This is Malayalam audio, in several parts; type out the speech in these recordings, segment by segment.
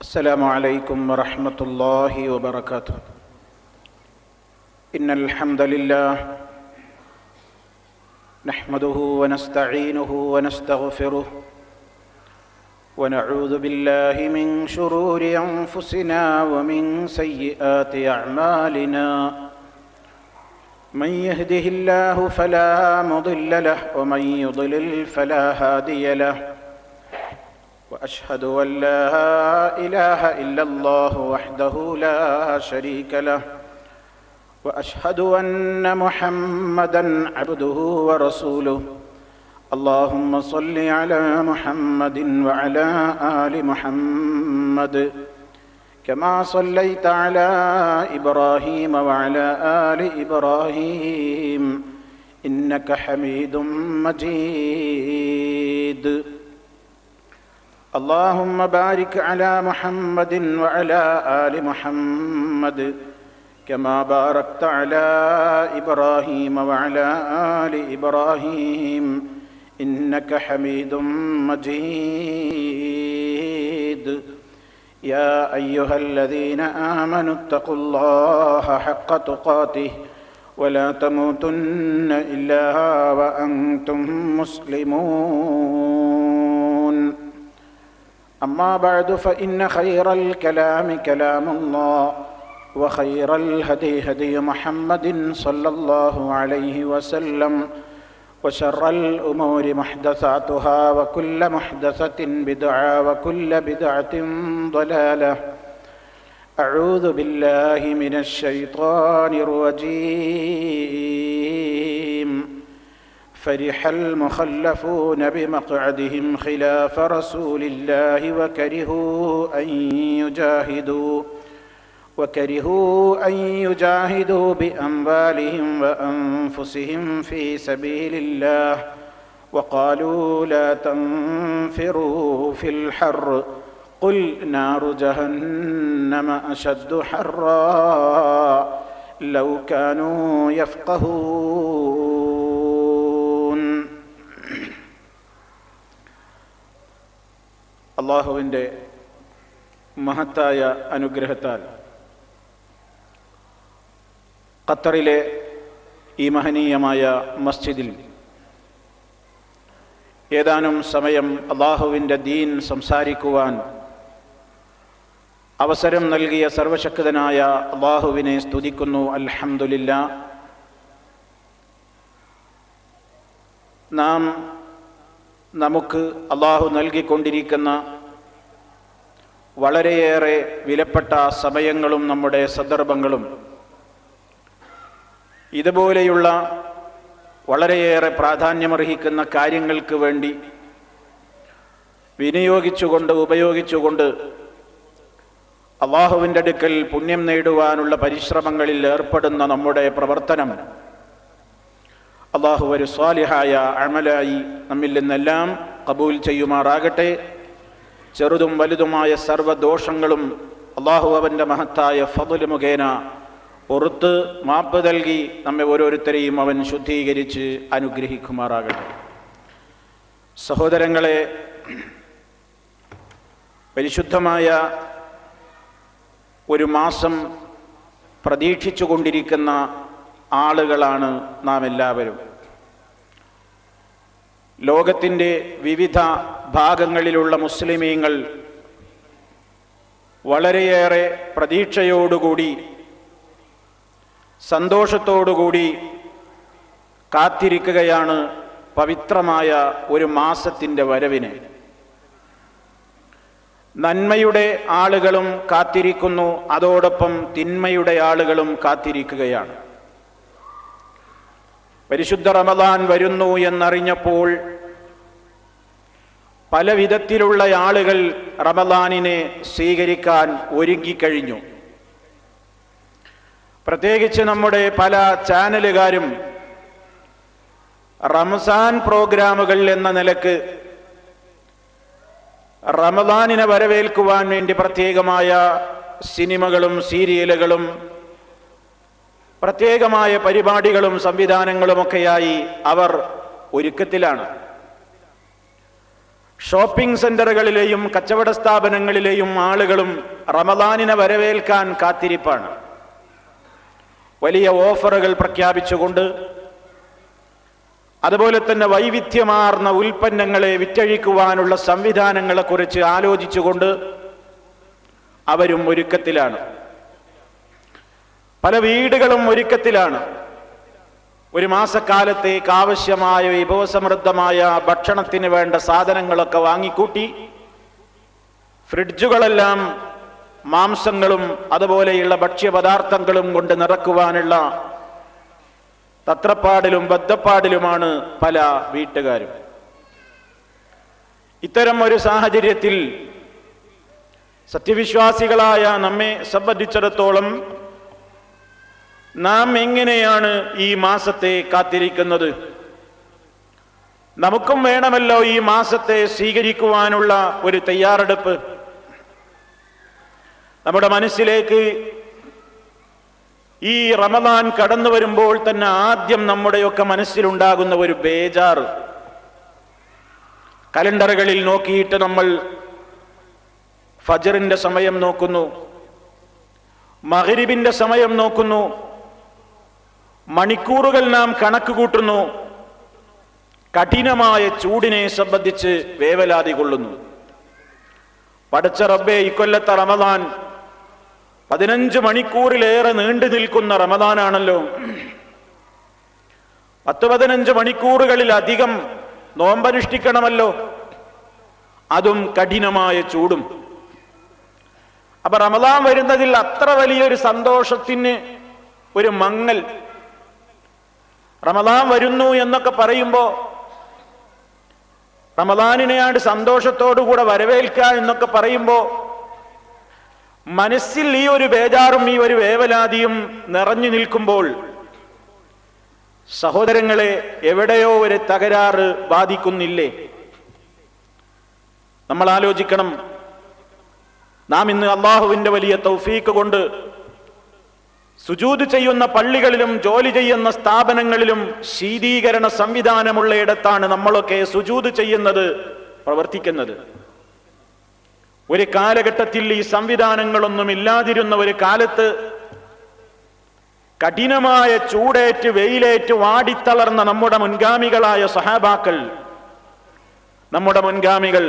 السلام عليكم ورحمة الله وبركاته. إن الحمد لله نحمده ونستعينه ونستغفره ونعوذ بالله من شرور أنفسنا ومن سيئات أعمالنا. من يهده الله فلا مضل له ومن يضلل فلا هادي له. وأشهد أن لا إله إلا الله وحده لا شريك له. وأشهد أن محمدًا عبده ورسوله. اللهم صل على محمد وعلى آل محمد كما صليت على إبراهيم وعلى آل إبراهيم إنك حميد مجيد. اللهم بارك على محمد وعلى آل محمد كما باركت على إبراهيم وعلى آل إبراهيم إنك حميد مجيد. يا أيها الذين آمنوا اتقوا الله حق تقاته ولا تموتن إلا وأنتم مسلمون. أما بعد فإن خير الكلام كلام الله وخير الهدي هدي محمد صلى الله عليه وسلم وشر الأمور محدثاتها وكل محدثة بدعة وكل بدعة ضلالة. أعوذ بالله من الشيطان الرجيم. فرح المخلفون بمقعدهم خلاف رسول الله وكرهوا أن يجاهدوا بأموالهم وأنفسهم في سبيل الله وقالوا لا تنفروا في الحر قل نار جهنم أشد حرا لو كانوا يفقهون. അല്ലാഹുവിൻ്റെ മഹത്തായ അനുഗ്രഹത്താൽ ഖത്തറിലെ ഈ മഹനീയമായ മസ്ജിദിൽ ഏതാനും സമയം അല്ലാഹുവിൻ്റെ ദീൻ സംസാരിക്കുവാൻ അവസരം നൽകിയ സർവശക്തനായ അല്ലാഹുവിനെ സ്തുതിക്കുന്നു. അൽഹംദുലില്ലാ. നമുക്ക് അല്ലാഹു നൽകിക്കൊണ്ടിരിക്കുന്ന വളരെയേറെ വിലപ്പെട്ട സമയങ്ങളും നമ്മുടെ സന്ദർഭങ്ങളും ഇതുപോലെയുള്ള വളരെയേറെ പ്രാധാന്യമർഹിക്കുന്ന കാര്യങ്ങൾക്ക് വേണ്ടി ഉപയോഗിച്ചുകൊണ്ട് അല്ലാഹുവിൻ്റെ അടുക്കൽ പുണ്യം നേടുവാനുള്ള പരിശ്രമങ്ങളിൽ ഏർപ്പെടുന്ന നമ്മുടെ പ്രവർത്തനം അല്ലാഹു ഒരു സ്വാലിഹായ അമലായി നമ്മിൽ നിന്നെല്ലാം ഖബൂൽ ചെയ്യുമാറാകട്ടെ. ചെറുതും വലുതുമായ സർവ്വദോഷങ്ങളും അല്ലാഹു അവൻ്റെ മഹത്തായ ഫദ്ല് മുഖേന പുറത്ത് മാപ്പ് നൽകി നമ്മെ ഓരോരുത്തരെയും അവൻ ശുദ്ധീകരിച്ച് അനുഗ്രഹിക്കുമാറാകട്ടെ. സഹോദരങ്ങളെ, പരിശുദ്ധമായ ഒരു മാസം പ്രതീക്ഷിച്ചു കൊണ്ടിരിക്കുന്ന ആളുകളാണ് നാം എല്ലാവരും. ലോകത്തിൻ്റെ വിവിധ ഭാഗങ്ങളിലുള്ള മുസ്ലിമീങ്ങൾ വളരെയേറെ പ്രതീക്ഷയോടുകൂടി സന്തോഷത്തോടുകൂടി കാത്തിരിക്കുകയാണ് പവിത്രമായ ഒരു മാസത്തിൻ്റെ വരവിനെ. നന്മയുടെ ആളുകളും കാത്തിരിക്കുന്നു, അതോടൊപ്പം തിന്മയുടെ ആളുകളും കാത്തിരിക്കുകയാണ്. പരിശുദ്ധ റമദാൻ വരുന്നു എന്നറിഞ്ഞപ്പോൾ പല വിധത്തിലുള്ള ആളുകൾ റമദാനിനെ സ്വീകരിക്കാൻ ഒരുങ്ങിക്കഴിഞ്ഞു. പ്രത്യേകിച്ച് നമ്മുടെ പല ചാനലുകാരും റമസാൻ പ്രോഗ്രാമുകൾ എന്ന നിലക്ക് റമദാനിനെ വരവേൽക്കുവാൻ വേണ്ടി പ്രത്യേകമായ സിനിമകളും സീരിയലുകളും പ്രത്യേകമായ പരിപാടികളും സംവിധാനങ്ങളുമൊക്കെയായി അവർ ഒരുക്കത്തിലാണ്. ഷോപ്പിംഗ് സെന്ററുകളിലെയും കച്ചവട സ്ഥാപനങ്ങളിലെയും ആളുകളും റമദാനിനെ വരവേൽക്കാൻ കാത്തിരിപ്പാണ്. വലിയ ഓഫറുകൾ പ്രഖ്യാപിച്ചുകൊണ്ട്, അതുപോലെ തന്നെ വൈവിധ്യമാർന്ന ഉൽപ്പന്നങ്ങളെ വിറ്റഴിക്കുവാനുള്ള സംവിധാനങ്ങളെക്കുറിച്ച് ആലോചിച്ചുകൊണ്ട് അവരും ഒരുക്കത്തിലാണ്. പല വീടുകളും ഒരുക്കത്തിലാണ്. ഒരു മാസക്കാലത്തേക്ക് ആവശ്യമായ വിഭവസമൃദ്ധമായ ഭക്ഷണത്തിന് വേണ്ട സാധനങ്ങളൊക്കെ വാങ്ങിക്കൂട്ടി ഫ്രിഡ്ജുകളെല്ലാം മാംസങ്ങളും അതുപോലെയുള്ള ഭക്ഷ്യപദാർത്ഥങ്ങളും കൊണ്ട് നിറക്കുവാനുള്ള തത്രപ്പാടിലും ബദ്ധപ്പാടിലുമാണ് പല വീട്ടുകാരും. ഇത്തരം ഒരു സാഹചര്യത്തിൽ സത്യവിശ്വാസികളായ നമ്മെ സംബന്ധിച്ചിടത്തോളം നാം എങ്ങനെയാണ് ഈ മാസത്തെ കാത്തിരിക്കുന്നത്? നമുക്കും വേണമല്ലോ ഈ മാസത്തെ സ്വീകരിക്കുവാനുള്ള ഒരു തയ്യാറെടുപ്പ്. നമ്മുടെ മനസ്സിലേക്ക് ഈ റമദാൻ കടന്നു വരുമ്പോൾ തന്നെ ആദ്യം നമ്മുടെയൊക്കെ മനസ്സിലുണ്ടാകുന്ന ഒരു ബേജാറ്. കലണ്ടറുകളിൽ നോക്കിയിട്ട് നമ്മൾ ഫജ്റിന്റെ സമയം നോക്കുന്നു, മഗ്രിബിന്റെ സമയം നോക്കുന്നു, മണിക്കൂറുകൾ നാം കണക്ക് കൂട്ടുന്നു, കഠിനമായ ചൂടിനെ സംബന്ധിച്ച് വേവലാതി കൊള്ളുന്നു. പടച്ച റബ്ബേ, ഇക്കൊല്ലത്തെ റമദാൻ 15 മണിക്കൂറിലേറെ നീണ്ടു നിൽക്കുന്ന റമദാനാണല്ലോ. 10-15 മണിക്കൂറുകളിലധികം നോമ്പനുഷ്ഠിക്കണമല്ലോ, അതും കഠിനമായ ചൂടും. അപ്പൊ റമദാൻ വരുന്നതിൽ അത്ര വലിയൊരു സന്തോഷത്തിന് ഒരു മങ്ങൽ. റമദാൻ വരുന്നു എന്നൊക്കെ പറയുമ്പോൾ റമദാനിനെയാണ് സന്തോഷത്തോടുകൂടെ വരവേൽക്കുക എന്നൊക്കെ പറയുമ്പോൾ മനസ്സിൽ ഈ ഒരു ബേജാറും ഈ ഒരു വേവലാതിയും നിറഞ്ഞു നിൽക്കുമ്പോൾ സഹോദരങ്ങളെ, എവിടെയോ ഒരു തകരാറ് ബാധിക്കുന്നില്ലേ? നമ്മൾ ആലോചിക്കണം. നാം ഇന്ന് അള്ളാഹുവിന്റെ വലിയ തൗഫീക്ക് കൊണ്ട് സുജൂദ് ചെയ്യുന്ന പള്ളികളിലും ജോലി ചെയ്യുന്ന സ്ഥാപനങ്ങളിലും ശീതീകരണ സംവിധാനമുള്ളയിടത്താണ് നമ്മളൊക്കെ സുജൂദ് ചെയ്യുന്നത്, പ്രവർത്തിക്കുന്നത്. ഒരു കാലഘട്ടത്തിൽ ഈ സംവിധാനങ്ങളൊന്നും ഇല്ലാതിരുന്ന ഒരു കാലത്ത് കഠിനമായ ചൂടേറ്റ് വെയിലേറ്റ് വാടിത്തളർന്ന നമ്മുടെ മുൻഗാമികളായ സഹാബാക്കൾ, നമ്മുടെ മുൻഗാമികൾ,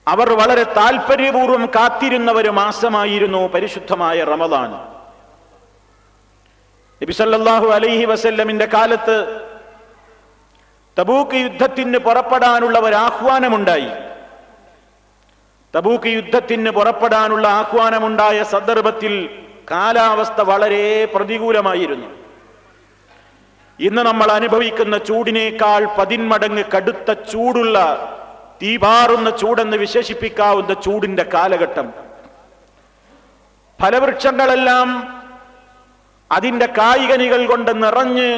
അവർ വളരെ താല്പര്യപൂർവ്വം കാത്തിരുന്ന ഒരു മാസമായിരുന്നു പരിശുദ്ധമായ റമദാൻ. നബി സല്ലല്ലാഹു അലൈഹി വസല്ലമിന്റെ കാലത്ത് തബൂക്ക് യുദ്ധത്തിന് പുറപ്പെടാനുള്ള ഒരു ആഹ്വാനമുണ്ടായി. തബൂക്ക് യുദ്ധത്തിന് പുറപ്പെടാനുള്ള ആഹ്വാനമുണ്ടായ സന്ദർഭത്തിൽ കാലാവസ്ഥ വളരെ പ്രതികൂലമായിരുന്നു. ഇന്ന് നമ്മൾ അനുഭവിക്കുന്ന ചൂടിനേക്കാൾ 10 മടങ്ങ് കടുത്ത ചൂടുള്ള, തീപാറുന്ന ചൂടെന്ന് വിശേഷിപ്പിക്കാവുന്ന ചൂടിന്റെ കാലഘട്ടം. ഫലവൃക്ഷങ്ങളെല്ലാം അതിന്റെ കായികനികൾ കൊണ്ട് നിറഞ്ഞ്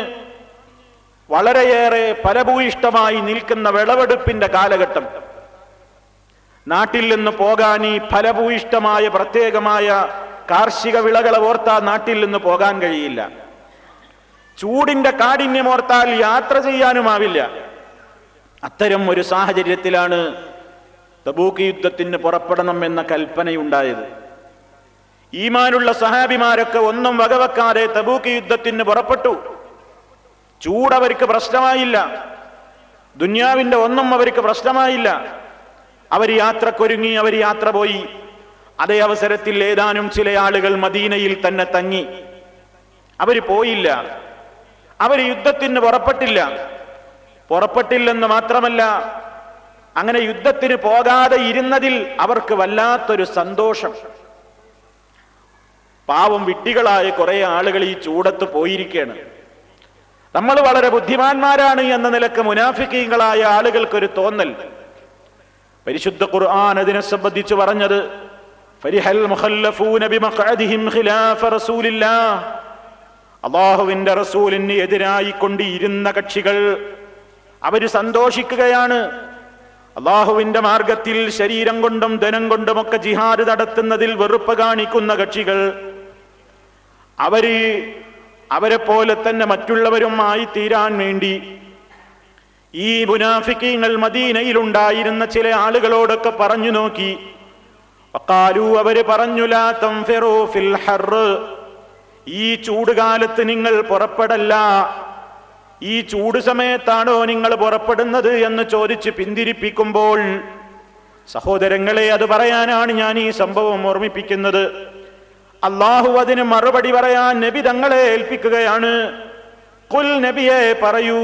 വളരെയേറെ ഫലഭൂയിഷ്ടമായി നിൽക്കുന്ന വിളവെടുപ്പിന്റെ കാലഘട്ടം. നാട്ടിൽ നിന്ന് പോകാൻ ഈ ഫലഭൂയിഷ്ടമായ പ്രത്യേകമായ കാർഷിക വിളകളെ ഓർത്താൽ നാട്ടിൽ നിന്ന് പോകാൻ കഴിയില്ല. ചൂടിന്റെ കാഠിന്യമോർത്താൽ യാത്ര ചെയ്യാനുമാവില്ല. അത്തരം ഒരു സാഹചര്യത്തിലാണ് തബൂക്ക് യുദ്ധത്തിന് പുറപ്പെടണം എന്ന കൽപ്പനയുണ്ടായത്. ഈമാനുള്ള സഹാബിമാരൊക്കെ ഒന്നും വകവെക്കാതെ തബൂക്ക് യുദ്ധത്തിന് പുറപ്പെട്ടു. ചൂടവർക്ക് പ്രശ്നമായില്ല, ദുന്യാവിന്റെ ഒന്നും അവർക്ക് പ്രശ്നമായില്ല. അവർ യാത്രക്കൊരുങ്ങി, അവർ യാത്ര പോയി. അതേ അവസരത്തിൽ ഏതാനും ചില ആളുകൾ മദീനയിൽ തന്നെ തങ്ങി. അവർ പോയില്ല, അവർ യുദ്ധത്തിന് പുറപ്പെട്ടില്ലെന്ന് മാത്രമല്ല, അങ്ങനെ യുദ്ധത്തിന് പോകാതെ ഇരുന്നതിൽ അവർക്ക് വല്ലാത്തൊരു സന്തോഷം. പാവം വിഡ്ഢികളായ കുറെ ആളുകൾ ഈ ചൂടത്ത് പോയിരിക്കുകയാണ്. നമ്മൾ വളരെ ബുദ്ധിമാന്മാരാണ് എന്ന നിലക്ക് മുനാഫിക്കീങ്ങളായ ആളുകൾക്കൊരു തോന്നൽ. പരിശുദ്ധ ഖുർആൻ അതിനെ സംബന്ധിച്ച് പറഞ്ഞത്, ഫരിഹൽ മുഖല്ലഫൂന ബിമഖഅദിഹിം ഖിലാഫ റസൂലില്ലാഹ്, അല്ലാഹുവിന്റെ റസൂലിന് എതിരായി കൊണ്ടിരുന്ന കക്ഷികൾ അവര് സന്തോഷിക്കുകയാണ്. അല്ലാഹുവിന്റെ മാർഗത്തിൽ ശരീരം കൊണ്ടും ധനം കൊണ്ടുമൊക്കെ ജിഹാദ് നടത്തുന്നതിൽ വെറുപ്പ് കാണിക്കുന്ന കക്ഷികൾ അവരെ പോലെ തന്നെ മറ്റുള്ളവരുമായി തീരാൻ വേണ്ടി ഈ മുനാഫിക്കീങ്ങൾ മദീനയിലുണ്ടായിരുന്ന ചില ആളുകളോടൊക്കെ പറഞ്ഞു നോക്കി. വഖാലൂ, അവര് പറഞ്ഞു, ലാ തൻഫിറൂ ഫിൽ ഹർറ്, ഈ ചൂടുകാലത്ത് നിങ്ങൾ പുറപ്പെടല്ല. ഈ ചൂട് സമയത്താണോ നിങ്ങൾ പുറപ്പെടുന്നത് എന്ന് ചോദിച്ച് പിന്തിരിപ്പിക്കുമ്പോൾ, സഹോദരങ്ങളെ, അത് പറയാനാണ് ഞാൻ ഈ സംഭവം ഓർമ്മിപ്പിക്കുന്നത്. അള്ളാഹു അതിന് മറുപടി പറയാൻ നബി തങ്ങളെ ഏൽപ്പിക്കുകയാണ്. ഖുൽ, നബിയെ പറയൂ,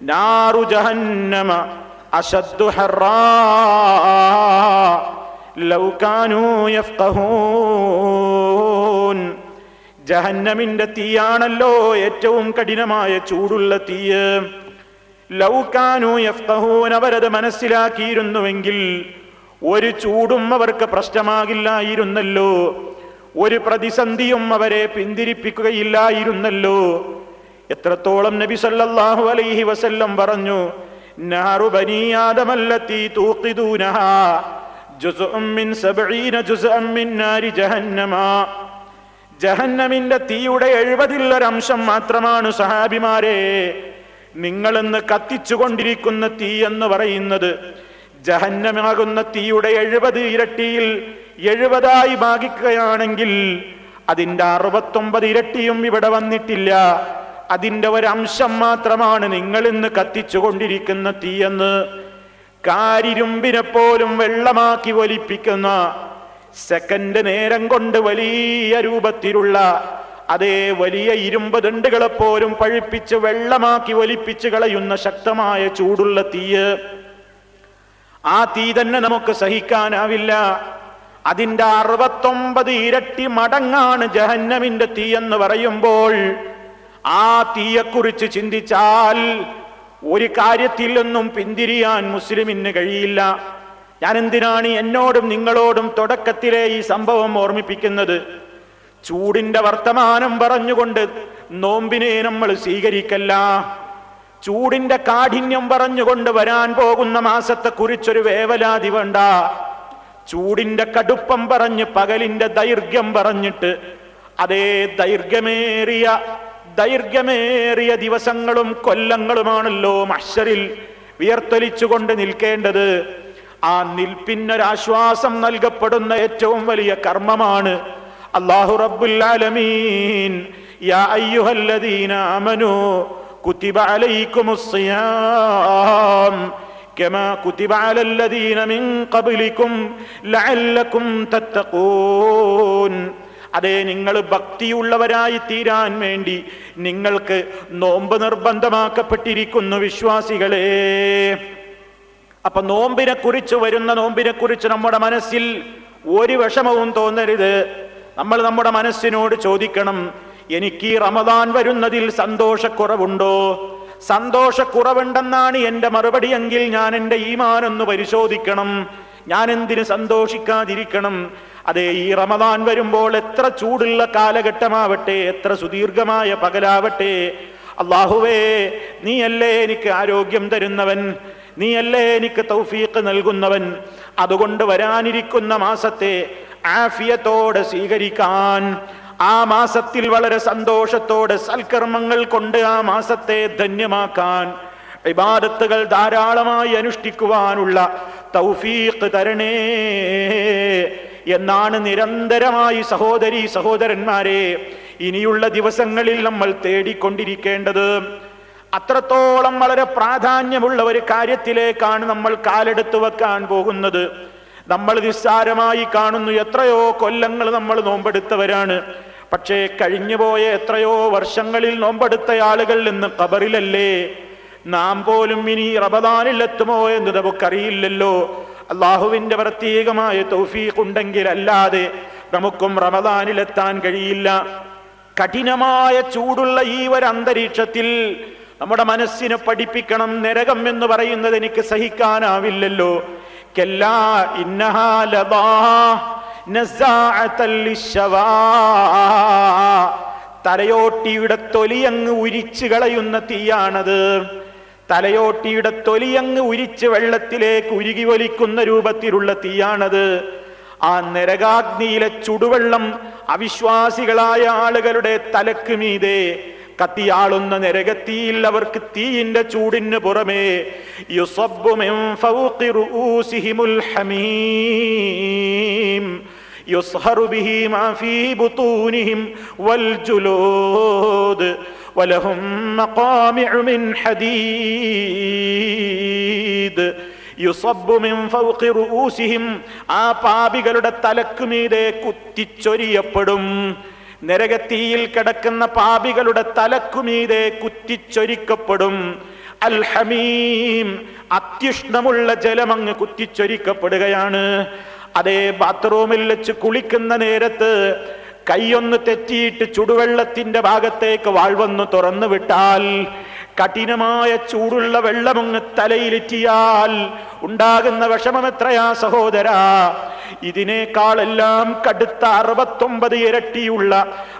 നാറു ജഹന്നമ അശദ്ദു ഹർറാ ലൗ കാനൂ യഫ്ഖഹൂൻ. ജഹന്നമിന്റെ തീയാണല്ലോ ഏറ്റവും കഠിനമായ ചൂടുള്ള തീയ്. ലൗ കാനൂ യഫ്ഖഹൂൻ, അവരത് മനസ്സിലാക്കിയിരുന്നുവെങ്കിൽ ഒരു ചൂടും അവർക്ക് പ്രശ്നമാകില്ലായിരുന്നല്ലോ, ഒരു പ്രതിസന്ധിയും അവരെ പിന്തിരിപ്പിക്കുകയില്ലായിരുന്നല്ലോ. എത്രത്തോളം നബി സല്ലല്ലാഹു അലൈഹി വസല്ലം പറഞ്ഞു, നാറു ബനീ ആദമല്ലത്തി തൂഖിദൂനഹാ ജുസ്ഉം മിൻ 70 ജുസ്അൻ മിൻ നാരി ജഹന്നമ. ജഹന്നമിന്റെ തീയുടെ 70 മാത്രമാണ് സഹാബിമാരെ നിങ്ങളെന്ന് കത്തിച്ചുകൊണ്ടിരിക്കുന്ന തീ എന്ന് പറയുന്നത്. ജഹന്നമാകുന്ന തീയുടെ 70 ഇരട്ടിയിൽ 70 ഭാഗിക്കുകയാണെങ്കിൽ അതിന്റെ 69 ഇരട്ടിയും ഇവിടെ വന്നിട്ടില്ല. അതിന്റെ 1 മാത്രമാണ് നിങ്ങൾ ഇന്ന് കത്തിച്ചുകൊണ്ടിരിക്കുന്ന തീയെന്ന്. കാരിരുമ്പിനെ പോലും വെള്ളമാക്കി ഒലിപ്പിക്കുന്ന, സെക്കൻഡ് നേരം കൊണ്ട് വലിയ രൂപത്തിലുള്ള അതേ വലിയ ഇരുമ്പ് ദണ്ടുകളെപ്പോലും പഴുപ്പിച്ച് വെള്ളമാക്കി ഒലിപ്പിച്ച് കളയുന്ന ശക്തമായ ചൂടുള്ള തീയ്. ആ തീ തന്നെ നമുക്ക് സഹിക്കാനാവില്ല. അതിന്റെ 69 ഇരട്ടി മടങ്ങാണ് ജഹന്നമിന്റെ തീ എന്ന് പറയുമ്പോൾ, ആ തീയെക്കുറിച്ച് ചിന്തിച്ചാൽ ഒരു കാര്യത്തിൽ നിന്നും പിന്തിരിയാൻ മുസ്ലിമിന് കഴിയില്ല. ഞാൻ എന്തിനാണ് എന്നോടും നിങ്ങളോടും തുടക്കത്തിലെ ഈ സംഭവം ഓർമ്മിപ്പിക്കുന്നത്? ചൂടിന്റെ വർത്തമാനം പറഞ്ഞുകൊണ്ട് നോമ്പിനെ നമ്മൾ സ്വീകരിക്കല്ല. ചൂടിന്റെ കാഠിന്യം പറഞ്ഞുകൊണ്ട് വരാൻ പോകുന്ന മാസത്തെക്കുറിച്ചൊരു വേവലാതി വേണ്ട. ചൂടിന്റെ കടുപ്പം പറഞ്ഞ് പകലിന്റെ ദൈർഘ്യം പറഞ്ഞിട്ട് അതേ ദൈർഘ്യമേറിയ ദിവസങ്ങളും കൊല്ലങ്ങളുമാണല്ലോ മഹ്ശറിൽ വിയർത്തൊലിച്ചുകൊണ്ട് നിൽക്കേണ്ടത്. ആ നിൽപ്പിനൊരാശ്വാസം നൽകപ്പെടുന്ന ഏറ്റവും വലിയ കർമ്മമാണ് അല്ലാഹു റബ്ബുൽ ആലമീൻ യാ അയ്യുഹല്ലദീന ആമനൂ കുതിബ അലൈക്കുമുസ് സിയാം കമാ കുതിബ അലല്ലദീന മിൻ ഖബ്ലികും ലഅല്ലകും തത്തഖൂൻ. അതേ, നിങ്ങൾ ഭക്തിയുള്ളവരായി തീരാൻ വേണ്ടി നിങ്ങൾക്ക് നോമ്പ് നിർബന്ധമാക്കപ്പെട്ടിരിക്കുന്നു വിശ്വാസികളെ. അപ്പൊ നോമ്പിനെ കുറിച്ച് നമ്മുടെ മനസ്സിൽ ഒരു വിഷമവും തോന്നരുത്. നമ്മൾ നമ്മുടെ മനസ്സിനോട് ചോദിക്കണം, എനിക്ക് ഈ റമദാൻ വരുന്നതിൽ സന്തോഷക്കുറവുണ്ടോ? സന്തോഷക്കുറവുണ്ടെന്നാണ് എന്റെ മറുപടി എങ്കിൽ ഞാൻ എൻ്റെ ഈമാൻ ഒന്ന് പരിശോധിക്കണം. ഞാൻ എന്തിന് സന്തോഷിക്കാതിരിക്കണം? അതെ, ഈ റമദാൻ വരുമ്പോൾ എത്ര ചൂടുള്ള കാലഘട്ടമാവട്ടെ, എത്ര സുദീർഘമായ പകലാവട്ടെ, അല്ലാഹുവേ, നീയല്ലേ എനിക്ക് ആരോഗ്യം തരുന്നവൻ, നീയല്ലേ എനിക്ക് തൗഫീഖ് നൽകുന്നവൻ. അതുകൊണ്ട് വരാനിരിക്കുന്ന മാസത്തെ ആഫിയത്തോടെ സ്വീകരിക്കാൻ, ആ മാസത്തിൽ വളരെ സന്തോഷത്തോടെ സൽക്കർമ്മങ്ങൾ കൊണ്ട് ആ മാസത്തെ ധന്യമാക്കാൻ, ഇബാദത്തുകൾ ധാരാളമായി അനുഷ്ഠിക്കുവാനുള്ള തൗഫീഖ് തരണേ എന്നാണ് നിരന്തരമായി സഹോദരീ സഹോദരന്മാരെ ഇനിയുള്ള ദിവസങ്ങളിൽ നമ്മൾ തേടിക്കൊണ്ടിരിക്കേണ്ടത്. അത്രത്തോളം വളരെ പ്രാധാന്യമുള്ള ഒരു കാര്യത്തിലേക്കാണ് നമ്മൾ കാലെടുത്തു വെക്കാൻ പോകുന്നത്. നമ്മൾ നിസ്സാരമായി കാണുന്നു, എത്രയോ കൊല്ലങ്ങൾ നമ്മൾ നോമ്പെടുത്തവരാണ്. പക്ഷേ കഴിഞ്ഞുപോയ എത്രയോ വർഷങ്ങളിൽ നോമ്പെടുത്ത ആളുകൾ ഇന്ന് ഖബറിലല്ലേ. നാം പോലും ഇനി റമദാനിൽ എത്തുമോ എന്ന് നമുക്കറിയില്ലല്ലോ. അള്ളാഹുവിന്റെ പ്രത്യേകമായ തൗഫീഖ് ഉണ്ടെങ്കിൽ അല്ലാതെ നമുക്കും റമദാനിലെത്താൻ കഴിയില്ല. കഠിനമായ ചൂടുള്ള ഈ ഒരു അന്തരീക്ഷത്തിൽ നമ്മുടെ മനസ്സിനെ പഠിപ്പിക്കണം. നരകം എന്ന് പറയുന്നത് എനിക്ക് സഹിക്കാനാവില്ലല്ലോ. കല്ലാ ഇന്നഹാ ലദാ നസാഅതൽ ലിശ്ശവാ. തലയോട്ടിയുടെ തൊലിയങ്ങ് ഉരിച്ചു കളയുന്ന തീയാണത്. തലയോട്ടിയുടെ തൊലിയങ്ങ് ഉരിച്ച് വെള്ളത്തിലേക്ക് ഉരുകി വലിക്കുന്ന രൂപത്തിലുള്ള തീയാണത്. ആ നരകാഗ്നിയിലെ ചുടുവെള്ളം അവിശ്വാസികളായ ആളുകളുടെ തലക്ക് മീതെ കത്തിയാളുന്ന നരകത്തിയിൽ അവർക്ക് തീയിന്റെ ചൂടിന് പുറമേ യുസബ്ബു മിൻ ഫൗഖി റൂസിഹിമുൽ ഹമീം യുസ്ഹറു ബിഹി മാ ഫീ ബുതൂനിഹിം വൽ ജുലൂദ് വലഹും മഖാമിഉ മിൻ ഹദീദ്. യുസബ്ബു മിൻ ഫൗഖി റൂസിഹിം, ആ പാപികളുടെ തലക്കുമീതെ കുത്തിച്ചൊരിയപ്പെടും. നരകത്തിയിൽ കിടക്കുന്ന പാപികളുടെ തലക്കുമീതെ കുത്തിച്ചൊരിക്കപ്പെടും. അൽ ഹമീം, അത്യുഷ്ണമുള്ള ജലമങ്ങ് കുത്തിച്ചൊരിക്കപ്പെടുകയാണ്. അതേ ബാത്റൂമിൽ വെച്ച് കുളിക്കുന്ന നേരത്ത് കൈയൊന്ന് തെറ്റിയിട്ട് ചുടുവെള്ളത്തിന്റെ ഭാഗത്തേക്ക് വാൾവൊന്ന് തുറന്നു വിട്ടാൽ, കഠിനമായ ചൂടുള്ള വെള്ളമങ്ങ് തലയിലെറ്റിയാൽ ഉണ്ടാകുന്ന വിഷമം എത്രയാ സഹോദരാ! ഇതിനേക്കാളെല്ലാം കടുത്ത 69 ഇരട്ടിയുള്ള,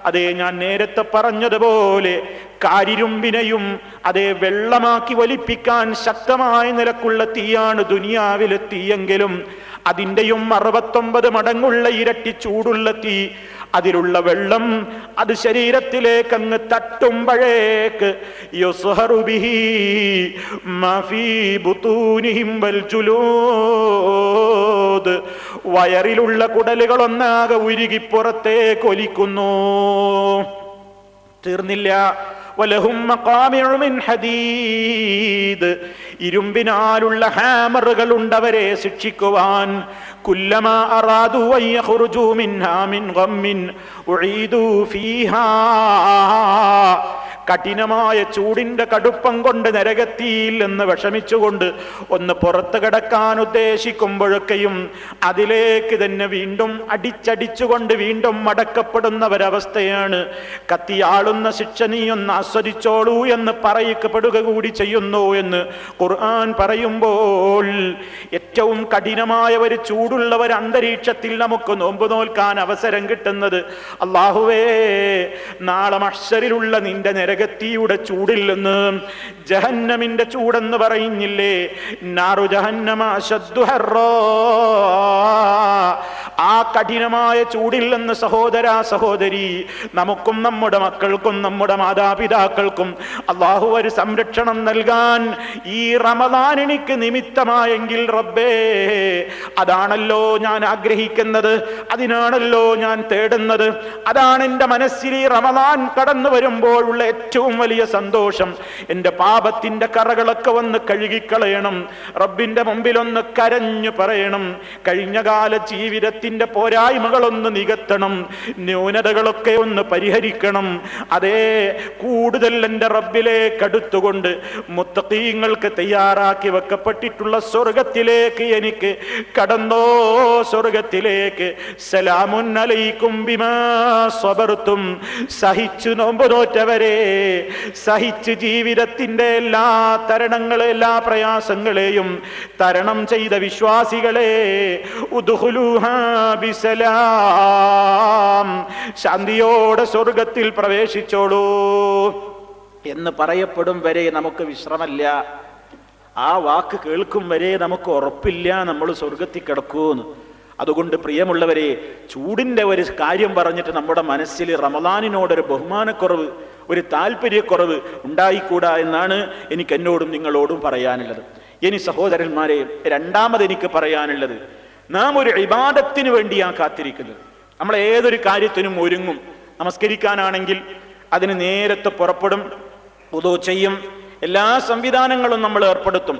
അതേ ഞാൻ നേരത്തെ പറഞ്ഞതുപോലെ കാരിരുമ്പിനെയും അതേ വെള്ളമാക്കി വലിപ്പിക്കാൻ ശക്തമായ നിലക്കുള്ള തീയാണ് ദുനിയാവിലെ തീയെങ്കിലും അതിൻ്റെയും 69 മടങ്ങുള്ള ഇരട്ടി ചൂടുള്ള തീ, അതിലുള്ള വെള്ളം അത് ശരീരത്തിലേക്ക് അങ്ങ് തട്ടുമ്പോഴേക്ക് യുസ്ഹറു ബിഹി മാ ഫീ ബുതൂനിഹിം വൽ ജുലൂദ്, വയറിലുള്ള കുടലുകളൊന്നാകെ ഉരുകി പുറത്തേക്ക് ഒലിക്കുന്നു. തീർന്നില്ല. വലഹും മഖാമിഉ മിൻ ഹദീദ്, ഇരുമ്പിനാലുള്ള ഹാമറുകൾ ഉണ്ടവരെ ശിക്ഷിക്കുവാൻ. കുല്ലമാ അറാദു അൻ യഖ്റുജു മിൻഹാ മിൻ ഗമ്മിൻ ഉഈദു ഫീഹാ, കഠിനമായ ചൂടിന്റെ കടുപ്പം കൊണ്ട് നരകത്തിയിൽ എന്ന് വിഷമിച്ചുകൊണ്ട് ഒന്ന് പുറത്തു കിടക്കാൻ ഉദ്ദേശിക്കുമ്പോഴൊക്കെയും അതിലേക്ക് തന്നെ വീണ്ടും അടിച്ചടിച്ചുകൊണ്ട് വീണ്ടും മടക്കപ്പെടുന്ന ഒരവസ്ഥയാണ്. കത്തിയാളുന്ന ശിക്ഷ നീ ഒന്ന് ആസ്വദിച്ചോളൂ എന്ന് പറയപ്പെടുക കൂടി ചെയ്യുന്നു എന്ന് ഖുർആൻ പറയുമ്പോൾ, ഏറ്റവും കഠിനമായ ഒരു ചൂടുള്ള ഒരു അന്തരീക്ഷത്തിൽ നമുക്ക് നോമ്പ് നോൽക്കാൻ അവസരം കിട്ടുന്നത്, അല്ലാഹുവേ നാളെ മഹ്ശറിലുള്ള നിന്റെ നരകത്തിയുടെ ചൂടിൽ നിന്ന്, ജഹന്നമിന്റെ ചൂടെന്ന് പറയുന്നില്ലേ, നാറു ജഹന്നമ അശദ്ദു ഹർറാ, ആ കഠിനമായ ചൂടിൽ നിന്ന് സഹോദരാ സഹോദരി നമുക്കും നമ്മുടെ മക്കൾക്കും നമ്മുടെ മാതാപിതാക്കൾക്കും അല്ലാഹു ഒരു സംരക്ഷണം നൽകാൻ ഈ റമദാൻ എനിക്ക് നിമിത്തമായെങ്കിൽ റബ്ബേ, അതാണല്ലോ ഞാൻ ആഗ്രഹിക്കുന്നത്, അതിനാണല്ലോ ഞാൻ തേടുന്നത്. അതാണ് എൻ്റെ മനസ്സിൽ ഈ റമദാൻ കടന്നു വരുമ്പോഴുള്ള ഏറ്റവും വലിയ സന്തോഷം. എൻ്റെ പാപത്തിന്റെ കറകളൊക്കെ ഒന്ന് കഴുകിക്കളയണം, റബ്ബിന്റെ മുമ്പിലൊന്ന് കരഞ്ഞു പറയണം, കഴിഞ്ഞകാല ജീവിതത്തിന്റെ പോരായ്മകളൊന്ന് നികത്തണം, ന്യൂനതകളൊക്കെ ഒന്ന് പരിഹരിക്കണം. അതേ കൂടുതൽ എൻ്റെ റബ്ബിലേക്ക് അടുത്തുകൊണ്ട് മുത്തഖീങ്ങൾക്ക് തയ്യാറാക്കി വെക്കപ്പെട്ടിട്ടുള്ള സ്വർഗത്തിലേക്ക് എനിക്ക് കടന്നോ, സ്വർഗത്തിലേക്ക്. സലാമുൻ അലൈക്കും ബിമാ സബർതും, സഹിച്ചു നോമ്പ് നോറ്റവരെ, സഹിച്ച് ജീവിതത്തിന്റെ എല്ലാ തരണങ്ങളെ എല്ലാ പ്രയാസങ്ങളെയും തരണം ചെയ്ത വിശ്വാസികളെ, ഉദ്ഖുലൂഹാ ബിസലാം, ശാന്തിയോടെ സ്വർഗത്തിൽ പ്രവേശിച്ചോളൂ എന്ന് പറയപ്പെടും വരെ നമുക്ക് വിശ്രമല്ല. ആ വാക്ക് കേൾക്കും വരെ നമുക്ക് ഉറപ്പില്ല നമ്മൾ സ്വർഗത്തിൽ കിടക്കൂന്ന്. അതുകൊണ്ട് പ്രിയമുള്ളവരെ, ചൂടിന്റെ ഒരു കാര്യം പറഞ്ഞിട്ട് നമ്മുടെ മനസ്സിൽ റമദാനിനോടൊരു ബഹുമാനക്കുറവ്, ഒരു താല്പര്യക്കുറവ് ഉണ്ടായിക്കൂടാ എന്നാണ് എനിക്ക് എന്നോടും നിങ്ങളോടും പറയാനുള്ളത്. ഇനി സഹോദരന്മാരെ, രണ്ടാമത് എനിക്ക് പറയാനുള്ളത്, നാം ഒരു ഇബാദത്തിന് വേണ്ടിയാണ് കാത്തിരിക്കുന്നത്. നമ്മൾ ഏതൊരു കാര്യത്തിനും ഒരുങ്ങും. നമസ്കരിക്കാനാണെങ്കിൽ അതിന് നേരത്തെ പുറപ്പെടും, വുദൂ ചെയ്യും, എല്ലാ സംവിധാനങ്ങളും നമ്മൾ ഏർപ്പെടുത്തും.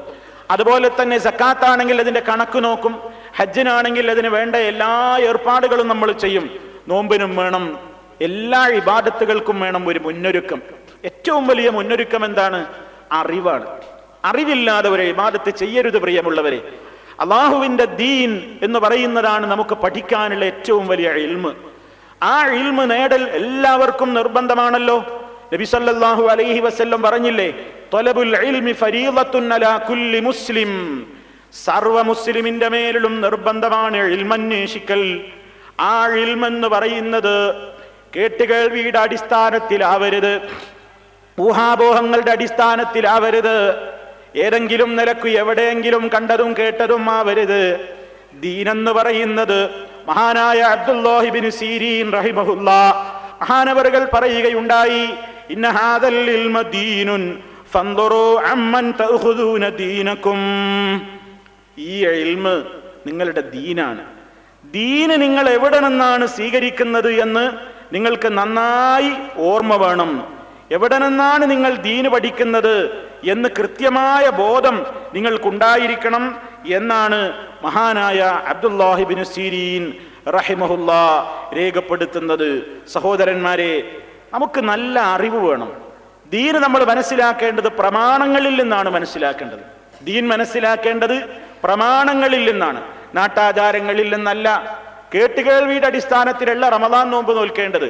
അതുപോലെ തന്നെ സക്കാത്താണെങ്കിൽ അതിന്റെ കണക്ക് നോക്കും, ഹജ്ജിനാണെങ്കിൽ അതിന് വേണ്ട എല്ലാ ഏർപ്പാടുകളും നമ്മൾ ചെയ്യും. നോമ്പിനും വേണം, എല്ലാ ഇബാദത്തുകൾക്കും വേണം ഒരു മുന്നൊരുക്കം. ഏറ്റവും വലിയ മുന്നൊരുക്കം എന്താണ്? അറിവാണ്. അറിവില്ലാതെ ഒരു ഇബാദത്ത് ചെയ്യരുത് പ്രിയമുള്ളവരെ. അള്ളാഹുവിന്റെ ദീൻ എന്ന് പറയുന്നതാണ് നമുക്ക് പഠിക്കാനുള്ള ഏറ്റവും വലിയ ഇൽമ്. ആ ഇൽമ് നേടൽ എല്ലാവർക്കും നിർബന്ധമാണല്ലോ. നബി സല്ലല്ലാഹു അലൈഹി വസല്ലം പറഞ്ഞില്ലേ, ത്വലബുൽ ഇൽമി ഫരീളത്തുൻ അലാ കുല്ലി മുസ്ലിം, സർവ മുസ്ലിമിന്റെ മേലും നിർബന്ധമാണ് ഇൽമന്വേഷിക്കൽ. ആ ഇൽമെന്ന് പറയുന്നത് കേട്ടുകേൾവിയുടെ അടിസ്ഥാനത്തിലാവരുത്, ഊഹാപോഹങ്ങളുടെ അടിസ്ഥാനത്തിലാവരുത്, ഏതെങ്കിലും നിലക്ക് എവിടെയെങ്കിലും കണ്ടതും കേട്ടതും ആവരുത്. ദീനെന്ന് പറയുന്നത് മഹാനായ അബ്ദുല്ലാഹി ഇബ്നു സീരീൻ റഹിമഹുല്ലാ മഹാനവറുകൾ പറയുകയുണ്ടായി, ഇന്ന ഹാദൽ ഇൽമ ദീനുൻ ഫൻദുറൂ അമ്മൻ തഅഖുദൂന ദീനകും. ഈ ഇൽമ് നിങ്ങളുടെ ദീനാണ്. ദീന് നിങ്ങൾ എവിടെ നിന്നാണ് സ്വീകരിക്കുന്നത് എന്ന് നിങ്ങൾക്ക് നന്നായി ഓർമ്മ വേണം. എവിടെ നിന്നാണ് നിങ്ങൾ ദീന് പഠിക്കുന്നത് എന്ന് കൃത്യമായ ബോധം നിങ്ങൾക്കുണ്ടായിരിക്കണം എന്നാണ് മഹാനായ അബ്ദുല്ലാഹി ഇബ്നു സീരീൻ റഹിമഹുല്ലാ രേഖപ്പെടുത്തുന്നത്. സഹോദരന്മാരെ, നമുക്ക് നല്ല അറിവ് വേണം. ദീൻ നമ്മൾ മനസ്സിലാക്കേണ്ടത് പ്രമാണങ്ങളിൽ നിന്നാണ് മനസ്സിലാക്കേണ്ടത്. ദീൻ മനസ്സിലാക്കേണ്ടത് പ്രമാണങ്ങളിൽ നിന്നാണ്, നാട്ടാചാരങ്ങളിൽ നിന്നല്ല. കേട്ടുകേൾവിയുടെ അടിസ്ഥാനത്തിലുള്ള റമദാൻ നോമ്പ് നോൽക്കേണ്ടത്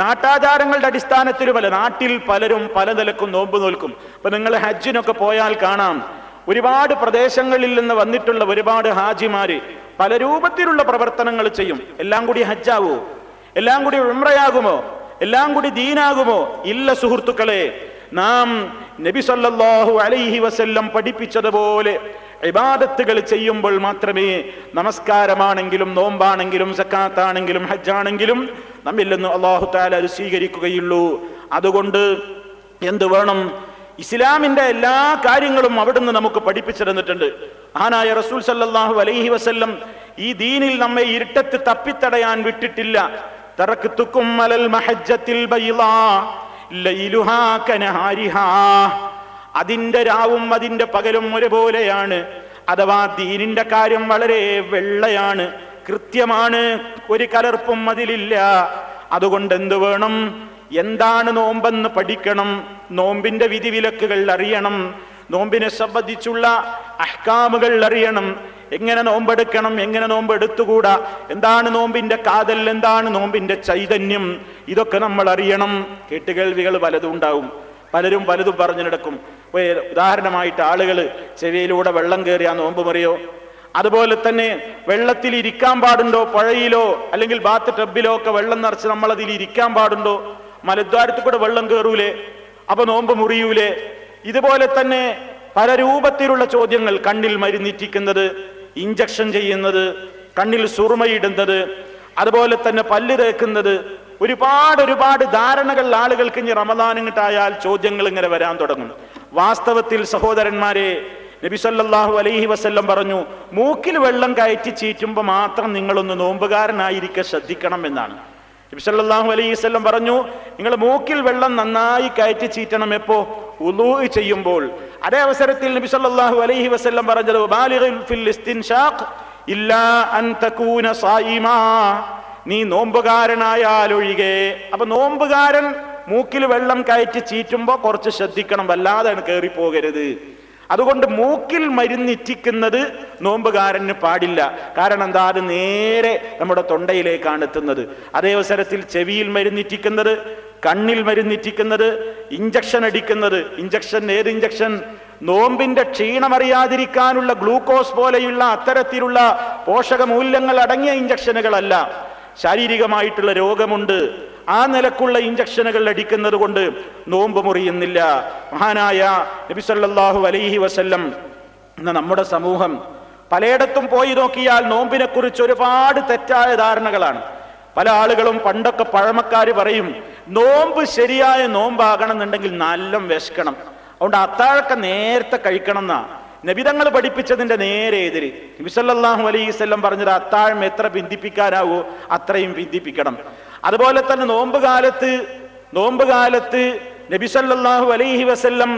നാട്ടാചാരങ്ങളുടെ അടിസ്ഥാനത്തിലുമല്ല. നാട്ടിൽ പലരും പല നിലക്കും നോമ്പ് നോൽക്കും. ഇപ്പൊ നിങ്ങൾ ഹജ്ജിനൊക്കെ പോയാൽ കാണാം, ഒരുപാട് പ്രദേശങ്ങളിൽ നിന്ന് വന്നിട്ടുള്ള ഒരുപാട് ഹാജിമാര് പല രൂപത്തിലുള്ള പ്രവർത്തനങ്ങൾ ചെയ്യും. എല്ലാം കൂടി ഹജ്ജാവോ? എല്ലാം കൂടി ഉംറയാകുമോ? എല്ലാം കൂടി ദീനാകുമോ? ഇല്ല സുഹൃത്തുക്കളെ. നാം നബി സല്ലല്ലാഹു അലൈഹി വസല്ലം പഠിപ്പിച്ചതുപോലെ ഇബാദത്തുകൾ ചെയ്യുമ്പോൾ മാത്രമേ നമസ്കാരമാണെങ്കിലും നോമ്പാണെങ്കിലും സക്കാത്താണെങ്കിലും ഹജ്ജാണെങ്കിലും നമ്മിൽ നിന്ന് അല്ലാഹു തആല അത് സ്വീകരിക്കുകയുള്ളൂ. അതുകൊണ്ട് എന്ത് വേണം? ഇസ്ലാമിന്റെ എല്ലാ കാര്യങ്ങളും അവിടുന്ന് നമുക്ക് പഠിപ്പിച്ചു തന്നിട്ടുണ്ട്. മഹാനായ റസൂൽ സല്ലല്ലാഹു അലൈഹി വസല്ലം ഈ ദീനിൽ നമ്മെ ഇരുട്ടത്ത് തപ്പിത്തടയാൻ വിട്ടിട്ടില്ല. തറക്തുക്കും അലൽ മഹജ്ജത്തിൽ ബൈളാ ലൈലുഹാ കനഹാരിഹാ. അതിന്റെ രാവും അതിന്റെ പകലും ഒരുപോലെയാണ്. അഥവാ ദീനിന്റെ കാര്യം വളരെ വെള്ളയാണ്, കൃത്യമാണ്, ഒരു കലർപ്പും അതിലില്ല. അതുകൊണ്ട് എന്ത് വേണം? എന്താണ് നോമ്പെന്ന് പഠിക്കണം. നോമ്പിന്റെ വിധിവിലക്കുകൾ അറിയണം. നോമ്പിനെ സംബന്ധിച്ചുള്ള അഹ്കാമുകൾ അറിയണം. എങ്ങനെ നോമ്പെടുക്കണം, എങ്ങനെ നോമ്പെടുത്തുകൂടാ, എന്താണ് നോമ്പിന്റെ കാതൽ, എന്താണ് നോമ്പിന്റെ ചൈതന്യം, ഇതൊക്കെ നമ്മൾ അറിയണം. കേട്ടുകേൾവികൾ പലതും ഉണ്ടാവും. പലരും പലതും പറഞ്ഞു നടക്കും. ഉദാഹരണമായിട്ട് ആളുകൾ ചെവിയിലൂടെ വെള്ളം കയറിയാ നോമ്പ് മറിയോ? അതുപോലെ തന്നെ വെള്ളത്തിൽ ഇരിക്കാൻ പാടുണ്ടോ? പുഴയിലോ അല്ലെങ്കിൽ ബാത്ത് ടബിലോ ഒക്കെ വെള്ളം നിറച്ച് നമ്മൾ അതിൽ ഇരിക്കാൻ പാടുണ്ടോ? മലദ്വാരത്തിൽ കൂടെ വെള്ളം കയറൂലേ? അപ്പൊ നോമ്പ് മുറിയൂലേ? ഇതുപോലെ തന്നെ പല രൂപത്തിലുള്ള ചോദ്യങ്ങൾ. കണ്ണിൽ മരുന്നിറ്റിക്കുന്നത്, ഇഞ്ചക്ഷൻ ചെയ്യുന്നത്, കണ്ണിൽ സുറുമയിടുന്നത്, അതുപോലെ തന്നെ പല്ല് തേക്കുന്നത്, ഒരുപാട് ധാരണകൾ ആളുകൾക്ക് ഇനി റമദാൻ ഇങ്ങോട്ടായാൽ ചോദ്യങ്ങൾ ഇങ്ങനെ വരാൻ തുടങ്ങും. വാസ്തവത്തിൽ സഹോദരന്മാരെ, നബി സല്ലല്ലാഹു അലൈഹി വസല്ലം പറഞ്ഞു, മൂക്കിൽ വെള്ളം കയറ്റി ചീറ്റുമ്പോൾ മാത്രം നിങ്ങളൊന്ന് നോമ്പുകാരനായിരിക്കെ ശ്രദ്ധിക്കണം എന്നാണ്. നബി സല്ലല്ലാഹു അലൈഹി വസല്ലം പറഞ്ഞു, നിങ്ങൾ മൂക്കിൽ വെള്ളം നന്നായി കയറ്റി ചീറ്റണം. എപ്പോ? വുളൂ ചെയ്യുമ്പോൾ. അതേ അവസരത്തിൽ നബി സല്ലല്ലാഹു അലൈഹി വസല്ലം പറഞ്ഞത്, ബാലിഗിൽ ഫിൽ ഇസ്തിൻഷാഖ് ഇല്ലാ അൻ തകൂന സായിമാ. നീ നോമ്പുകാരനായാൽ ഒഴികെ. അപ്പൊ നോമ്പുകാരൻ മൂക്കിൽ വെള്ളം കയറ്റി ചീറ്റുമ്പോ കുറച്ച് ശ്രദ്ധിക്കണം, വല്ലാതെ കയറിപ്പോകരുത്. അതുകൊണ്ട് മൂക്കിൽ മരുന്നിറ്റിക്കുന്നത് നോമ്പുകാരന് പാടില്ല. കാരണം എന്താ? അത് നേരെ നമ്മുടെ തൊണ്ടയിലേക്കാണ് എത്തുന്നത്. അതേ അവസരത്തിൽ ചെവിയിൽ മരുന്നിറ്റിക്കുന്നത്, കണ്ണിൽ മരുന്നിറ്റിക്കുന്നത്, ഇഞ്ചക്ഷൻ അടിക്കുന്നത്. ഇഞ്ചക്ഷൻ ഏത് ഇഞ്ചക്ഷൻ? നോമ്പിന്റെ ക്ഷീണമറിയാതിരിക്കാനുള്ള ഗ്ലൂക്കോസ് പോലെയുള്ള അത്തരത്തിലുള്ള പോഷകമൂല്യങ്ങൾ അടങ്ങിയ ഇഞ്ചക്ഷനുകളല്ല. ശാരീരികമായിട്ടുള്ള രോഗമുണ്ട്, ആ നിലക്കുള്ള ഇഞ്ചക്ഷനുകൾ അടിക്കുന്നത് കൊണ്ട് നോമ്പ് മുറിയുന്നില്ല. മഹാനായ നബി സല്ലല്ലാഹു അലൈഹി വസല്ലം എന്ന നമ്മുടെ സമൂഹം പലയിടത്തും പോയി നോക്കിയാൽ നോമ്പിനെ കുറിച്ച് ഒരുപാട് തെറ്റായ ധാരണകളാണ്. പല ആളുകളും പണ്ടൊക്കെ പഴമക്കാര് പറയും, നോമ്പ് ശരിയായ നോമ്പാകണം എന്നുണ്ടെങ്കിൽ നല്ല വിശക്കണം, അതുകൊണ്ട് അത്താഴൊക്കെ നേരത്തെ കഴിക്കണം എന്നാ നബിതങ്ങൾ പഠിപ്പിച്ചതിന്റെ നേരെ എതിര്. നബി സല്ലല്ലാഹു അലൈഹി വസല്ലം പറഞ്ഞത് അത്താഴം എത്ര ബന്ധിപ്പിക്കാനാവോ അത്രയും ബന്ധിപ്പിക്കണം. അതുപോലെ തന്നെ നോമ്പ് കാലത്ത് നബി സല്ലല്ലാഹു അലൈഹി വസല്ലം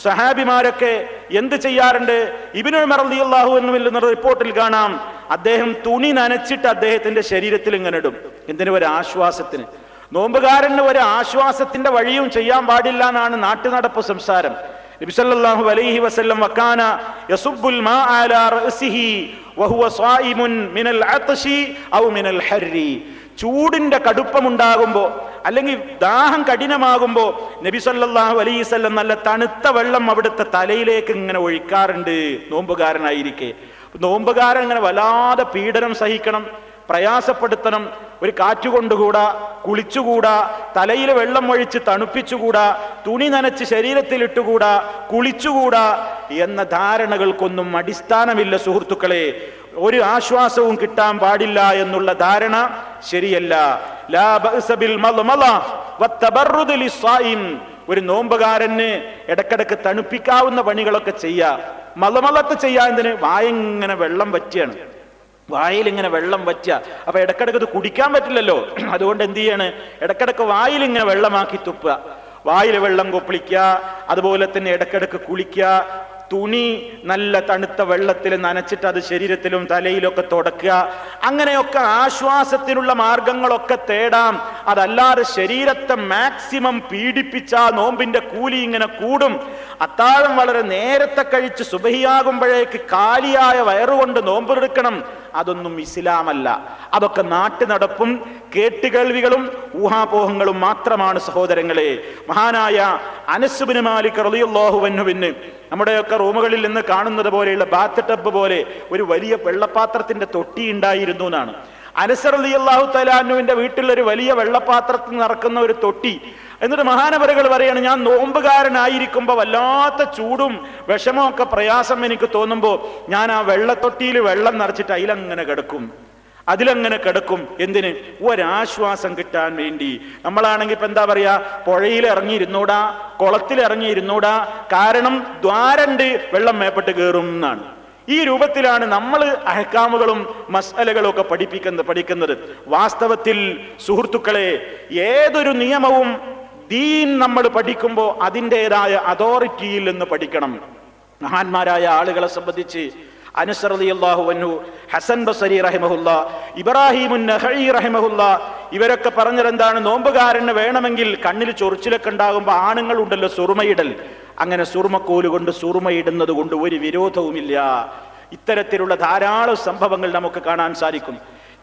സഹാബിമാരൊക്കെ എന്ത് ചെയ്യാറുണ്ട്? ഇബ്നു ഉമർ റളിയല്ലാഹു അൻഹുവിൽ നിന്ന് റിപ്പോർട്ടിൽ കാണാം, അദ്ദേഹം തുണി നനച്ചിട്ട് അദ്ദേഹത്തിന്റെ ശരീരത്തിൽ ഇങ്ങനെ ഇടും. എന്തിനു? ഒരു ആശ്വാസത്തിന്. നോമ്പുകാരന് ഒരു ആശ്വാസത്തിന്റെ വഴിയും ചെയ്യാൻ പാടില്ല എന്നാണ് നാട്ടുനടപ്പ് സംസാരം. നബി സല്ലല്ലാഹു അലൈഹി വസല്ലം വകാന യസുബ്ബുൽ മാഅ അലാ റഅസിഹി വഹുവ സായിമുൻ മിനൽ അത്ശി ഔ മിനൽ ഹർരി. ചൂടിന്റെ കടുപ്പമുണ്ടാകുമ്പോ അല്ലെങ്കിൽ ദാഹം കഠിനമാകുമ്പോ നബി സല്ലല്ലാഹു അലൈഹി വസല്ലം നല്ല തണുത്ത വെള്ളം അവിടുത്തെ തലയിലേക്ക് ഇങ്ങനെ ഒഴിക്കാറുണ്ട് നോമ്പുകാരനായിരിക്കെ. നോമ്പുകാരൻ ഇങ്ങനെ വല്ലാതെ പീഡനം സഹിക്കണം, പ്രയാസപ്പെടുത്തണം, ഒരു കാറ്റുകൊണ്ടുകൂടാ, കുളിച്ചുകൂടാ, തലയിൽ വെള്ളം ഒഴിച്ച് തണുപ്പിച്ചുകൂടാ, തുണി നനച്ച് ശരീരത്തിൽ ഇട്ടുകൂടാ, കുളിച്ചുകൂടാ എന്ന ധാരണകൾക്കൊന്നും അടിസ്ഥാനമില്ല സുഹൃത്തുക്കളെ. ഒരു ആശ്വാസവും കിട്ടാൻ പാടില്ല എന്നുള്ള ധാരണ ശരിയല്ല. ലാ ബഅസ ബിൽ മദ്മള വത്തബറുദ് ലിസ്സായിം. ഒരു നോമ്പുകാരന് ഇടക്കിടക്ക് തണുപ്പിക്കാവുന്ന പണികളൊക്കെ ചെയ്യാ. മലമലത്ത് ചെയ്യാൻ എന്തിന്? വായിങ്ങനെ വെള്ളം വറ്റിയാണ്, വായിൽ ഇങ്ങനെ വെള്ളം വറ്റുക. അപ്പൊ ഇടക്കിടക്ക് ഇത് കുടിക്കാൻ പറ്റില്ലല്ലോ. അതുകൊണ്ട് എന്ത് ചെയ്യാണ്? ഇടക്കിടക്ക് വായിൽ ഇങ്ങനെ വെള്ളമാക്കി തുപ്പുക, വായിൽ വെള്ളം കൊപ്പിളിക്കുക. അതുപോലെ തന്നെ ഇടക്കിടക്ക് കുളിക്കുക. തുണി നല്ല തണുത്ത വെള്ളത്തിൽ നനച്ചിട്ട് അത് ശരീരത്തിലും തലയിലൊക്കെ തുടക്കുക. അങ്ങനെയൊക്കെ ആശ്വാസത്തിനുള്ള മാർഗങ്ങളൊക്കെ തേടാം. അതല്ലാതെ ശരീരത്തെ മാക്സിമം പീഡിപ്പിച്ച നോമ്പിന്റെ കൂലി ഇങ്ങനെ കൂടും. അത്താഴം വളരെ നേരത്തെ കഴിച്ച് സുബഹിയാകുമ്പോഴേക്ക് കാലിയായ വയറുകൊണ്ട് നോമ്പെടുക്കണം. അതൊന്നും ഇസ്ലാമല്ല. അതൊക്കെ നാട്ടുനടപ്പും കേട്ടുകേൾവികളും ഊഹാപോഹങ്ങളും മാത്രമാണ് സഹോദരങ്ങളെ. മഹാനായ അനസ് ബിൻ മാലിക് റളിയല്ലാഹു അൻഹുവിന് നമ്മുടെയൊക്കെ റൂമുകളിൽ നിന്ന് കാണുന്നത് പോലെയുള്ള ബാത്ത് ടബ് പോലെ ഒരു വലിയ വെള്ളപ്പാത്രത്തിന്റെ തൊട്ടി ഉണ്ടായിരുന്നു എന്നാണ്. അനസ് റളിയല്ലാഹു തആല അൻഹുവിന്റെ വീട്ടിലൊരു വലിയ വെള്ളപ്പാത്രത്തിൽ നിറക്കുന്ന ഒരു തൊട്ടി. എന്നിട്ട് മഹാനവറുകൾ പറയാണ്, ഞാൻ നോമ്പുകാരനായിരിക്കുമ്പോൾ വല്ലാത്ത ചൂടും വിഷമവും ഒക്കെ പ്രയാസം എനിക്ക് തോന്നുമ്പോൾ ഞാൻ ആ വെള്ളത്തൊട്ടിയിൽ വെള്ളം നിറച്ചിട്ട് അതിലങ്ങനെ കിടക്കും. എന്തിന്? ഒരാശ്വാസം കിട്ടാൻ വേണ്ടി. നമ്മളാണെങ്കിൽ ഇപ്പൊ എന്താ പറയാ, പുഴയിൽ ഇറങ്ങിയിരുന്നൂടാ, കുളത്തിൽ ഇറങ്ങിയിരുന്നൂടാ, കാരണം ദ്വാരണ്ട് വെള്ളം മേപ്പെട്ട് കയറും എന്നാണ്. ഈ രൂപത്തിലാണ് നമ്മൾ അഹ്കാമുകളും മസ്അലകളും ഒക്കെ പഠിക്കുന്നത്. വാസ്തവത്തിൽ സുഹൃത്തുക്കളെ, ഏതൊരു നിയമവും ദീൻ നമ്മൾ പഠിക്കുമ്പോൾ അതിൻ്റെതായ അതോറിറ്റിയിൽ നിന്ന് പഠിക്കണം. മഹാന്മാരായ ആളുകളെ സംബന്ധിച്ച് അനസ് റളിയല്ലാഹു അൻഹു, ഹസൻ ബസരി റഹിമഹുല്ലാ, ഇബ്രാഹിമുൻ നഖഈ റഹിമഹുല്ലാ, ഇവരൊക്കെ പറഞ്ഞതെന്താണ്? നോമ്പുകാരന് വേണമെങ്കിൽ കണ്ണിൽ ചൊറിച്ചിലൊക്കെ ഉണ്ടാകുമ്പോൾ ആണുങ്ങൾ ഉണ്ടല്ലോ സുറുമയിടൽ, അങ്ങനെ സുറുമക്കോല് കൊണ്ട് സുറുമയിടുന്നത് കൊണ്ട് ഒരു വിരോധവുമില്ല. ഇത്തരത്തിലുള്ള ധാരാളം സംഭവങ്ങൾ നമുക്ക് കാണാൻ സാധിക്കും.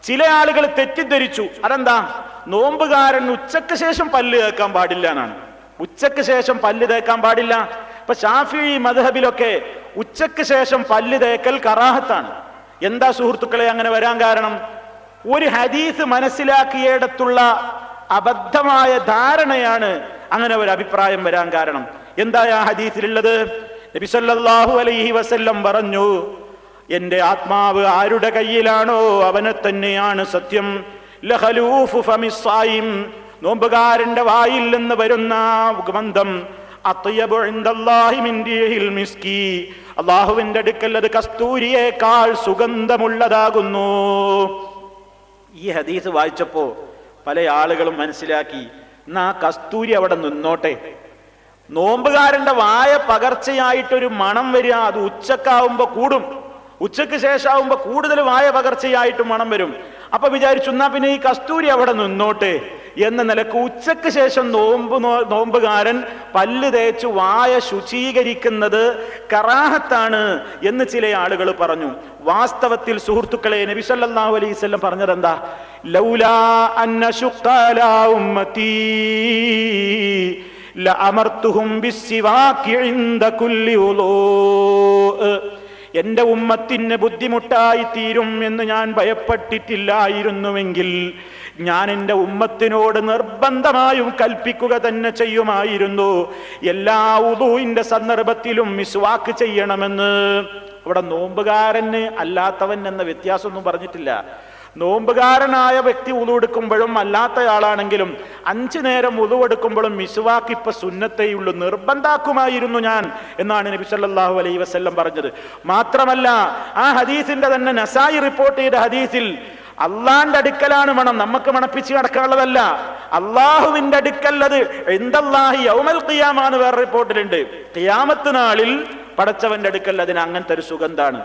ചില ആളുകൾ തെറ്റിദ്ധരിച്ചു, അതെന്താ? നോമ്പുകാരൻ ഉച്ചക്ക് ശേഷം പല്ല് തേക്കാൻ പാടില്ല എന്നാണ്. ഉച്ചക്ക് ശേഷം പല്ല് തേക്കാൻ പാടില്ല. ഇപ്പൊ ശാഫിഈ മദ്ഹബിലൊക്കെ ഉച്ചക്ക് ശേഷം പല്ല് തേക്കൽ കറാഹത്താണ്. എന്താ സുഹൃത്തുക്കളെ അങ്ങനെ വരാൻ കാരണം? ഒരു ഹദീസ് മനസ്സിലാക്കിയിടത്തുള്ള അബദ്ധമായ ധാരണയാണ് അങ്ങനെ ഒരു അഭിപ്രായം വരാൻ കാരണം. എന്താ ആ ഹദീസിലുള്ളത്? നബി സല്ലല്ലാഹു അലൈഹി വസല്ലം പറഞ്ഞു, എന്റെ ആത്മാവ് ആരുടെ കയ്യിലാണോ അവനെ തന്നെയാണ് സത്യം. ലഖലൂഫു ഫമിസ്സായിം, നോമ്പുകാരന്റെ വായിൽ നിന്ന് വരുന്ന ഗന്ധം അത്യബു ഇൻദല്ലാഹി മിൻ റീഹിൽ മിസ്കി, അല്ലാഹുവിന്റെ അടുക്കൽ അത് കസ്തൂരിയേക്കാൾ സുഗന്ധമുള്ളതാകുന്നു. ഈ ഹദീസ് വായിച്ചപ്പോ പല ആളുകളും മനസ്സിലാക്കി, എന്നാ കസ്തൂരി അവിടെ നിന്നോട്ടെ, നോമ്പുകാരന്റെ വായ പകർച്ചയായിട്ടൊരു മണം വരിക, അത് ഉച്ചക്കാവുമ്പോ കൂടും, ഉച്ചക്ക് ശേഷമാവുമ്പോ കൂടുതൽ വായ പകർച്ചയായിട്ട് മണം വരും. അപ്പൊ വിചാരിച്ചു, എന്നാ പിന്നെ ഈ കസ്തൂരി അവിടെ നിന്നോട്ടെ എന്ന നിലക്ക് ഉച്ചക്ക് ശേഷം നോമ്പുകാരൻ പല്ല് തേച്ച് വായ ശുചീകരിക്കുന്നത് കറാഹത്താണ് എന്ന് ചില ആളുകൾ പറഞ്ഞു. വാസ്തവത്തിൽ സുഹൃത്തുക്കളെ, നബി സല്ലല്ലാഹു അലൈഹി വസല്ലം പറഞ്ഞതെന്താ? ലൗലാ അന്നശുഖ അലാ ഉമ്മത്തി ലഅമർതുഹും ബിസ്സിവാകി ഇൻദ കുല്ലി വുളൂ, എന്റെ ഉമ്മത്തിന് ബുദ്ധിമുട്ടായി തീരും എന്ന് ഞാൻ ഭയപ്പെട്ടിട്ടില്ലായിരുന്നുവെങ്കിൽ ഞാൻ എൻ്റെ ഉമ്മത്തിനോട് നിർബന്ധമായും കൽപ്പിക്കുക തന്നെ ചെയ്യുമായിരുന്നു, എല്ലാ വുളൂഇന്റെ സന്ദർഭത്തിലും മിസ്വാക്ക് ചെയ്യണമെന്ന്. അവിടെ നോമ്പുകാരന് അല്ലാത്തവൻ എന്ന വ്യത്യാസമൊന്നും പറഞ്ഞിട്ടില്ല. നോമ്പുകാരനായ വ്യക്തി വുളു എടുക്കുമ്പോഴും അല്ലാത്തയാളാണെങ്കിലും 5 നേരം വുളു എടുക്കുമ്പോഴും മിസ്വാക്ക് ഇപ്പൊ സുന്നത്തേയുള്ളൂ, നിർബന്ധാക്കുമായിരുന്നു ഞാൻ എന്നാണ് നബി സല്ലല്ലാഹു അലൈഹി വസല്ലം പറഞ്ഞത്. മാത്രമല്ല ആ ഹദീസിന്റെ തന്നെ നസായി റിപ്പോർട്ട് ചെയ്ത ഹദീസിൽ അള്ളാന്റെ അടുക്കലാണ് മണം, നമുക്ക് മണപ്പിച്ച് നടക്കാനുള്ളതല്ല, അള്ളാഹുവിന്റെ അടുക്കൽ അത് ഇൻദല്ലാഹി യൗമൽ ഖിയാമ എന്ന് വേറെ റിപ്പോർട്ടിലുണ്ട്. ഖിയാമത്ത് നാളിൽ പടച്ചവന്റെ അടുക്കൽ അതിന് അങ്ങനത്തെ ഒരു സുഗന്ധാണ്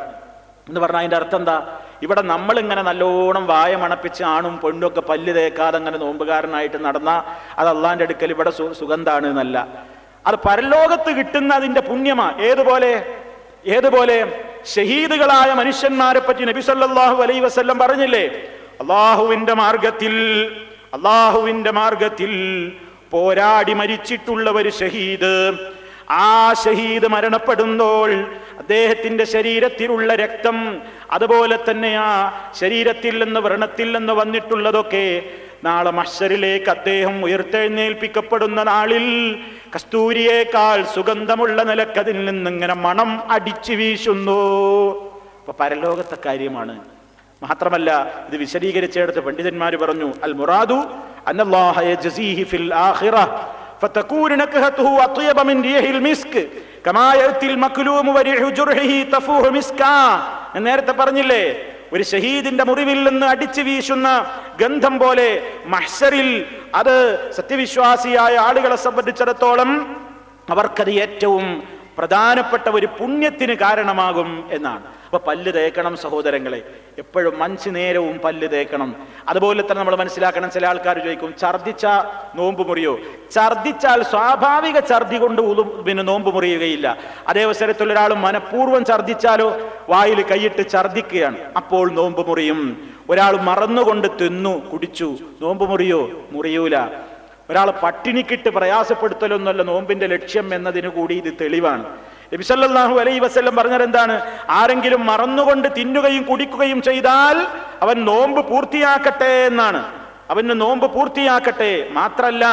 എന്ന് പറഞ്ഞാൽ അതിന്റെ അർത്ഥം എന്താ? ഇവിടെ നമ്മൾ ഇങ്ങനെ നല്ലോണം വായ മണപ്പിച്ച് ആണും പെണ്ണും ഒക്കെ പല്ല് തേക്കാതെ അങ്ങനെ നോമ്പുകാരനായിട്ട് നടന്ന അത് അള്ളാന്റെ അടുക്കൽ ഇവിടെ സുഗന്ധാണ് എന്നല്ല, അത് പരലോകത്ത് കിട്ടുന്ന അതിന്റെ പുണ്യമാ. ഏതുപോലെ ഷഹീദുകളായ മനുഷ്യന്മാരെ പറ്റി നബി സല്ലല്ലാഹു അലൈഹി വസല്ലം പറഞ്ഞില്ലേ, അള്ളാഹുവിന്റെ മാർഗത്തിൽ പോരാടി മരിച്ചിട്ടുള്ള ഒരു ഷഹീദ്, ആ ഷഹീദ് മരണപ്പെടുമ്പോൾ അദ്ദേഹത്തിന്റെ ശരീരത്തിലുള്ള രക്തം, അതുപോലെ തന്നെ ആ ശരീരത്തിൽ നിന്ന് വ്രണത്തിൽ നിന്ന് വന്നിട്ടുള്ളതൊക്കെ നാളെ മഹ്ശറിലേക്ക് അദ്ദേഹം ഉയർത്തെഴുന്നേൽപ്പിക്കപ്പെടുന്ന നാളിൽ കസ്തൂരിയേക്കാൾ സുഗന്ധമുള്ള നിലക്കതിൽ നിന്നിങ്ങനെ മണം അടിച്ചു വീശുന്നു. അപ്പൊ പരലോകത്തെ കാര്യമാണ്. മാത്രമല്ല ഇത് വിശദീകരിച്ചെടുത്ത് പണ്ഡിതന്മാർ പറഞ്ഞു, അൽ മുറാദു അന്നല്ലാഹ യജ്സീഹി ഫിൽ ആഖിറ ഫതകൂന നക്ഹതുഹു അത്യബ മിൻ റീഹിൽ മിസ്ക് കമാ യഅതിൽ മക്ലൂമു വരിഹു ജുർഹിഹി തഫൂഹു മിസ്കാ. നേരത്തെ പറഞ്ഞില്ലേ, ഒരു ഷഹീദിന്റെ മുറിവിൽ നിന്ന് അടിച്ചു വീശുന്ന ഗന്ധം പോലെ മഹ്ശറിൽ അത് സത്യവിശ്വാസിയായ ആളുകളെ സംബന്ധിച്ചിടത്തോളം അവർക്കത് ഏറ്റവും പ്രധാനപ്പെട്ട ഒരു പുണ്യത്തിന് കാരണമാകും എന്നാണ്. അപ്പൊ പല്ല് തേക്കണം സഹോദരങ്ങളെ, എപ്പോഴും 5 നേരവും പല്ല് തേക്കണം. അതുപോലെ തന്നെ നമ്മൾ മനസ്സിലാക്കണം, ചില ആൾക്കാർ ചോദിക്കും ഛർദിച്ച നോമ്പ് മുറിയോ? ഛർദിച്ചാൽ സ്വാഭാവിക ഛർദി കൊണ്ട് പിന്നെ നോമ്പ് മുറിയുകയില്ല. അതേ അവസരത്തിൽ ഒരാൾ മനഃപൂർവ്വം ഛർദിച്ചാലോ, വായിൽ കൈയിട്ട് ഛർദിക്കുകയാണ്, അപ്പോൾ നോമ്പ് മുറിയും. ഒരാൾ മറന്നുകൊണ്ട് തിന്നു കുടിച്ചു, നോമ്പ് മുറിയോ? മുറിയൂല. ഒരാൾ പട്ടിണിക്കിട്ട് പ്രയാസപ്പെടുത്തലൊന്നുമല്ല നോമ്പിന്റെ ലക്ഷ്യം എന്നതിന് കൂടി ഇത് തെളിവാണ്. നബി സല്ലല്ലാഹു അലൈഹി വസല്ലം പറഞ്ഞത് എന്താണ്? ആരെങ്കിലും മറന്നുകൊണ്ട് തിന്നുകയും കുടിക്കുകയും ചെയ്താൽ അവൻ നോമ്പ് പൂർത്തിയാക്കട്ടെ എന്നാണ്. അവന് നോമ്പ് പൂർത്തിയാക്കട്ടെ. മാത്രല്ല,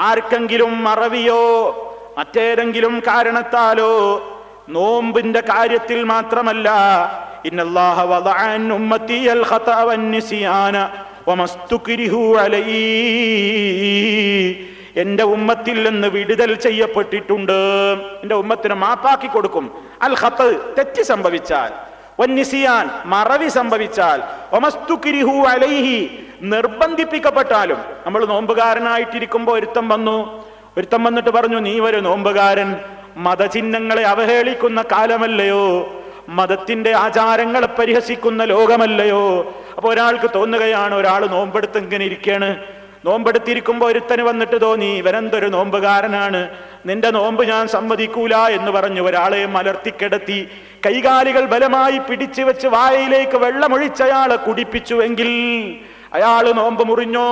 ആർക്കെങ്കിലും മറവിയോ മറ്റേതെങ്കിലും കാരണത്താലോ നോമ്പിന്റെ കാര്യത്തിൽ മാത്രമല്ല, ഇന്നല്ലാഹ വദഅ അൻ ഉമ്മത്തി അൽ ഖതഅ വൻ നിസ്യാന വമസ്തുക്രിഹു അലൈഹി, എന്റെ ഉമ്മത്തിൽ നിന്ന് വിടുതൽ ചെയ്യപ്പെട്ടിട്ടുണ്ട്. എന്റെ ഉമ്മത്തിന് മാപ്പാക്കി കൊടുക്കും. അൽ ഖത, തെറ്റ് സംഭവിച്ചാൽ, വൻ നിസ്യാൻ, മറവി സംഭവിച്ചാൽ, വമസ്തുക്രിഹു അലൈഹി, നിർബന്ധിപ്പിക്കപ്പെട്ടാലും. നമ്മൾ നോമ്പുകാരനായിട്ടിരിക്കുമ്പോൾ ഒരുത്തം വന്നിട്ട് പറഞ്ഞു, നീ ഒരു നോമ്പുകാരൻ, മതചിഹ്നങ്ങളെ അവഹേളിക്കുന്ന കാലമല്ലയോ, മതത്തിന്റെ ആചാരങ്ങളെ പരിഹസിക്കുന്ന ലോകമല്ലയോ? അപ്പൊ ഒരാൾക്ക് തോന്നുകയാണ്, ഒരാൾ നോമ്പെടുത്ത് ഇങ്ങനെ ഇരിക്കുകയാണ്, നോമ്പെടുത്തിരിക്കുമ്പോ ഒരുത്തന് വന്നിട്ട് തോന്നി ഇവനെന്തൊരു നോമ്പുകാരനാണ്, നിന്റെ നോമ്പ് ഞാൻ സമ്മതിക്കൂല എന്ന് പറഞ്ഞു ഒരാളെ മലർത്തിക്കിടത്തി കൈകാലികൾ ബലമായി പിടിച്ചു വെച്ച് വായയിലേക്ക് വെള്ളമൊഴിച്ചയാളെ കുടിപ്പിച്ചുവെങ്കിൽ അയാള് നോമ്പ് മുറിഞ്ഞോ?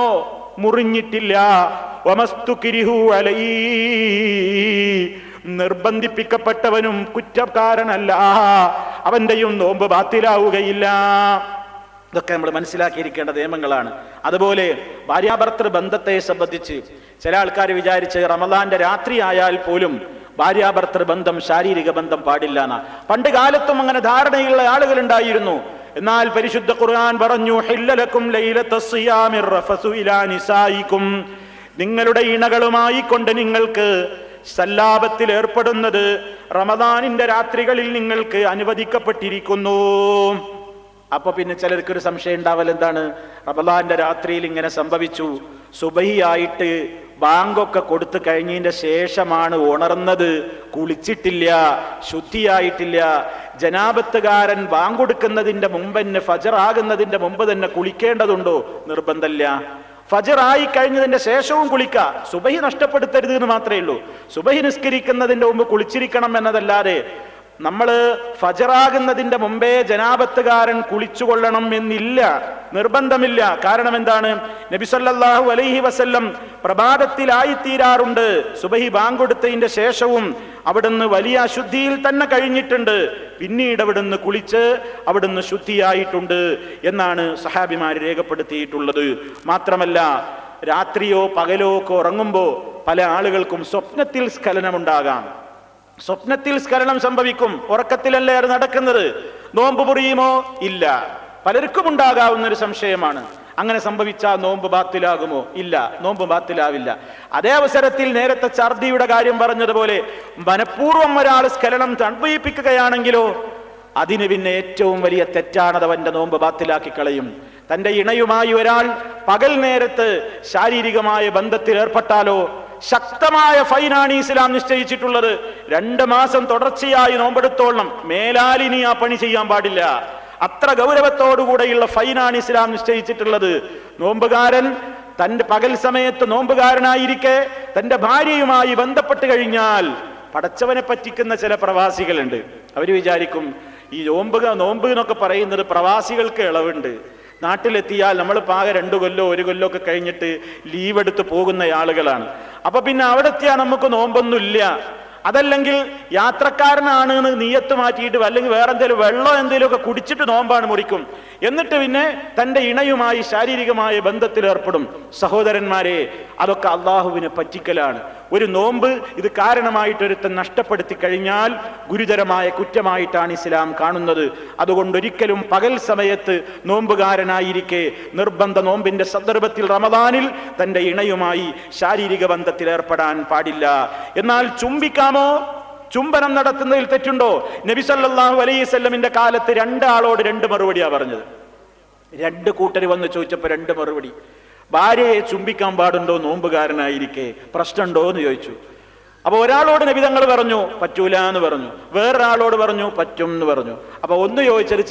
മുറിഞ്ഞിട്ടില്ല. വമസ്തുക്രിഹു അലൈഹി, നിർബന്ധിപ്പിക്കപ്പെട്ടവനും കുറ്റക്കാരനല്ല, അവന്റെയും നോമ്പ് ബാത്തിലാവുകയില്ല. ഇതൊക്കെ നമ്മൾ മനസ്സിലാക്കിയിരിക്കേണ്ട നിയമങ്ങളാണ്. അതുപോലെ ഭാര്യാഭർത്തൃ ബന്ധത്തെ സംബന്ധിച്ച് ചില ആൾക്കാർ വിചാരിച്ച് റമദാന്റെ രാത്രി ആയാൽ പോലും ഭാര്യാഭർത്തൃ ബന്ധം, ശാരീരിക ബന്ധം പാടില്ല എന്നാ. പണ്ട് കാലത്തും അങ്ങനെ ധാരണയുള്ള ആളുകൾ ഉണ്ടായിരുന്നു. എന്നാൽ പരിശുദ്ധ ഖുർആൻ പറഞ്ഞു, ഹില്ലലക്കും ലൈലത്തസ് സിയാമിർ റഫസു ഇലാ നിസായിക്കും, നിങ്ങളുടെ ഇണകളുമായി കൊണ്ട് നിങ്ങൾക്ക് സല്ലാപത്തിൽ ഏർപ്പെടുന്നത് റമദാനിന്റെ രാത്രികളിൽ നിങ്ങൾക്ക് അനുവദിക്കപ്പെട്ടിരിക്കുന്നു. അപ്പൊ പിന്നെ ചിലർക്കൊരു സംശയം ഉണ്ടാവൽ, എന്താണ് റമദാന്റെ രാത്രിയിൽ ഇങ്ങനെ സംഭവിച്ചു? സുബഹിയായിട്ട് ബാങ്കൊക്കെ കൊടുത്തു കഴിഞ്ഞതിന്റെ ശേഷമാണ് ഉണർന്നത്, കുളിച്ചിട്ടില്ല, ശുദ്ധിയായിട്ടില്ല. ജനാബത്തുകാരൻ ബാങ്ക് കൊടുക്കുന്നതിന്റെ മുമ്പ് തന്നെ, ഫജർ ആകുന്നതിന്റെ മുമ്പ് തന്നെ കുളിക്കേണ്ടതുണ്ടോ? നിർബന്ധമില്ല. ഫജർ ആയി കഴിഞ്ഞതിന്റെ ശേഷവും കുളിക്ക, സുബഹി നഷ്ടപ്പെടുത്തരുത് എന്ന് മാത്രമേ ഉള്ളൂ. സുബഹി നിസ്കരിക്കുന്നതിന്റെ മുമ്പ് കുളിച്ചിരിക്കണം എന്നതല്ലാതെ നമ്മള് ഫജറാകുന്നതിന്റെ മുമ്പേ ജനാബത്തുകാരൻ കുളിച്ചുകൊള്ളണം എന്നില്ല, നിർബന്ധമില്ല. കാരണം എന്താണ്? നബി സല്ലല്ലാഹു അലൈഹി വസല്ലം പ്രഭാതത്തിലായിത്തീരാറുണ്ട്. സുബഹി ബാങ്ക് കൊടുത്തതിന്റെ ശേഷവും അവിടുന്ന് വലിയ അശുദ്ധിയിൽ തന്നെ കഴിഞ്ഞിട്ടുണ്ട്, പിന്നീട് അവിടുന്ന് കുളിച്ച് അവിടുന്ന് ശുദ്ധിയായിട്ടുണ്ട് എന്നാണ് സഹാബിമാര് രേഖപ്പെടുത്തിയിട്ടുള്ളത്. മാത്രമല്ല, രാത്രിയോ പകലോ ഒക്കെ ഉറങ്ങുമ്പോ പല ആളുകൾക്കും സ്വപ്നത്തിൽ സ്ഖലനമുണ്ടാകാം. സ്വപ്നത്തിൽ സ്ഖലനം സംഭവിക്കും. ഉറക്കത്തിലല്ലേ അത് നടക്കുന്നത്. നോമ്പ് മുറിയുമോ? ഇല്ല. പലർക്കും ഉണ്ടാകാവുന്ന ഒരു സംശയമാണ്, അങ്ങനെ സംഭവിച്ചാൽ നോമ്പ് ബാത്തിലാകുമോ? ഇല്ല, നോമ്പ് ബാത്തിലാവില്ല. അതേ അവസരത്തിൽ നേരത്തെ ഛർദിയുടെ കാര്യം പറഞ്ഞതുപോലെ മനഃപൂർവ്വം ഒരാൾ സ്ഖലനം സംഭവിപ്പിക്കുകയാണെങ്കിലോ അതിന് പിന്നെ ഏറ്റവും വലിയ തെറ്റാണത്, അവന്റെ നോമ്പ് ബാത്തിലാക്കി കളയും. തന്റെ ഇണയുമായി ഒരാൾ പകൽ നേരത്ത് ശാരീരികമായ ബന്ധത്തിൽ ഏർപ്പെട്ടാലോ ശക്തമായ ഫൈനാണ് ഇസ്ലാം നിശ്ചയിച്ചിട്ടുള്ളത്. 2 മാസം തുടർച്ചയായി നോമ്പെടുത്തോളണം, മേലാലിനി ആ പണി ചെയ്യാൻ പാടില്ല. അത്ര ഗൗരവത്തോടുകൂടെയുള്ള ഫൈനാണ് ഇസ്ലാം നിശ്ചയിച്ചിട്ടുള്ളത്. നോമ്പുകാരൻ തന്റെ പകൽ സമയത്ത് നോമ്പുകാരനായിരിക്കെ തന്റെ ഭാര്യയുമായി ബന്ധപ്പെട്ട് കഴിഞ്ഞാൽ പടച്ചവനെ പറ്റിക്കുന്ന ചില പ്രവാസികളുണ്ട്. അവർ വിചാരിക്കും ഈ നോമ്പ് എന്നൊക്കെ പറയുന്നത് പ്രവാസികൾക്ക് ഇളവുണ്ട്. നാട്ടിലെത്തിയാൽ നമ്മൾ പാകെ 2 കൊല്ലോ 1 കൊല്ലോ ഒക്കെ കഴിഞ്ഞിട്ട് ലീവ് എടുത്ത് പോകുന്ന ആളുകളാണ്. അപ്പൊ പിന്നെ അവിടെ എത്തിയാൽ നമുക്ക് നോമ്പൊന്നുമില്ല. അതല്ലെങ്കിൽ യാത്രക്കാരനാണ് എന്ന് നീയത്ത് മാറ്റിയിട്ട് അല്ലെങ്കിൽ വേറെ എന്തെങ്കിലും വെള്ളം എന്തെങ്കിലും ഒക്കെ കുടിച്ചിട്ട് നോമ്പാണ് മുറിക്കും. എന്നിട്ട് പിന്നെ തന്റെ ഇണയുമായി ശാരീരികമായ ബന്ധത്തിൽ ഏർപ്പെടും. സഹോദരന്മാരെ, അതൊക്കെ അള്ളാഹുവിനെ പറ്റിക്കലാണ്. ഒരു നോമ്പ് ഇത് കാരണമായിട്ടൊരുത്തൻ നഷ്ടപ്പെടുത്തി കഴിഞ്ഞാൽ ഗുരുതരമായ കുറ്റമായിട്ടാണ് ഇസ്ലാം കാണുന്നത്. അതുകൊണ്ടൊരിക്കലും പകൽ സമയത്ത് നോമ്പുകാരനായിരിക്കെ നിർബന്ധ നോമ്പിന്റെ സന്ദർഭത്തിൽ റമദാനിൽ തന്റെ ഇണയുമായി ശാരീരിക ബന്ധത്തിൽ ഏർപ്പെടാൻ പാടില്ല. എന്നാൽ ചുംബിക്കാമോ? ചുംബനം നടത്തുന്നതിൽ തെറ്റുണ്ടോ? നബി സല്ലല്ലാഹു അലൈഹി വസല്ലമിന്റെ കാലത്ത് രണ്ടാളോട് രണ്ട് മറുപടിയാ പറഞ്ഞത്. രണ്ട് കൂട്ടർ വന്ന് ചോദിച്ചപ്പോ രണ്ട് മറുപടി. ഭാര്യയെ ചുംബിക്കാൻ പാടുണ്ടോ നോമ്പുകാരനായിരിക്കെ? പ്രശ്നമുണ്ടോ എന്ന് ചോദിച്ചു. അപ്പൊ ഒരാളോട് നബി തങ്ങൾ പറഞ്ഞു പറ്റൂല എന്ന് പറഞ്ഞു, വേറൊരാളോട് പറഞ്ഞു പറ്റും എന്ന് പറഞ്ഞു. അപ്പൊ ഒന്ന് ചോദിച്ചത്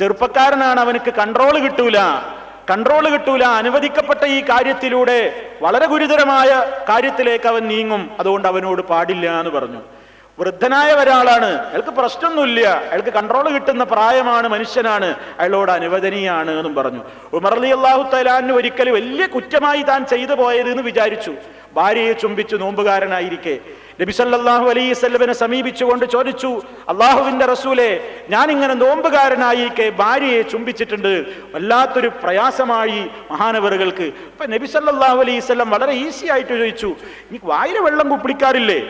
ചെറുപ്പക്കാരനാണ്, അവനക്ക് കൺട്രോൾ കിട്ടൂല, അനുവദിക്കപ്പെട്ട ഈ കാര്യത്തിലൂടെ വളരെ ഗുരുതരമായ കാര്യത്തിലേക്ക് അവൻ നീങ്ങും, അതുകൊണ്ട് അവനോട് പാടില്ല എന്ന് പറഞ്ഞു. വൃദ്ധനായ ഒരാളാണ്, അയാൾക്ക് പ്രശ്നമൊന്നുമില്ല, അയാൾക്ക് കൺട്രോൾ കിട്ടുന്ന പ്രായമാണ്, മനുഷ്യനാണ്, അയാളോട് അനുവദനീയാണ് എന്നും പറഞ്ഞു. ഉമർ റളിയല്ലാഹു തആല അൻഹു ഒരിക്കൽ വലിയ കുറ്റമായി താൻ ചെയ്തു പോയത് എന്ന് വിചാരിച്ചു. ഭാര്യയെ ചുംബിച്ചു നോമ്പുകാരനായിരിക്കെ നബി സല്ലല്ലാഹു അലൈഹി വസല്ലമയെ സമീപിച്ചുകൊണ്ട് ചോദിച്ചു, അള്ളാഹുവിന്റെ റസൂലേ, ഞാൻ ഇങ്ങനെ നോമ്പുകാരനായിരിക്കെ ഭാര്യയെ ചുംബിച്ചിട്ടുണ്ട്, വല്ലാത്തൊരു പ്രയാസമായി മഹാനവറുകൾക്ക്. ഇപ്പൊ നബി സല്ലല്ലാഹു അലൈഹി വസല്ലം വളരെ ഈസി ആയിട്ട് ചോദിച്ചു, എനിക്ക് വായിലെ വെള്ളം കുപ്പിളിക്കാറില്ലേ?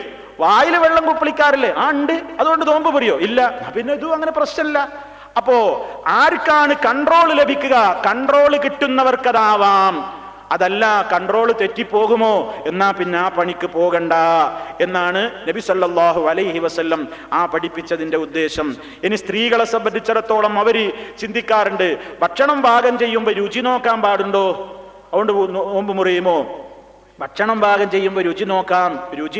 ആ ഉണ്ട്, അതുകൊണ്ട് നോമ്പ് പറയോ? ഇല്ല. പിന്നെ ഇതും അങ്ങനെ പ്രശ്നമില്ല. അപ്പോ ആർക്കാണ് കൺട്രോൾ ലഭിക്കുക? കൺട്രോൾ കിട്ടുന്നവർക്കതാവാം. അതല്ല കൺട്രോൾ തെറ്റിപ്പോകുമോ എന്നാ പിന്നെ ആ പണിക്ക് പോകണ്ട എന്നാണ് നബി സല്ലല്ലാഹു അലൈഹി വസല്ലം ആ പഠിപ്പിച്ചതിന്റെ ഉദ്ദേശം. ഇനി സ്ത്രീകളെ സംബന്ധിച്ചിടത്തോളം അവര് ചിന്തിക്കാറുണ്ട്, ഭക്ഷണം പാകം ചെയ്യുമ്പോൾ രുചി നോക്കാൻ പാടുണ്ടോ, അതുകൊണ്ട് നോമ്പ് മുറിയുമോ? ഭക്ഷണം പാകം ചെയ്യുമ്പോൾ രുചി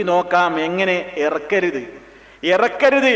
നോക്കാം. എങ്ങനെ? ഇറക്കരുത്.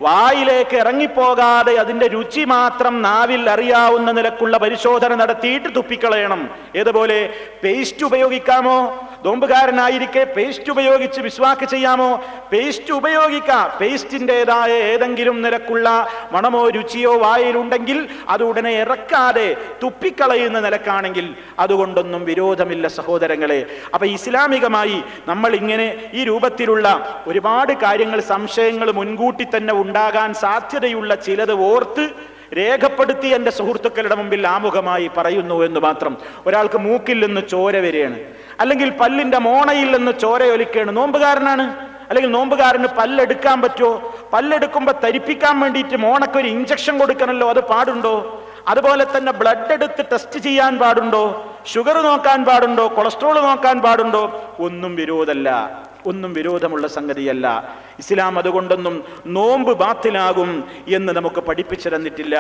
വായിലേക്ക് ഇറങ്ങിപ്പോകാതെ അതിന്റെ രുചി മാത്രം നാവിൽ അറിയാവുന്ന നിലക്കുള്ള പരിശോധന നടത്തിയിട്ട് തുപ്പിക്കളയണം. ഏതുപോലെ പേസ്റ്റ് ഉപയോഗിക്കാമോ? നോമ്പുകാരനായിരിക്കെ പേസ്റ്റ് ഉപയോഗിച്ച് മിസ്വാക്ക് ചെയ്യാമോ? പേസ്റ്റ് ഉപയോഗിക്കാം. പേസ്റ്റിൻ്റെതായ ഏതെങ്കിലും നിലക്കുള്ള മണമോ രുചിയോ വായിലുണ്ടെങ്കിൽ അത് ഉടനെ ഇറക്കാതെ തുപ്പിക്കളയുന്ന നിലക്കാണെങ്കിൽ അതുകൊണ്ടൊന്നും വിരോധമില്ല സഹോദരങ്ങളെ. അപ്പൊ ഇസ്ലാമികമായി നമ്മൾ ഇങ്ങനെ ഈ രൂപത്തിലുള്ള ഒരുപാട് കാര്യങ്ങൾ, സംശയങ്ങൾ മുൻകൂട്ടി തന്നെ ഉണ്ടാകാൻ സാധ്യതയുള്ള ചിലത് ഓർത്ത് രേഖപ്പെടുത്തി എൻ്റെ സുഹൃത്തുക്കളുടെ മുമ്പിൽ ആമുഖമായി പറയുന്നു എന്ന് മാത്രം. ഒരാൾക്ക് മൂക്കിൽ നിന്ന് ചോര വരികയാണ്, അല്ലെങ്കിൽ പല്ലിന്റെ മോണയിൽ നിന്ന് ചോര ഒലിക്കുകയാണ്, നോമ്പുകാരനാണ്. അല്ലെങ്കിൽ നോമ്പുകാരന് പല്ലെടുക്കാൻ പറ്റുമോ? പല്ലെടുക്കുമ്പോൾ തരിപ്പിക്കാൻ വേണ്ടിയിട്ട് മോണക്കൊരു ഇഞ്ചക്ഷൻ കൊടുക്കണമല്ലോ, അത് പാടുണ്ടോ? അതുപോലെ തന്നെ ബ്ലഡ് എടുത്ത് ടെസ്റ്റ് ചെയ്യാൻ പാടുണ്ടോ? ഷുഗർ നോക്കാൻ പാടുണ്ടോ? കൊളസ്ട്രോൾ നോക്കാൻ പാടുണ്ടോ? ഒന്നും വിരോധമുള്ള സംഗതിയല്ല ഇസ്ലാം. അതുകൊണ്ടൊന്നും നോമ്പ് ബാത്തിലാകും എന്ന് നമുക്ക് പഠിപ്പിച്ചു തന്നിട്ടില്ല.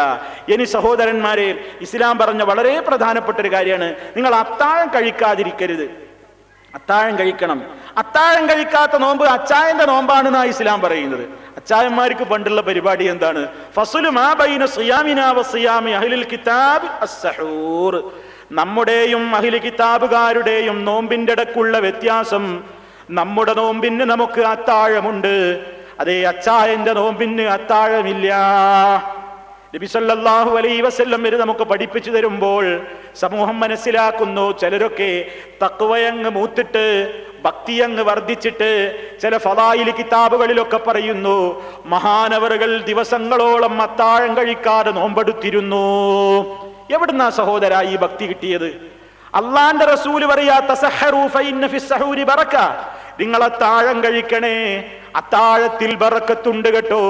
ഇനി സഹോദരന്മാരെ, ഇസ്ലാം പറഞ്ഞ വളരെ പ്രധാനപ്പെട്ട ഒരു കാര്യമാണ്, നിങ്ങൾ അത്താഴം കഴിക്കാതിരിക്കരുത്. അത്താഴം കഴിക്കണം. അത്താഴം കഴിക്കാത്ത നോമ്പ് അച്ചായന്റെ നോമ്പാണെന്നാ ഇസ്ലാം പറയുന്നത്. അച്ചായന്മാർക്ക് പണ്ടുള്ള പരിപാടി എന്താണ്? ഫസ്ലു മാ ബൈന സിയാമിനാ വസിയാമി അഹ്ലിൽ കിതാബ് അസ്സഹൂർ. നമ്മുടെയും അഹ്ലി കിതാബുകാരുടെയും നോമ്പിന്റെ ഇടക്കുള്ള വ്യത്യാസം, നമ്മുടെ നോമ്പിന് നമുക്ക് അത്താഴമുണ്ട്, അതേ അച്ചായന്റെ നോമ്പിന് അത്താഴമില്ല. നബി സല്ലല്ലാഹു അലൈഹി വസല്ലം വരെ നമുക്ക് പഠിപ്പിച്ചു തരുമ്പോൾ സമൂഹം മനസ്സിലാക്കുന്നു, ചിലരൊക്കെ തഖ്വയങ്ങ് മൂത്തിട്ട് ഭക്തിയങ്ങ് വർദ്ധിച്ചിട്ട് ചില ഫളായിൽ കിതാബുകളിലൊക്കെ പറയുന്നു, മഹാനവറുകൾ ദിവസങ്ങളോളം അത്താഴം കഴിക്കാതെ നോമ്പെടുത്തിരുന്നു. എവിടുന്നാ സഹോദര ഈ ഭക്തി കിട്ടിയത്? അള്ളാന്റെ റസൂല് പറയാ, തസഹറു ഫഇന്ന ഫിസ്സഹൂരി ബറക, നിങ്ങൾ അത്താഴം കഴിക്കണേ, അത്താഴത്തിൽ ബറക്കത്തുണ്ട് കേട്ടോ.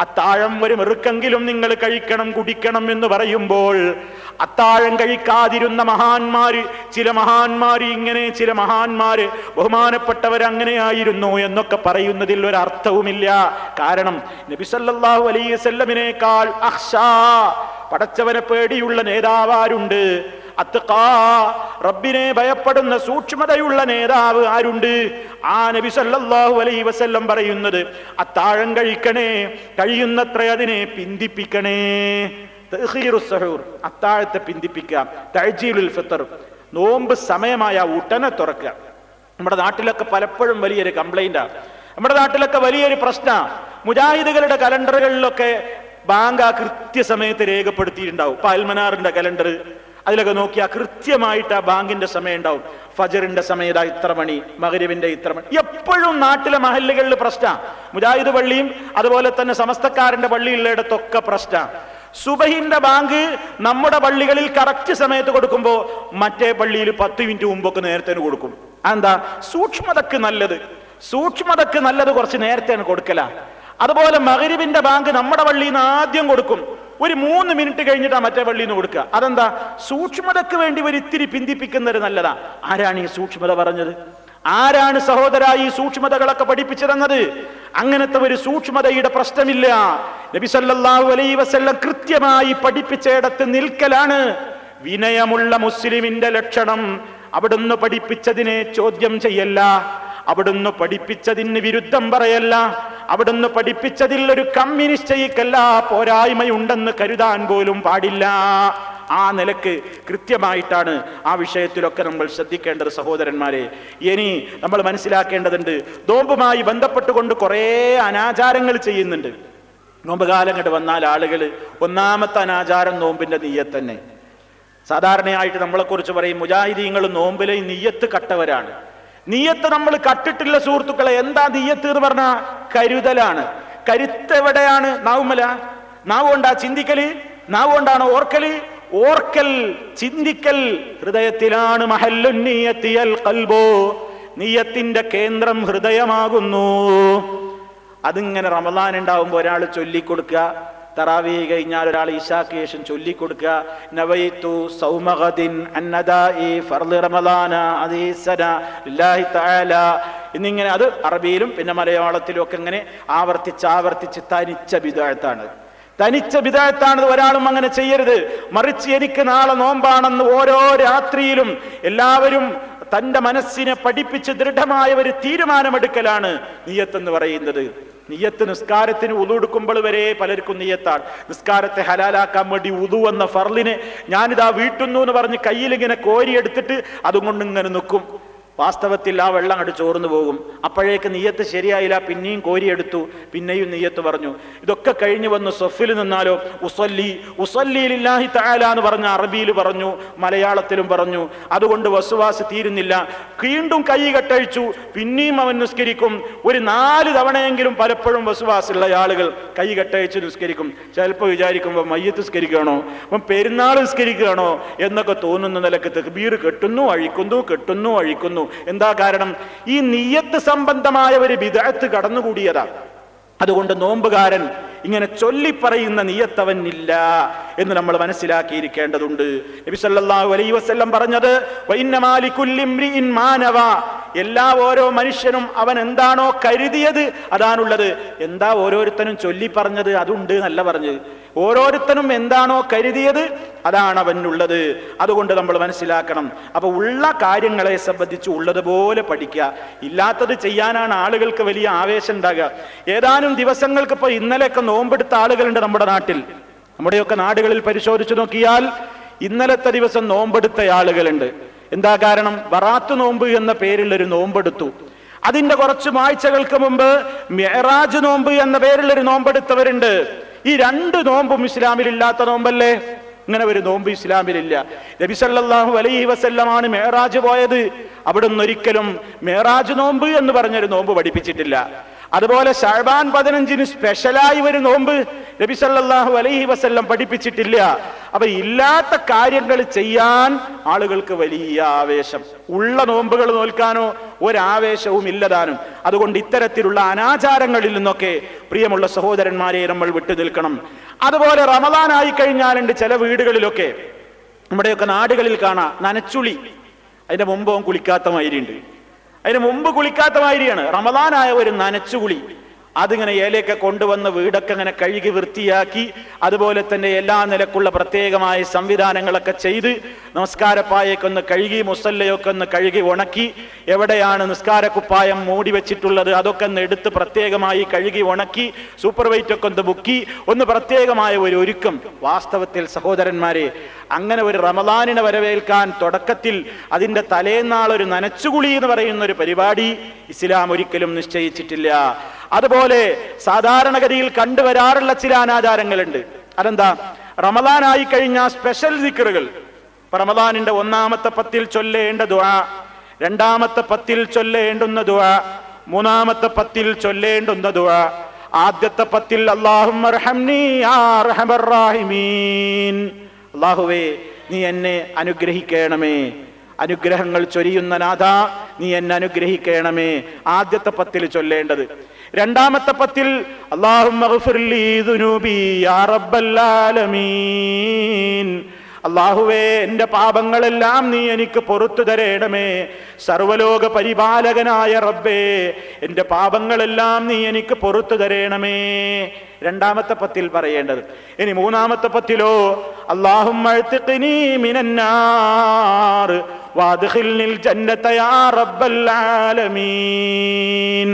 അത്താഴം ഒരു മെറുക്കെങ്കിലും നിങ്ങൾ കഴിക്കണം, കുടിക്കണം എന്ന് പറയുമ്പോൾ അത്താഴം കഴിക്കാതിരുന്ന മഹാന്മാര്, ചില മഹാന്മാര് ഇങ്ങനെ, ചില മഹാന്മാര് ബഹുമാനപ്പെട്ടവരങ്ങനെയായിരുന്നു എന്നൊക്കെ പറയുന്നതിൽ ഒരർത്ഥവുമില്ല. കാരണം നബി സല്ലല്ലാഹു അലൈഹി വസല്ലമിനേക്കാൾ അഖ്ശാ, പടച്ചവനെ പേടിയുള്ള നേതാവാരുണ്ട്? അത്ഖാ, റബ്ബിനെ ഭയപ്പെടുന്ന സൂക്ഷ്മതയുള്ള നേതാവ് ആരുണ്ട്? ആ നബി സല്ലല്ലാഹു അലൈഹി വസല്ലം പറയുന്നത്, അത്താഴം കഴിക്കണേ, കഴിയുന്നത്ര അതിനെ പിന്തിപ്പിക്കണേ. തഅഖീറുസ് സഹൂർ, അത്താഴത്തെ പിന്തിപ്പിക്കുക. തഅജീലുൽ ഫിത്ർ, നോമ്പ് സമയമായ ഉടനെ തുറക്കുക. നമ്മുടെ നാട്ടിലൊക്കെ പലപ്പോഴും വലിയൊരു കംപ്ലൈന്റാണ്, നമ്മുടെ നാട്ടിലൊക്കെ വലിയൊരു പ്രശ്നമാണ്. മുജാഹിദുകളുടെ കലണ്ടറുകളിലൊക്കെ ബാങ്ക് ആ കൃത്യസമയത്ത് രേഖപ്പെടുത്തിയിട്ടുണ്ടാവും. ഇപ്പൊ അൽമനാറിന്റെ കലണ്ടർ അതിലൊക്കെ നോക്കിയാൽ കൃത്യമായിട്ട് ആ ബാങ്കിന്റെ സമയം ഉണ്ടാവും. ഫജറിന്റെ സമയത്ത് ഇത്ര മണി, മഗ്രിബിന്റെ ഇത്ര മണി. എപ്പോഴും നാട്ടിലെ മഹല്ലുകളിൽ പ്രശ്നം. മുജാഹിദ് പള്ളിയും അതുപോലെ തന്നെ സമസ്തക്കാരന്റെ പള്ളിയുള്ളിടത്തൊക്കെ പ്രശ്നം. സുബഹിന്റെ ബാങ്ക് നമ്മുടെ പള്ളികളിൽ കറക്റ്റ് സമയത്ത് കൊടുക്കുമ്പോൾ മറ്റേ പള്ളിയിൽ 10 മിനിറ്റ് മുമ്പൊക്കെ നേരത്തെ കൊടുക്കും. എന്താ സൂക്ഷ്മതക്ക് നല്ലത് കുറച്ച് നേരത്തെയാണ് കൊടുക്കല. അതുപോലെ മഗ്രിബിന്റെ ബാങ്ക് നമ്മുടെ പള്ളിയിൽ നിന്ന് ആദ്യം കൊടുക്കും, ഒരു 3 മിനിറ്റ് കഴിഞ്ഞിട്ടാണ് മറ്റേ പള്ളിയിൽ നിന്ന് കൊടുക്കുക. അതെന്താ? സൂക്ഷ്മതക്ക് വേണ്ടി ഒരു ഇത്തിരി പിന്തിപ്പിക്കുന്നത് നല്ലതാ. ആരാണ് ഈ സൂക്ഷ്മത പറഞ്ഞത്? ആരാണ് സഹോദരാ ഈ സൂക്ഷ്മതകളൊക്കെ പഠിപ്പിച്ചിരുന്നത്? അങ്ങനത്തെ ഒരു സൂക്ഷ്മതയുടെ പ്രശ്നമില്ല. നബി സല്ലല്ലാഹു അലൈഹി വസല്ലം കൃത്യമായി പഠിപ്പിച്ചയിടത്ത് നിൽക്കലാണ് വിനയമുള്ള മുസ്ലിമിന്റെ ലക്ഷണം. അവിടുന്ന് പഠിപ്പിച്ചതിനെ ചോദ്യം ചെയ്യല്ല, അവിടുന്ന് പഠിപ്പിച്ചതിന് വിരുദ്ധം പറയല്ല, അവിടുന്ന് പഠിപ്പിച്ചതിൽ ഒരു കമ്മ്യൂണിസ്റ്റയ്ക്കല്ല പോരായ്മയുണ്ടെന്ന് കരുതാൻ പോലും പാടില്ല. ആ നിലക്ക് കൃത്യമായിട്ടാണ് ആ വിഷയത്തിലൊക്കെ നമ്മൾ ശ്രദ്ധിക്കേണ്ടത് സഹോദരന്മാരെ. ഇനി നമ്മൾ മനസ്സിലാക്കേണ്ടതുണ്ട്, നോമ്പുമായി ബന്ധപ്പെട്ടുകൊണ്ട് കുറേ അനാചാരങ്ങൾ ചെയ്യുന്നുണ്ട്. നോമ്പ് കാലം കണ്ട് വന്നാൽ ആളുകൾ ഒന്നാമത്തെ അനാചാരം നോമ്പിന്റെ നിയ്യത്ത് തന്നെ. സാധാരണയായിട്ട് നമ്മളെക്കുറിച്ച് പറയും മുജാഹിദീങ്ങൾ നോമ്പിലെ നിയ്യത്ത് കട്ടവരാണ്. നിയ്യത്ത് നമ്മൾ കട്ടിട്ടില്ല സുഹൃത്തുക്കളെ. എന്താ നിയ്യത്ത് എന്ന് പറഞ്ഞാൽ കരുതലാണ്. കരുത്ത് എവിടെയാണ്? നാവുമല. നാവ് കൊണ്ടാ ചിന്തിക്കല്, നാവ് കൊണ്ടാണ് ഓർക്കല്. ഓർക്കൽ, ചിന്തിക്കൽ ഹൃദയത്തിലാണ്. മഹല്ലുൻ നിയ്യത്തിയൽ ഖൽബു, നിയ്യത്തിന്റെ കേന്ദ്രം ഹൃദയമാകുന്നു. അതിങ്ങനെ റമദാൻ ഉണ്ടാവുമ്പോൾ ഒരാൾ ചൊല്ലിക്കൊടുക്കുക, തറാവീഹ് കഴിഞ്ഞാൽ ഒരാൾ ഇശാക്ക് ശേഷം ചൊല്ലിക്കൊടുക്കുക, നവൈതു സൗമഗദിൻ അന്നദാഇ ഫർള് റമദാന അദീസന ലില്ലാഹി തആല എന്നിങ്ങനെ. അത് അറബിയിലും പിന്നെ മലയാളത്തിലും ഒക്കെ ഇങ്ങനെ ആവർത്തിച്ച് തനിച്ച ബിദ്അത്താണ്. ഒരാളും അങ്ങനെ ചെയ്യരുത്. മറിച്ച് എനിക്ക് നാളെ നോമ്പാണെന്ന് ഓരോ രാത്രിയിലും എല്ലാവരും തന്റെ മനസ്സിനെ പഠിപ്പിച്ച് ദൃഢമായ ഒരു തീരുമാനമെടുക്കലാണ് നിയ്യത്ത് എന്ന് പറയുന്നത്. നിയ്യത്ത് നിസ്കാരത്തിന് ഉദു എടുക്കുമ്പോൾ വരെ പലർക്കും നിയ്യത്താണ്. നിസ്കാരത്തെ ഹലാലാക്കാൻ വേണ്ടി ഉദു എന്ന ഫർളിനെ ഞാനിതാ വീട്ടുന്നു എന്ന് പറഞ്ഞ് കയ്യിലിങ്ങനെ കോരിയെടുത്തിട്ട് അതുകൊണ്ട് ഇങ്ങനെ നിൽക്കും. വാസ്തവത്തിൽ ആ വെള്ളം അങ്ങോട്ട് ചോർന്നു പോകും. അപ്പോഴേക്ക് നിയ്യത്ത് ശരിയായില്ല, പിന്നെയും കോരിയെടുത്തു, പിന്നെയും നിയ്യത്ത് പറഞ്ഞു. ഇതൊക്കെ കഴിഞ്ഞു വന്ന് സൊഫിൽ നിന്നാലോ ഉസല്ലി ലില്ലാഹി തആല എന്ന് പറഞ്ഞ അറബിയിൽ പറഞ്ഞു, മലയാളത്തിലും പറഞ്ഞു. അതുകൊണ്ട് വസ്വാസ് തീരുന്നില്ല. വീണ്ടും കൈ കെട്ടഴിച്ചു, പിന്നെയും അവൻ നിസ്കരിക്കും. ഒരു 4 തവണയെങ്കിലും പലപ്പോഴും വസ്വാസുള്ള ആളുകൾ കൈ കെട്ടഴിച്ച് നിസ്കരിക്കും. ചിലപ്പോൾ വിചാരിക്കുമ്പോൾ മയ്യത്ത് നിസ്കരിക്കുകയാണോ, അപ്പം പെരുന്നാൾ നിസ്കരിക്കുകയാണോ എന്നൊക്കെ തോന്നുന്ന നിലക്ക് തക്ബീർ കെട്ടുന്നു അഴിക്കുന്നു. എന്താ കാരണം? ഈ നിയ്യത്ത് സംബന്ധമായ ഒരു ബിദ്അത്ത് കടന്നുകൂടിയതാണ്. അതുകൊണ്ട് നോമ്പുകാരൻ ഇങ്ങനെ ചൊല്ലിപ്പറയുന്ന നിയ്യത്തവനില്ല എന്ന് നമ്മൾ മനസ്സിലാക്കിയിരിക്കേണ്ടതുണ്ട്. നബി സല്ലല്ലാഹു അലൈഹി വസല്ലം പറഞ്ഞത് വഇന്നമാ ലികുല്ലി ഇംറിഇൻ മാ നവാ, ഓരോ മനുഷ്യനും അവൻ എന്താണോ കരുതിയത് അതാണുള്ളത്. എന്താ ഓരോരുത്തരും ചൊല്ലിപ്പറഞ്ഞത് അതുണ്ട് എന്നല്ല പറഞ്ഞത്. ഓരോരുത്തരും എന്താണോ കരുതിയത് അതാണ് അവനുള്ളത്. അതുകൊണ്ട് നമ്മൾ മനസ്സിലാക്കണം. അപ്പൊ ഉള്ള കാര്യങ്ങളെ സംബന്ധിച്ച് ഉള്ളതുപോലെ പഠിക്കുക. ഇല്ലാത്തത് ചെയ്യാനാണ് ആളുകൾക്ക് വലിയ ആവേശം ഉണ്ടാകുക. ഏതാനും ദിവസങ്ങൾക്ക് ഇപ്പൊ ഇന്നലെയൊക്കെ നോമ്പെടുത്ത ആളുകളുണ്ട് നമ്മുടെ നാട്ടിൽ. നമ്മുടെയൊക്കെ നാടുകളിൽ പരിശോധിച്ചു നോക്കിയാൽ ഇന്നലത്തെ ദിവസം നോമ്പെടുത്ത ആളുകളുണ്ട്. എന്താ കാരണം? ബറാത്ത് നോമ്പ് എന്ന പേരിൽ ഒരു നോമ്പെടുത്തു. അതിന്റെ കുറച്ച് ആഴ്ചകൾക്ക് മുമ്പ് മിഅ്റാജ് നോമ്പ് എന്ന പേരിൽ ഒരു നോമ്പെടുത്തവരുണ്ട്. ഈ 2 നോമ്പും ഇസ്ലാമിലില്ലാത്ത നോമ്പല്ലേ? ഇങ്ങനെ ഒരു നോമ്പ് ഇസ്ലാമിലില്ല. നബി സല്ലല്ലാഹു അലൈഹി വസല്ലമാണ് മിഅ്റാജ് പോയത്. അവിടുന്ന് ഒരിക്കലും മിഅ്റാജ് നോമ്പ് എന്ന് പറഞ്ഞൊരു നോമ്പ് പഠിപ്പിച്ചിട്ടില്ല. അതുപോലെ ശഅബാൻ 15 സ്പെഷ്യലായി ഒരു നോമ്പ് നബി സല്ലല്ലാഹു അലൈഹി വസല്ലം പഠിപ്പിച്ചിട്ടില്ല. അപ്പൊ ഇല്ലാത്ത കാര്യങ്ങൾ ചെയ്യാൻ ആളുകൾക്ക് വലിയ ആവേശം. ഉള്ള നോമ്പുകൾ നോൽക്കാനോ ഒരാവേശവും ഇല്ലതാനും. അതുകൊണ്ട് ഇത്തരത്തിലുള്ള അനാചാരങ്ങളിൽ നിന്നൊക്കെ പ്രിയമുള്ള സഹോദരന്മാരെ നമ്മൾ വിട്ടുനിൽക്കണം. അതുപോലെ റമദാനായി കഴിഞ്ഞാലുണ്ട് ചില വീടുകളിലൊക്കെ, നമ്മുടെയൊക്കെ നാടുകളിൽ കാണാം, നനച്ചുളി. അതിന്റെ മുമ്പ് കുളിക്കാത്ത മാതിരിയുണ്ട്. അതിന് മുമ്പ് കുളിക്കാത്ത മാതിരിയാണ്. റമദാനായ ഒരു നനച്ചുകുളി. അതിങ്ങനെ ഇലയൊക്കെ കൊണ്ടുവന്ന് വീടൊക്കെ ഇങ്ങനെ കഴുകി വൃത്തിയാക്കി, അതുപോലെ തന്നെ എല്ലാ നിലക്കുള്ള പ്രത്യേകമായ സംവിധാനങ്ങളൊക്കെ ചെയ്ത് നമസ്കാരപ്പായൊക്കെ ഒന്ന് കഴുകി, മുസല്ലയൊക്കെ ഒന്ന് കഴുകി ഉണക്കി, എവിടെയാണ് നിസ്കാരക്കുപ്പായം മൂടി വെച്ചിട്ടുള്ളത് അതൊക്കെ ഒന്ന് എടുത്ത് പ്രത്യേകമായി കഴുകി ഉണക്കി, സൂപ്പർ വെയിറ്റ് ഒക്കെ ഒന്ന് ബുക്കി, ഒന്ന് പ്രത്യേകമായ ഒരു ഒരുക്കം. വാസ്തവത്തിൽ സഹോദരന്മാരെ, അങ്ങനെ ഒരു റമദാനിനെ വരവേൽക്കാൻ തുടക്കത്തിൽ അതിന്റെ തലേന്നാളൊരു നനച്ചുകുളി എന്ന് പറയുന്ന ഒരു പരിപാടി ഇസ്ലാം ഒരിക്കലും നിശ്ചയിച്ചിട്ടില്ല. അതുപോലെ സാധാരണഗതിയിൽ കണ്ടുവരാറുള്ള ചില അനാചാരങ്ങളുണ്ട്. അതെന്താ? റമദാനായി കഴിഞ്ഞാൽ സ്പെഷ്യൽ ദിക്റുകൾ. റമദാനിന്റെ 1-ാമത്തെ 10-ൽ ചൊല്ലേണ്ട ദുആ, 2-ാമത്തെ 10-ൽ ചൊല്ലേണ്ടുന്ന ദുആ, 3-ാമത്തെ 10-ൽ ചൊല്ലേണ്ടുന്ന ദുആ, ആദ്യത്തെ 10-ൽ അല്ലാഹുമ്മ അർഹംനി യാ അർഹമർ റഹീമീൻ, അല്ലാഹുവേ നീ എന്നെ അനുഗ്രഹിക്കണമേ, അനുഗ്രഹങ്ങൾ ചൊരിയുന്ന നാഥ നീ എന്നെ അനുഗ്രഹിക്കണമേ. ആദ്യത്തെ 10 ചൊല്ലേണ്ടത്. രണ്ടാമത്തെ 10 അല്ലാഹുമ്മ ഗ്ഫിർ ലീ ദുനൂബി യാ റബ്ബൽ ആലമീൻ. അല്ലാഹുവേ, എന്റെ പാപങ്ങളെല്ലാം നീ എനിക്ക് പുറത്തു തരേണമേ. സർവലോക പരിപാലകനായ റബ്ബേ, എന്റെ പാപങ്ങളെല്ലാം നീ എനിക്ക് പുറത്തു തരേണമേ. രണ്ടാമത്തെ 10 പറയേണ്ടത്. ഇനി മൂന്നാമത്തെ 10 അല്ലാഹുമ്മ അഅ്തിഖ്നി മിനന്നാർ വഅദ്ഖിൽനിൽ ജന്നത യാ റബ്ബൽ ആലമീൻ.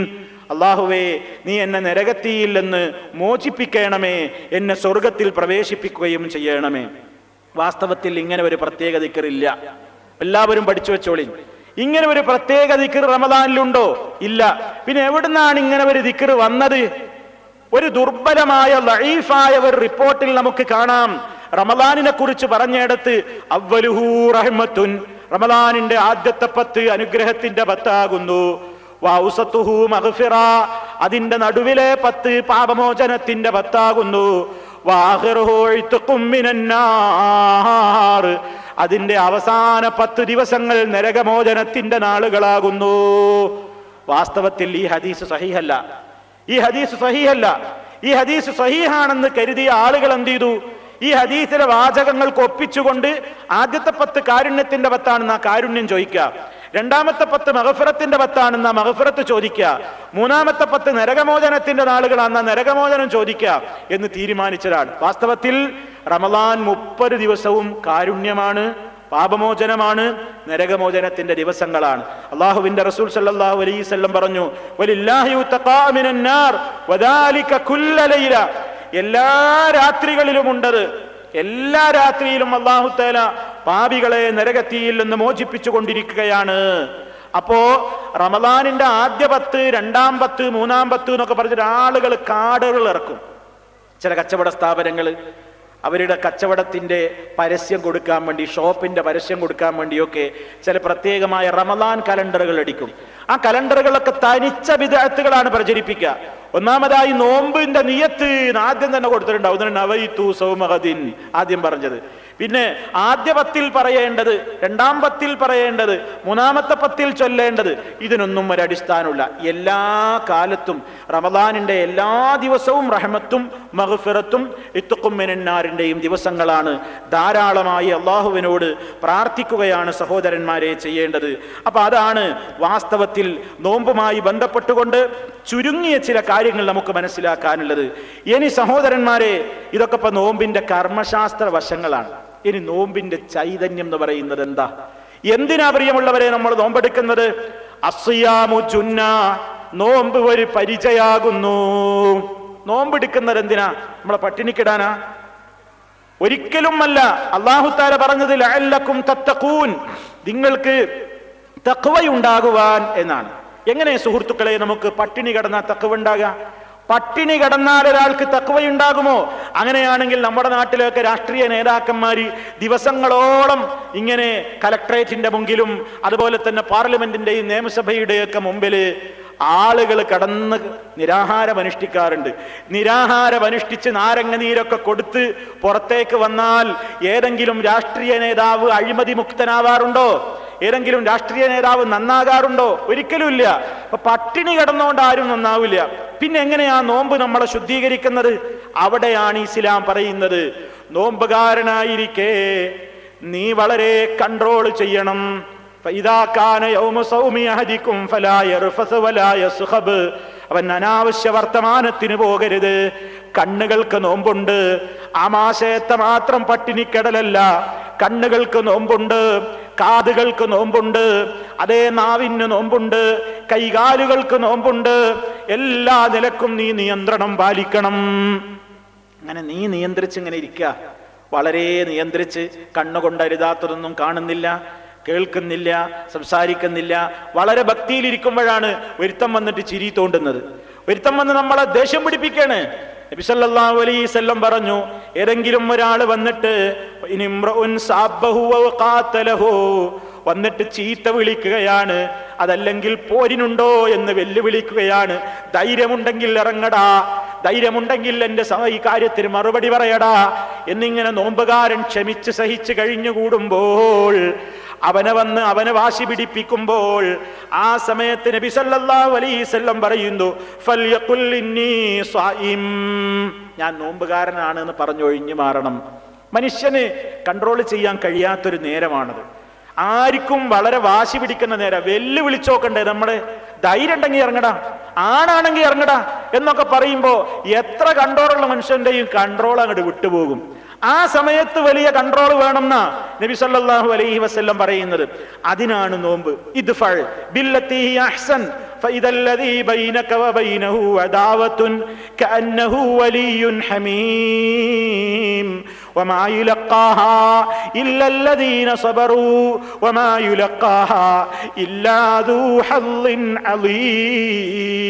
അല്ലാഹുവേ, നീ എന്നെ നരകത്തിയിൽ നിന്ന് മോചിപ്പിക്കണമേ, എന്നെ സ്വർഗത്തിൽ പ്രവേശിപ്പിക്കുകയും ചെയ്യണമേ. വാസ്തവത്തിൽ ഇങ്ങനെ ഒരു പ്രത്യേക ദിക്റില്ല. എല്ലാവരും പഠിച്ചു വെച്ചോളി. ഇങ്ങനെ ഒരു പ്രത്യേക ദിക്ർ റമദാനിലുണ്ടോ? ഇല്ല. പിന്നെ എവിടുന്നാണ് ഇങ്ങനെ ഒരു ദിക്ർ വന്നത്? ഒരു ദുർബലമായ ലഈഫായ ഒരു റിപ്പോർട്ടിൽ നമുക്ക് കാണാം. റമദാനിനെ കുറിച്ച് പറഞ്ഞിടത്ത് അവ്വലുഹു റഹ്മത്തുൻ, റമദാനിന്റെ ആദ്യത്തെ 10 അനുഗ്രഹത്തിന്റെ 10 ആകുന്നു. വഔസതുഹു മഗ്ഫിറ, അതിന്റെ നടുവിലെ 10 പാപമോചനത്തിന്റെ 10 ആകുന്നു. വആഖിറുഹു ഇത്ഖും മിനന്നാർ, അതിന്റെ അവസാന 10 ദിവസങ്ങൾ നരകമോചനത്തിന്റെ നാളുകളാകുന്നു. വാസ്തവത്തിൽ ഈ ഹദീസ് സഹീഹല്ല. ഈ ഹദീസ് സഹീഹല്ല. ഈ ഹദീസ് സഹീഹാണെന്ന് കരുതിയ ആളുകൾ എന്ത് ചെയ്തു? ഈ ഹദീസിലെ വാചകങ്ങൾക്ക് ഒപ്പിച്ചുകൊണ്ട് ആദ്യത്തെ 10 കാരുണ്യത്തിന്റെ 10 ആണെന്ന് ആ കാരുണ്യം ചോദിക്കുക, രണ്ടാമത്തെ 10 മഗ്ഫിറത്തിന്റെ 10 ആണെന്ന മഗ്ഫിറത്ത് ചോദിക്കുക, മൂന്നാമത്തെ 10 നരകമോചനത്തിന്റെ നാളുകളാണെന്ന നരകമോചനം ചോദിക്കുക എന്ന് തീരുമാനിച്ചതാണ്. വാസ്തവത്തിൽ റമദാൻ 30 ദിവസവും കാരുണ്യമാണ്, പാപമോചനമാണ്, നരകമോചനത്തിന്റെ ദിവസങ്ങളാണ്. അല്ലാഹുവിന്റെ റസൂൽ സല്ലല്ലാഹു അലൈഹി വസല്ലം പറഞ്ഞു, വലില്ലാഹി ഉതഖാ മിനന്നാർ വദാലിക കുല്ല ലൈല, എല്ലാ രാത്രികളിലും ഉണ്ടത്. എല്ലാ രാത്രിയിലും അല്ലാഹു തആല പാപികളെ നരകത്തിയിൽ നിന്ന് മോചിപ്പിച്ചു കൊണ്ടിരിക്കുകയാണ്. അപ്പോ റമദാനിന്റെ ആദ്യ 10, രണ്ടാം 10, മൂന്നാം 10 എന്നൊക്കെ പറഞ്ഞിട്ട് ആളുകൾ കാർഡുകൾ ഇറക്കും. ചില കച്ചവട സ്ഥാപനങ്ങൾ അവരുടെ കച്ചവടത്തിന്റെ പരസ്യം കൊടുക്കാൻ വേണ്ടി, ഷോപ്പിന്റെ പരസ്യം കൊടുക്കാൻ വേണ്ടിയൊക്കെ ചില പ്രത്യേകമായ റമദാൻ കലണ്ടറുകൾ അടിക്കും. ആ കലണ്ടറുകളൊക്കെ തനിച്ച ബിദ്അത്തുകളാണ് പ്രചരിപ്പിക്കുക. ഒന്നാമതായി നോമ്പിന്റെ നിയത്ത് ആദ്യം തന്നെ കൊടുത്തിട്ടുണ്ടാവും. നവൈതു സൗമഗദിൻ ആദ്യം പറഞ്ഞത്. പിന്നെ ആദ്യ 10 പറയേണ്ടത്, രണ്ടാം 10 പറയേണ്ടത്, മൂന്നാമത്തെ 10 ചൊല്ലേണ്ടത്, ഇതിനൊന്നും ഒരു അടിസ്ഥാനമില്ല. എല്ലാ കാലത്തും റമദാനിന്റെ എല്ലാ ദിവസവും റഹ്മത്തും മഗ്ഫിറത്തും ഇത്ഖും മിനന്നാറിന്റെയും ദിവസങ്ങളാണ്. ധാരാളമായി അല്ലാഹുവിനോട് പ്രാർത്ഥിക്കുകയാണ് സഹോദരന്മാരെ ചെയ്യേണ്ടത്. അപ്പൊ അതാണ് വാസ്തവത്തിൽ നോമ്പുമായി ബന്ധപ്പെട്ടുകൊണ്ട് ചുരുങ്ങിയ ചില കാര്യങ്ങൾ നമുക്ക് മനസ്സിലാക്കാനുള്ളത്. ഇനി സഹോദരന്മാരെ, ഇതൊക്കെ ഇപ്പൊ നോമ്പിന്റെ കർമ്മശാസ്ത്ര വശങ്ങളാണ്. ഇനി നോമ്പിന്റെ ചൈതന്യം എന്ന് പറയുന്നത് എന്താ? എന്തിനാ പ്രിയമുള്ളവരെ നമ്മൾ നോമ്പെടുക്കുന്നത്? അസ്സിയാമു ജുന്ന, നോമ്പ് ഒരു പരിചയാകുന്നു. നോമ്പെടുക്കുന്നത് എന്തിനാ? നമ്മളെ പട്ടിണിക്കിടാനാ? ഒരിക്കലും അല്ല. അല്ലാഹു തആല പറഞ്ഞത് ലഅല്ലക്കും തത്തഖൂൻ, നിങ്ങൾക്ക് തഖ്വയുണ്ടാകുവാൻ എന്നാണ്. എങ്ങനെ സുഹൃത്തുക്കളെ നമുക്ക് പട്ടിണി കിടന്നാൽ തഖ്വ ഉണ്ടാകുക? പട്ടിണി കിടന്നാൽ ഒരാൾക്ക് തഖ്വയുണ്ടാകുമോ? അങ്ങനെയാണെങ്കിൽ നമ്മുടെ നാട്ടിലൊക്കെ രാഷ്ട്രീയ നേതാക്കന്മാര് ദിവസങ്ങളോളം ഇങ്ങനെ കലക്ടറേറ്റിന്റെ മുമ്പിലും അതുപോലെ തന്നെ പാർലമെന്റിന്റെയും നിയമസഭയുടെയൊക്കെ മുമ്പില് ആളുകൾ കടന്ന് നിരാഹാരം അനുഷ്ഠിക്കാറുണ്ട്. നിരാഹാരം അനുഷ്ഠിച്ച് നാരങ്ങ നീരൊക്കെ കൊടുത്ത് പുറത്തേക്ക് വന്നാൽ ഏതെങ്കിലും രാഷ്ട്രീയ നേതാവ് അഴിമതി മുക്തനാവാറുണ്ടോ? ഏതെങ്കിലും രാഷ്ട്രീയ നേതാവ് നന്നാകാറുണ്ടോ? ഒരിക്കലും ഇല്ല. അപ്പൊ പട്ടിണി കിടന്നുകൊണ്ട് ആരും നന്നാവില്ല. പിന്നെ എങ്ങനെയാ നോമ്പ് നമ്മളെ ശുദ്ധീകരിക്കുന്നത്? അവിടെയാണ് ഇസ്ലാം പറയുന്നത്, നോമ്പുകാരനായിരിക്കെ നീ വളരെ കൺട്രോൾ ചെയ്യണം. അവൻ അനാവശ്യ വർത്തമാനത്തിന് പോകരുത്. കണ്ണുകൾക്ക് നോമ്പുണ്ട്. ആമാശയത്തെ മാത്രം പട്ടിണിക്കിടലല്ല, കണ്ണുകൾക്ക് നോമ്പുണ്ട്, കാതുകൾക്ക് നോമ്പുണ്ട്, അതേ നാവിന് നോമ്പുണ്ട്, കൈകാലുകൾക്ക് നോമ്പുണ്ട്. എല്ലാ നിലക്കും നീ നിയന്ത്രണം പാലിക്കണം. അങ്ങനെ നീ നിയന്ത്രിച്ച് ഇങ്ങനെ ഇരിക്കുക, വളരെ നിയന്ത്രിച്ച്. കണ്ണുകൊണ്ടരുതാത്തതൊന്നും കാണുന്നില്ല, കേൾക്കുന്നില്ല, സംസാരിക്കുന്നില്ല. വളരെ ഭക്തിയിലിരിക്കുമ്പോഴാണ് ഒരുത്തം വന്നിട്ട് ചിരി തോണ്ടുന്നത്. ഒരുത്തം വന്ന് നമ്മളെ ദേഷ്യം പിടിപ്പിക്കാണ്. നബി സല്ലല്ലാഹു അലൈഹി വസല്ലം പറഞ്ഞു, ഏതെങ്കിലും ഒരാൾ വന്നിട്ട് വന്നിട്ട് ചീത്ത വിളിക്കുകയാണ്, അതല്ലെങ്കിൽ പോരിനുണ്ടോ എന്ന് വെല്ലുവിളിക്കുകയാണ്, ധൈര്യമുണ്ടെങ്കിൽ ഇറങ്ങടാ, ധൈര്യമുണ്ടെങ്കിൽ എന്റെ ഈ കാര്യത്തിന് മറുപടി പറയടാ എന്നിങ്ങനെ നോമ്പുകാരൻ ക്ഷമിച്ച് സഹിച്ച് കഴിഞ്ഞുകൂടുമ്പോൾ അവനെ വാശി പിടിപ്പിക്കുമ്പോൾ ആ സമയത്ത് നബി സല്ലല്ലാഹു അലൈഹി വസല്ലം പറയുന്നു, ഫൽയഖുൽ ഇന്നി സ്വായിം, ഞാൻ നോമ്പുകാരനാണ് എന്ന് പറഞ്ഞൊഴിഞ്ഞു മാറണം. മനുഷ്യന് കൺട്രോൾ ചെയ്യാൻ കഴിയാത്തൊരു നേരമാണത്. ആർക്കും വളരെ വാശി പിടിക്കുന്ന നേരം. വെല്ലുവിളിച്ചോക്കണ്ടേ നമ്മള്, ധൈര്യം ഉണ്ടെങ്കിൽ ഇറങ്ങടാ, ആണാണെങ്കിൽ ഇറങ്ങടാ എന്നൊക്കെ പറയുമ്പോ എത്ര കൺട്രോളുള്ള മനുഷ്യന്റെയും കൺട്രോൾ അങ്ങോട്ട് വിട്ടുപോകും. ആ സമയത്ത് വലിയ കൺട്രോൾ വേണമെന്നാ നബി സല്ലല്ലാഹു അലൈഹി വസല്ലം പറയുന്നത്. അതിനാണ് നോമ്പ്. ഇദ്ഫഅ ബില്ലത്തി ഹി അഹ്സൻ ഫഇദല്ലദീ ബൈനക വബൈനഹു അദാവത്തുൻ കഅന്നഹു വലിയ്യുൻ ഹമീം വമാ യുലഖാഹാ ഇല്ലല്ലദീന സബറൂ വമാ യുലഖാഹാ ഇല്ലാ ദൂ ഹള്ളിൻ അളീം.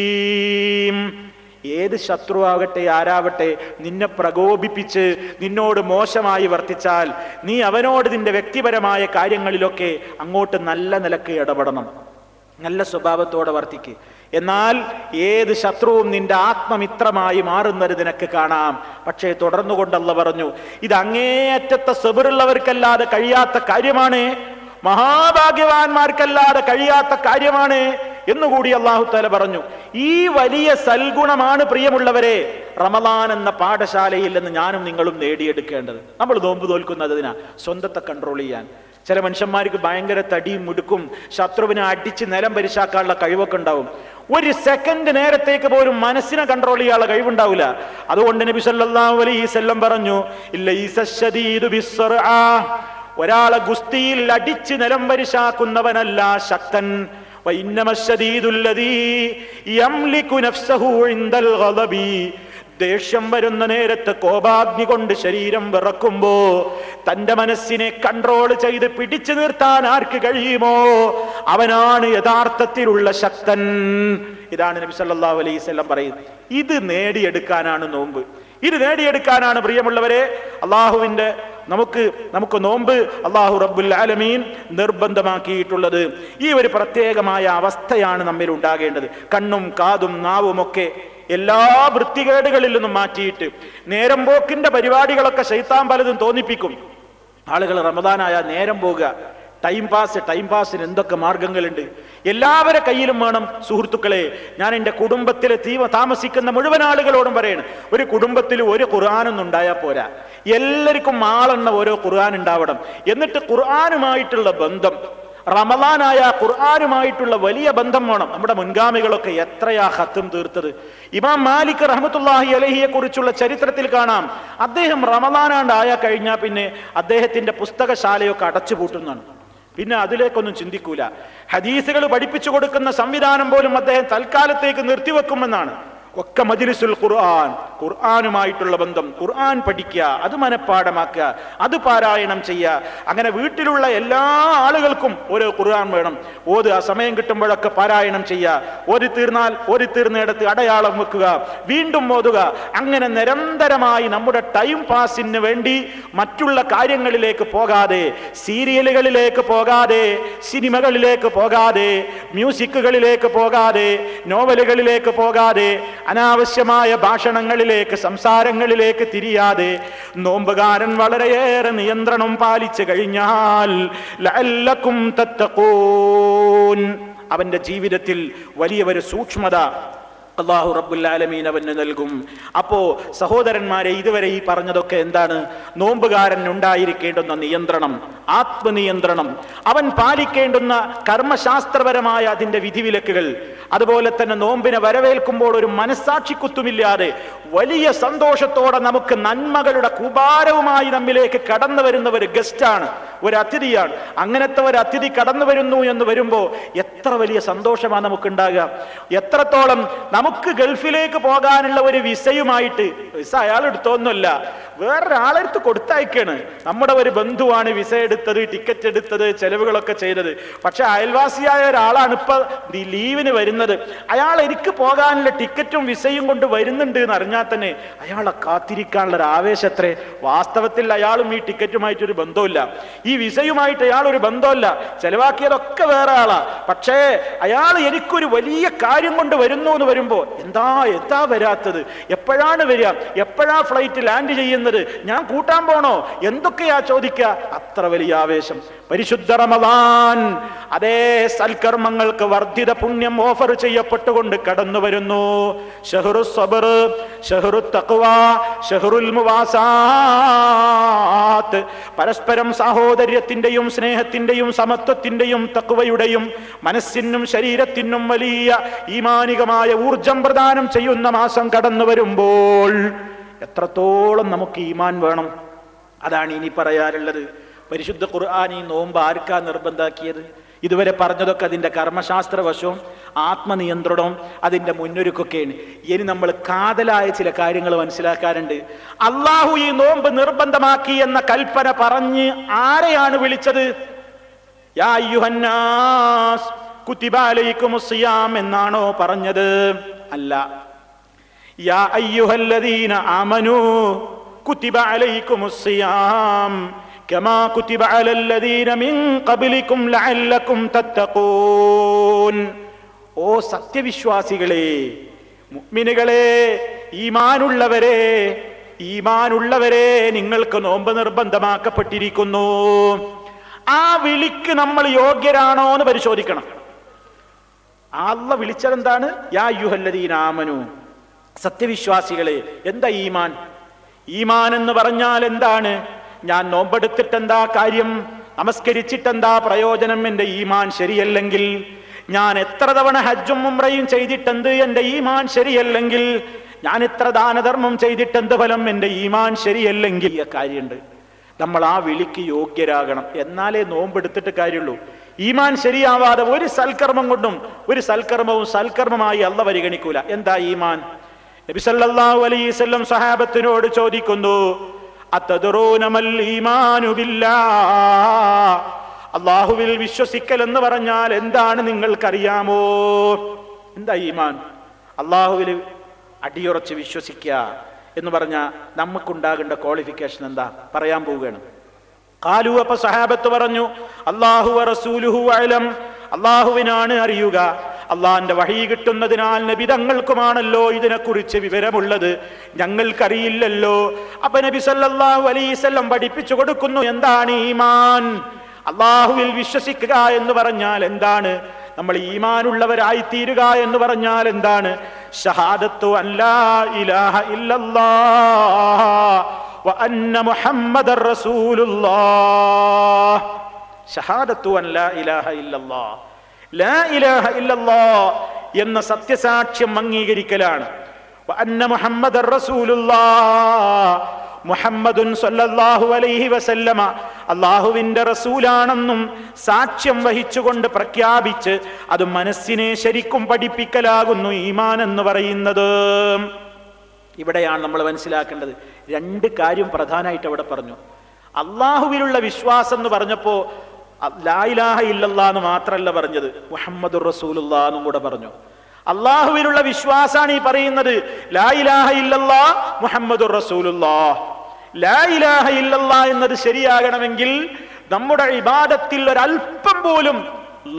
ഏത് ശത്രുവാകട്ടെ ആരാവട്ടെ നിന്നെ പ്രകോപിപ്പിച്ച് നിന്നോട് മോശമായി വർത്തിച്ചാൽ നീ അവനോട് നിന്റെ വ്യക്തിപരമായ കാര്യങ്ങളിലൊക്കെ അങ്ങോട്ട് നല്ല നിലക്ക് ഇടപെടണം, നല്ല സ്വഭാവത്തോടെ വർത്തിക്ക്. എന്നാൽ ഏത് ശത്രുവും നിന്റെ ആത്മമിത്രമായി മാറുന്നത് നിനക്ക് കാണാം. പക്ഷേ തുടർന്നുകൊണ്ട് അല്ലാഹു പറഞ്ഞു, ഇത് അങ്ങേയറ്റത്തെ സബറുള്ളവർക്കല്ലാതെ കഴിയാത്ത കാര്യമാണ്, മഹാഭാഗ്യവാന്മാർക്കല്ലാതെ കഴിയാത്ത കാര്യമാണ് എന്നുകൂടി അല്ലാഹു തആല പറഞ്ഞു. ഈ വലിയ സൽഗുണമാണ് പ്രിയമുള്ളവരെ റമളാൻ എന്ന പാഠശാലയിൽ നിന്ന് ഞാനും നിങ്ങളും നേടിയെടുക്കേണ്ടത്. നമ്മൾ നോമ്പ് തോൽക്കുന്നതിനാ സ്വന്തത്തെ കൺട്രോൾ ചെയ്യാൻ. ചില മനുഷ്യന്മാർക്ക് ഭയങ്കര തടിയും മുടുക്കും, ശത്രുവിനെ അടിച്ച് നിലം പരിശാക്കാനുള്ള കഴിവൊക്കെ ഉണ്ടാവും. ഒരു സെക്കൻഡ് നേരത്തേക്ക് പോലും മനസ്സിനെ കൺട്രോൾ ചെയ്യാനുള്ള കഴിവുണ്ടാവില്ല. അതുകൊണ്ട് നബി സല്ലല്ലാഹു അലൈഹി വസല്ലം പറഞ്ഞു, ലൈസ ശദീദു ബിസ്സർആ, ഒരാളെ ഗുസ്തിയിൽ അടിച്ച് നിലം പരിശാക്കുന്നവനല്ല ശക്തൻ. ദേഷ്യം വരുന്ന നേരത്ത് കോപാഗ്നി കൊണ്ട് ശരീരം വിറക്കുമ്പോ തന്റെ മനസ്സിനെ കൺട്രോൾ ചെയ്ത് പിടിച്ചു നിർത്താൻ ആർക്ക് കഴിയുമോ അവനാണ് യഥാർത്ഥത്തിലുള്ള ശക്തൻ. ഇതാണ് നബി സല്ലല്ലാഹു അലൈഹി വസല്ലം പറയുന്നത്. ഇത് നേടിയെടുക്കാനാണ് നോമ്പ്. ഇത് നേടിയെടുക്കാനാണ് പ്രിയമുള്ളവരെ അള്ളാഹുവിന്റെ നമുക്ക് നോമ്പ് അള്ളാഹു റബ്ബുൽ ആലമീൻ നിർബന്ധമാക്കിയിട്ടുള്ളത്. ഈ ഒരു പ്രത്യേകമായ അവസ്ഥയാണ് നമ്മിൽ ഉണ്ടാകേണ്ടത്. കണ്ണും കാതും നാവും ഒക്കെ എല്ലാ വൃത്തികേടുകളിൽ നിന്നും മാറ്റിയിട്ട് നേരം പോക്കിന്റെ പരിപാടികളൊക്കെ ശൈത്താൻ പലതും തോന്നിപ്പിക്കും. ആളുകൾ റമദാനായ നേരം പോകുക, ടൈം പാസിന് എന്തൊക്കെ മാർഗങ്ങളുണ്ട്. എല്ലാവരുടെ കയ്യിലും വേണം. സുഹൃത്തുക്കളെ, ഞാൻ എൻ്റെ കുടുംബത്തിലെ താമസിക്കുന്ന മുഴുവൻ ആളുകളോടും പറയണം, ഒരു കുടുംബത്തിൽ ഒരു ഖുർആനൊന്നും ഉണ്ടായാൽ പോരാ, എല്ലാവർക്കും ആളെണ്ണ ഓരോ ഖുർആൻ ഉണ്ടാവണം. എന്നിട്ട് ഖുർആനുമായിട്ടുള്ള ബന്ധം, റമളാനായ ഖുർആനുമായിട്ടുള്ള വലിയ ബന്ധം വേണം. നമ്മുടെ മുൻഗാമികളൊക്കെ എത്രയാ ഖത്ം തീർത്തത്. ഇമാം മാലിക് റഹ്മത്തുള്ളാഹി അലൈഹിയെ കുറിച്ചുള്ള ചരിത്രത്തിൽ കാണാം, അദ്ദേഹം റമളാനാണ്ടായ കഴിഞ്ഞാൽ പിന്നെ അദ്ദേഹത്തിന്റെ പുസ്തകശാലയൊക്കെ അടച്ചുപൂട്ടുന്നതാണ്. പിന്നെ അതിലേക്കൊന്നും ചിന്തിക്കൂല. ഹദീസുകൾ പഠിപ്പിച്ചു കൊടുക്കുന്ന സംവിധാനം പോലും അദ്ദേഹം തൽക്കാലത്തേക്ക് നിർത്തിവെക്കുമെന്നാണ്. ഒക്കെ മജ്ലിസുൽ ഖുർആൻ, ഖുർആനുമായിട്ടുള്ള ബന്ധം, ഖുർആൻ പഠിക്കുക, അത് മനഃപ്പാഠമാക്കുക, അത് പാരായണം ചെയ്യുക. അങ്ങനെ വീട്ടിലുള്ള എല്ലാ ആളുകൾക്കും ഓരോ ഖുർആൻ വേണം. ആ സമയം കിട്ടുമ്പോഴൊക്കെ പാരായണം ചെയ്യുക. ഓതി തീർന്നിടത്ത് അടയാളം വെക്കുക, വീണ്ടും ഓതുക. അങ്ങനെ നിരന്തരമായി നമ്മുടെ ടൈം പാസിന് വേണ്ടി മറ്റുള്ള കാര്യങ്ങളിലേക്ക് പോകാതെ, സീരിയലുകളിലേക്ക് പോകാതെ, സിനിമകളിലേക്ക് പോകാതെ, മ്യൂസിക്കുകളിലേക്ക് പോകാതെ, നോവലുകളിലേക്ക് പോകാതെ, അനാവശ്യമായ ഭാഷണങ്ങളിലേക്ക്, സംസാരങ്ങളിലേക്ക് തിരിയാതെ നോമ്പുകാരൻ വളരെയേറെ നിയന്ത്രണം പാലിച്ചു കഴിഞ്ഞാൽ ലഅല്ലക്കും തത്തഖൂൻ, അവന്റെ ജീവിതത്തിൽ വലിയൊരു സൂക്ഷ്മത അല്ലാഹു റബ്ബുൽ ആലമീൻ അവന് നൽകും. അപ്പോ സഹോദരന്മാരെ, ഇതുവരെ ഈ പറഞ്ഞതൊക്കെ എന്താണ്? നോമ്പുകാരൻ ഉണ്ടായിരിക്കേണ്ടുന്ന നിയന്ത്രണം, ആത്മനിയന്ത്രണം, അവൻ പാലിക്കേണ്ടുന്ന കർമ്മശാസ്ത്രപരമായ അതിന്റെ വിധിവിലക്കുകൾ. അതുപോലെ തന്നെ നോമ്പിനെ വരവേൽക്കുമ്പോൾ ഒരു മനസ്സാക്ഷിക്കുത്തുമില്ലാതെ വലിയ സന്തോഷത്തോടെ നമുക്ക് നന്മകളുടെ കൂപാരവുമായി നമ്മിലേക്ക് കടന്നു വരുന്ന ഒരു ഗസ്റ്റാണ്, ഒരു അതിഥിയാണ്. അങ്ങനത്തെ ഒരു അതിഥി കടന്നു വരുന്നു എന്ന് വരുമ്പോ എത്ര വലിയ സന്തോഷമാണ് നമുക്കുണ്ടാകുക. എത്രത്തോളം നമുക്ക് ഗൾഫിലേക്ക് പോകാനുള്ള ഒരു വിസയുമായിട്ട്, വിസ അയാൾ എടുത്തോന്നല്ല, വേറൊരാളെടുത്ത് കൊടുത്തയക്കാണ്. നമ്മുടെ ഒരു ബന്ധുവാണ് വിസ എടുത്തത്, ടിക്കറ്റ് എടുത്തത്, ചെലവുകളൊക്കെ ചെയ്തത്. പക്ഷെ അയൽവാസിയായ ഒരാളാണ് ഇപ്പൊ ലീവിന് വരുന്നത്. അയാൾ എനിക്ക് പോകാനുള്ള ടിക്കറ്റും വിസയും കൊണ്ട് വരുന്നുണ്ട് എന്ന് അറിഞ്ഞാൽ തന്നെ അയാളെ കാത്തിരിക്കാനുള്ള ഒരു ആവേശത്രേ. വാസ്തവത്തിൽ അയാളും ഈ ടിക്കറ്റുമായിട്ടൊരു ബന്ധമില്ല, ഈ വിസയുമായിട്ട് അയാൾ ഒരു ബന്ധമല്ല, ചെലവാക്കിയതൊക്കെ വേറെ ആളാ. പക്ഷേ അയാൾ എനിക്കൊരു വലിയ കാര്യം കൊണ്ട് വരുന്നു എന്ന് വരുമ്പോ എന്താ വരാത്തത്, എപ്പോഴാണ് വരിക, എപ്പോഴാ ഫ്ലൈറ്റ് ലാൻഡ് ചെയ്യുന്നത് കഴിയുന്നത്, ഞാൻ കൂട്ടാൻ പോണോ, എന്തൊക്കെയാ ചോദിക്കുക, അത്ര വലിയ ആവേശം. പരിശുദ്ധ റമദാൻ അതേ സൽക്കർമ്മങ്ങൾക്ക് വർദ്ധിത പുണ്യം ഓഫർ ചെയ്യപ്പെട്ടുകൊണ്ട് കടന്നു വരുന്നു. ഷഹ്റു സബ്ർ, ഷഹ്റു തഖ്വ, ഷഹ്റുൽ മുവാസാത്ത്, പരസ്പരം സാഹോദര്യത്തിന്റെയും സ്നേഹത്തിന്റെയും സമത്വത്തിന്റെയും തഖ്വയുടെയും മനസ്സിനും ശരീരത്തിനും വലിയ ഈമാനികമായ ഊർജം പ്രദാനം ചെയ്യുന്ന മാസം കടന്നു വരുമ്പോൾ എത്രത്തോളം നമുക്ക് ഈമാൻ വേണം, അതാണ് ഇനി പറയാനുള്ളത്. പരിശുദ്ധ ഖുർആൻ ഈ നോമ്പ് ആർക്കാ നിർബന്ധാക്കിയത്? ഇതുവരെ പറഞ്ഞതൊക്കെ അതിന്റെ കർമ്മശാസ്ത്രവശവും ആത്മനിയന്ത്രണവും അതിന്റെ മുന്നൊരുക്കൊക്കെയാണ്. ഇനി നമ്മൾ കാതലായ ചില കാര്യങ്ങൾ മനസ്സിലാക്കാറുണ്ട്. അള്ളാഹു ഈ നോമ്പ് നിർബന്ധമാക്കി എന്ന കൽപ്പന പറഞ്ഞ് ആരെയാണ് വിളിച്ചത്? യാ അയ്യുഹന്നാസ് കുതിബ അലൈക്കുമുസ് സിയാം എന്നാണോ പറഞ്ഞത്? അല്ല. യാ അയ്യുഹല്ലദീന ആമനൂ കുതിബ അലൈക്കുമുസ് സിയാം കമാ കുതിബ അലല്ലദീന മിൻ ഖബ്ലികും ലഅല്ലകും തത്തഖൂൻ. ഓ സത്യവിശ്വാസികളെ, മുഅ്മിനുകളെ, ഈമാനുള്ളവരെ, നിങ്ങൾക്ക് നോമ്പ് നിർബന്ധമാക്കപ്പെട്ടിരിക്കുന്നു. ആ വിളിക്ക് നമ്മൾ യോഗ്യരാണോ എന്ന് പരിശോധിക്കണം. അല്ലാഹ് വിളിച്ചതെന്താണ്? യാ അയ്യുഹല്ലദീന ആമനു, സത്യവിശ്വാസികളെ. എന്താ ഈമാൻ? ഈമാൻ എന്ന് പറഞ്ഞാൽ എന്താണ്? ഞാൻ നോമ്പെടുത്തിട്ടെന്താ കാര്യം? നമസ്കരിച്ചിട്ടെന്താ പ്രയോജനം? എൻ്റെ ഈമാൻ ശരിയല്ലെങ്കിൽ, ഞാൻ എത്ര തവണ ഹജ്ജും ഉംറയും ചെയ്തിട്ടെന്ത്? എൻ്റെ ഈമാൻ ശരിയല്ലെങ്കിൽ, ഞാൻ എത്ര ദാനധർമ്മം ചെയ്തിട്ടെന്ത് ഫലം? എൻ്റെ ഈമാൻ ശരിയല്ലെങ്കിൽ. ഈ കാര്യമുണ്ട്. നമ്മൾ ആ വിളിക്ക് യോഗ്യരാകണം, എന്നാലേ നോമ്പെടുത്തിട്ട് കാര്യമുള്ളൂ. ഈമാൻ ശരിയാവാതെ ഒരു സൽക്കർമ്മം കൊണ്ടും ഒരു സൽക്കർമ്മവും സൽക്കർമ്മമായി അല്ലാഹ് പരിഗണിക്കൂല. എന്താ ഈമാൻ? നബി സല്ലല്ലാഹു അലൈഹി വസല്ലം സഹാബത്തിനോട് ചോദിക്കുന്നു, അതദ്റൂന മൽ ഈമാനു ബില്ലാഹ്, അല്ലാഹുവിൽ വിശ്വസിക്കൽ എന്ന് പറഞ്ഞാൽ എന്താണ് നിങ്ങൾക്കറിയാമോ? എന്താ ഈമാൻ? അല്ലാഹുവിൽ അടിയുറച്ച് വിശ്വസിക്കുക എന്ന് പറഞ്ഞാൽ നമുക്കുണ്ടാകേണ്ട ക്വാളിഫിക്കേഷൻ എന്താ പറയാൻ പോവുകയാണ്. ഖാലു, അപ്പൊ സഹാബത്ത് പറഞ്ഞു, അല്ലാഹു വറസൂലുഹു അഅലം, അല്ലാഹുവിനാണ് അറിയുക. അള്ളാന്റെ വഹി കിട്ടുന്നതിനാൽ നബി തങ്ങൾക്കുമാണല്ലോ ഇതിനെക്കുറിച്ച് വിവരമുള്ളത്, ഞങ്ങൾക്കറിയില്ലല്ലോ. അപ്പൊ നബി സല്ലല്ലാഹു അലൈഹി വസല്ലം പഠിപ്പിച്ചു കൊടുക്കുന്നു, എന്താണ് ഈമാൻ? അള്ളാഹുവിൽ വിശ്വസിക്കുക എന്ന് പറഞ്ഞാൽ എന്താണ്? നമ്മൾ ഈമാനുള്ളവരായി തീരുക എന്ന് പറഞ്ഞാൽ എന്താണ്? ഷഹാദത്തു അല്ലാ ഇലാഹ ഇല്ലല്ലാഹ് വ അന്ന മുഹമ്മദർ റസൂലുള്ളാഹ്. ഷഹാദത്തു അല്ലാ ഇലാഹ ഇല്ലല്ലാഹ്, ലാ ഇലാഹ ഇല്ലല്ലാഹ് എന്ന സത്യസാക്ഷ്യം അംഗീകരിക്കലാണ്. വ അന്ന മുഹമ്മദർ റസൂലുള്ളാഹ്, മുഹമ്മദുൻ സല്ലല്ലാഹു അലൈഹി വസല്ലമ അല്ലാഹുവിന്റെ റസൂലാണെന്നും സാക്ഷ്യം വഹിച്ചുകൊണ്ട് പ്രഖ്യാപിച്ച് അത് മനസ്സിനെ ശരിക്കും പഠിപ്പിക്കലാകുന്നു ഈമാൻ എന്ന് പറയുന്നത്. ഇവിടെയാണ് നമ്മൾ മനസ്സിലാക്കേണ്ടത്. രണ്ട് കാര്യം പ്രധാനമായിട്ട് അവിടെ പറഞ്ഞു. അള്ളാഹുവിലുള്ള വിശ്വാസം എന്ന് പറഞ്ഞപ്പോ ലാ ഇലാഹ ഇല്ലല്ലാഹ് എന്ന് മാത്രമല്ല പറഞ്ഞത്, മുഹമ്മദുർ റസൂലുള്ളാഹ് എന്നും കൂടെ പറഞ്ഞു. അള്ളാഹുവിലുള്ള വിശ്വാസാണ് ഈ പറയുന്നത്. ലാ ഇലാഹ ഇല്ലല്ലാഹ് മുഹമ്മദുർ റസൂലുള്ളാഹ്. ലാ ഇലാഹ ഇല്ലല്ലാഹ് എന്നത് ശരിയാകണമെങ്കിൽ നമ്മുടെ ഇബാദത്തിൽ ഒരല്പം പോലും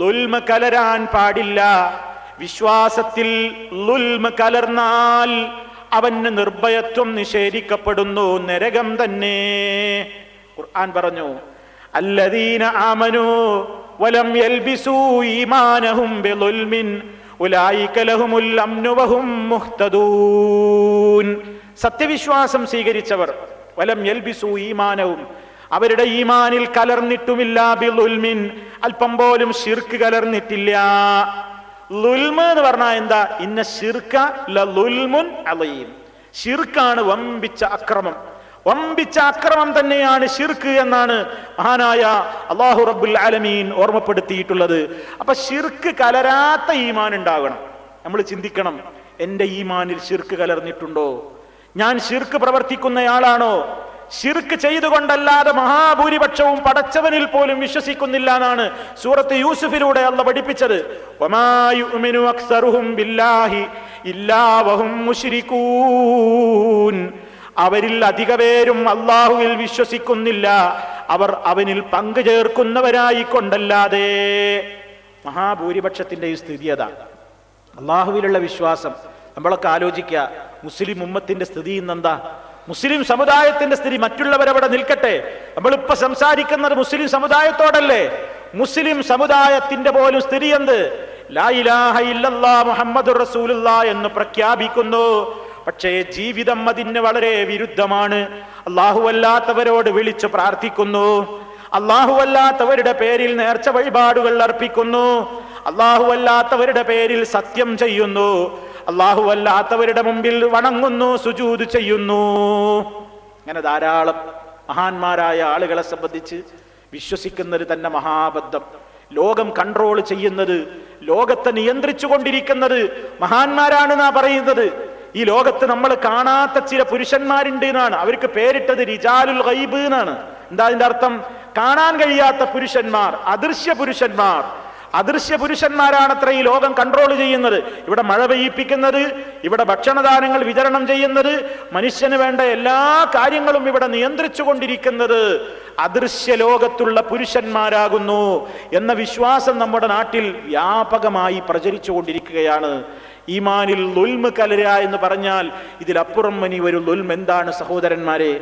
ളുൽമ കലരാൻ പാടില്ല. വിശ്വാസത്തിൽ ളുൽമ കലർന്നാൽ അവന് നിർഭയത്വം നിഷേധിക്കപ്പെടുന്നു, നരകം തന്നെ. ഖുർആൻ പറഞ്ഞു, അല്ലദീന ആമനൂ വലം യൽബിസൂ ഈമാനഹും ബിളുൽമിൻ ഉലൈക ലഹുമുൽ അംനു വഹും മുഹ്തദൂൻ. സത്യവിശ്വാസം സ്വീകരിച്ചവർ, വലം യൽബിസൂ ഈമാനഹും, അവരുടെ ഈമാനിൽ കലർന്നിട്ടുമില്ല, ബിളുൽമിൻ, അല്പം പോലും ശിർക്ക് കലർന്നിട്ടില്ല. ളുൽമ എന്ന് പറഞ്ഞാൽ എന്താ? ഇന്ന ശിർക ലളുൽമുൻ അളീം. ശിർക്കാണ് വമ്പിച്ച അക്രമം. വമ്പിച്ച അക്രമം തന്നെയാണ് ശിർക്ക് എന്നാണ് മഹാനായ അല്ലാഹു റബ്ബുൽ ആലമീൻ ഓർമ്മപ്പെടുത്തിയിട്ടുള്ളത്. അപ്പൊ ശിർക്ക് കലരാത്ത ഈമാൻ ഉണ്ടാകണം. നമ്മൾ ചിന്തിക്കണം, എന്റെ ഈമാനിൽ ശിർക്ക് കലർന്നിട്ടുണ്ടോ? ഞാൻ ശിർക്ക് പ്രവർത്തിക്കുന്നയാളാണോ? ശിർക്ക് ചെയ്തുകൊണ്ടല്ലാതെ മഹാഭൂരിപക്ഷവും പടച്ചവനിൽ പോലും വിശ്വസിക്കുന്നില്ല എന്നാണ് സൂറത്ത് യൂസുഫിലൂടെ അല്ലാഹ് പഠിപ്പിച്ചത്. വമാ യുഅ്മിനു അക്സറുഹും ബില്ലാഹി ഇല്ലാ വഹും മുശ്രികൂൻ. അവരിൽ അധിക പേരും അള്ളാഹുവിൽ വിശ്വസിക്കുന്നില്ല, അവർ അവനിൽ പങ്കു ചേർക്കുന്നവരായിക്കൊണ്ടല്ലാതെ. മഹാഭൂരിപക്ഷത്തിന്റെ ഈ സ്ഥിതി അതാ. അള്ളാഹുവിലുള്ള വിശ്വാസം. നമ്മളൊക്കെ ആലോചിക്കുക, മുസ്ലിം ഉമ്മത്തിന്റെ സ്ഥിതി ഇന്നെന്താ? മുസ്ലിം സമുദായത്തിന്റെ സ്ഥിതി മറ്റുള്ളവരവിടെ നിൽക്കട്ടെ. നമ്മളിപ്പോ സംസാരിക്കുന്നത് മുസ്ലിം സമുദായത്തോടല്ലേ? മുസ്ലിം സമുദായത്തിന്റെ പോലും സ്ഥിതി എന്ത്? ലാ ഇലാഹ ഇല്ലല്ലാഹ് മുഹമ്മദുർ റസൂലുള്ളാഹ് എന്ന് പ്രഖ്യാപിക്കുന്നു. പക്ഷേ ജീവിതം അതിന് വളരെ വിരുദ്ധമാണ്. അല്ലാഹു അല്ലാത്തവരോട് വിളിച്ചു പ്രാർത്ഥിക്കുന്നു, അല്ലാഹു അല്ലാത്തവരുടെ പേരിൽ നേർച്ച വഴിപാടുകൾ അർപ്പിക്കുന്നു, അല്ലാഹു അല്ലാത്തവരുടെ പേരിൽ സത്യം ചെയ്യുന്നു, അല്ലാഹു അല്ലാത്തവരുടെ മുമ്പിൽ വണങ്ങുന്നു, സുജൂദ് ചെയ്യുന്നു. അങ്ങനെ ധാരാളം മഹാന്മാരായ ആളുകളെ സംബന്ധിച്ച് വിശ്വസിക്കുന്നത് തന്നെ മഹാബദ്ധം. ലോകം കൺട്രോൾ ചെയ്യുന്നത്, ലോകത്തെ നിയന്ത്രിച്ചു കൊണ്ടിരിക്കുന്നത് മഹാന്മാരാണെന്നാ പറയുന്നത്. ഈ ലോകത്ത് നമ്മൾ കാണാത്ത ചില പുരുഷന്മാരുണ്ട് എന്നാണ് അവർക്ക് പേരിട്ടത് റിജാലുൽ ഗൈബ് എന്നാണ്. എന്താ അതിന്റെ അർത്ഥം? കാണാൻ കഴിയാത്ത പുരുഷന്മാർ, അദൃശ്യ പുരുഷന്മാർ. അദൃശ്യ പുരുഷന്മാരാണത്ര ഈ ലോകം കൺട്രോൾ ചെയ്യുന്നത്. ഇവിടെ മഴ പെയ്യിപ്പിക്കുന്നത്, ഇവിടെ ഭക്ഷണദാനങ്ങൾ വിതരണം ചെയ്യുന്നത്, മനുഷ്യന് വേണ്ട എല്ലാ കാര്യങ്ങളും ഇവിടെ നിയന്ത്രിച്ചു കൊണ്ടിരിക്കുന്നത് അദൃശ്യ ലോകത്തുള്ള പുരുഷന്മാരാകുന്നു എന്ന വിശ്വാസം നമ്മുടെ നാട്ടിൽ വ്യാപകമായി പ്രചരിച്ചു കൊണ്ടിരിക്കുകയാണ്. ഈമാനിൽ ളുൽമ് കലരുക എന്ന് പറഞ്ഞാൽ ഇതിലപ്പുറം ഇനി ഒരു ളുൽമ് എന്താണ് സഹോദരന്മാരെ?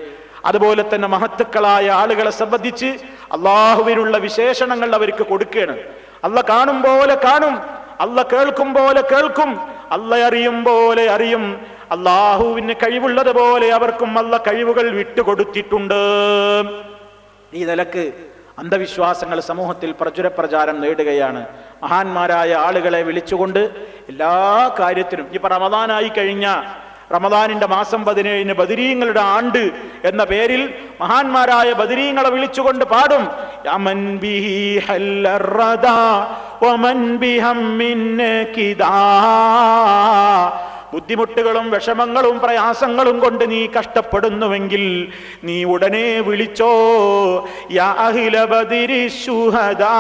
അതുപോലെ തന്നെ മഹത്തുക്കളായ ആളുകളെ സംബന്ധിച്ച് അള്ളാഹുവിനുള്ള വിശേഷണങ്ങൾ അവർക്ക് കൊടുക്കുകയാണ്. അല്ല കാണും പോലെ കാണും, അല്ല കേൾക്കും പോലെ കേൾക്കും, അല്ല അറിയും പോലെ അറിയും. അള്ളാഹുവിന് കഴിവുള്ളതുപോലെ അവർക്കും അല്ല കഴിവുകൾ വിട്ടുകൊടുത്തിട്ടുണ്ട്. ഈ നിലക്ക് അന്ധവിശ്വാസങ്ങൾ സമൂഹത്തിൽ പ്രചാരം നേടുകയാണ്. മഹാന്മാരായ ആളുകളെ വിളിച്ചുകൊണ്ട് എല്ലാ കാര്യത്തിനും, ഇപ്പൊ റമദാനായി കഴിഞ്ഞ റമദാനിന്റെ മാസം 17 ബദരീങ്ങളുടെ ആണ്ട് എന്ന പേരിൽ മഹാന്മാരായ ബദരീങ്ങളെ വിളിച്ചുകൊണ്ട് പാടും. യമൻ ബിഹി ഹല്ലറദാ വമൻ ബിഹമ്മിൻ കിദാ. ബുദ്ധിമുട്ടുകളും വിഷമങ്ങളും പ്രയാസങ്ങളും കൊണ്ട് നീ കഷ്ടപ്പെടുന്നുവെങ്കിൽ നീ ഉടനെ വിളിച്ചോ. യാ അഹ്ല ബദരി ശുഹദാ,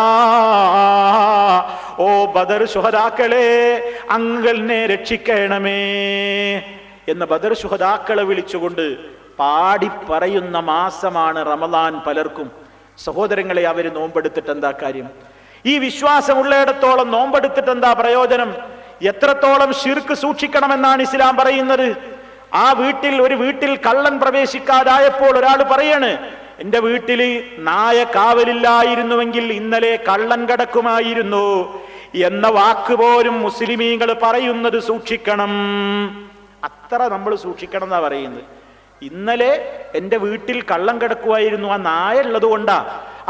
ഓ ബദർ ശുഹദാക്കളെ, അങ്ങളെ രക്ഷിക്കണമേ എന്ന് ബദർ ശുഹദാക്കളെ വിളിച്ചുകൊണ്ട് പാടി പറയുന്ന മാസമാണ് റമദാൻ. പലർക്കും സഹോദരങ്ങളെ അവര് നോമ്പെടുത്തിട്ട് എന്താ കാര്യം? ഈ വിശ്വാസമുള്ളയിടത്തോളം നോമ്പെടുത്തിട്ട് എന്താ പ്രയോജനം? എത്രത്തോളം ശിർക്ക് സൂക്ഷിക്കണമെന്നാണ് ഇസ്ലാം പറയുന്നത്. ആ ഒരു വീട്ടിൽ കള്ളൻ പ്രവേശിക്കാതായപ്പോൾ ഒരാൾ പറയാണ്, എന്റെ വീട്ടിൽ നായ കാവലില്ലായിരുന്നുവെങ്കിൽ ഇന്നലെ കള്ളൻ കിടക്കുമായിരുന്നു എന്ന വാക്ക് പോലും മുസ്ലിമീങ്ങൾ പറയുന്നത് സൂക്ഷിക്കണം. അത്ര നമ്മൾ സൂക്ഷിക്കണം എന്നാ പറയുന്നത്. ഇന്നലെ എൻ്റെ വീട്ടിൽ കള്ളം കിടക്കുമായിരുന്നു, ആ നായ ഉള്ളത് കൊണ്ടാ.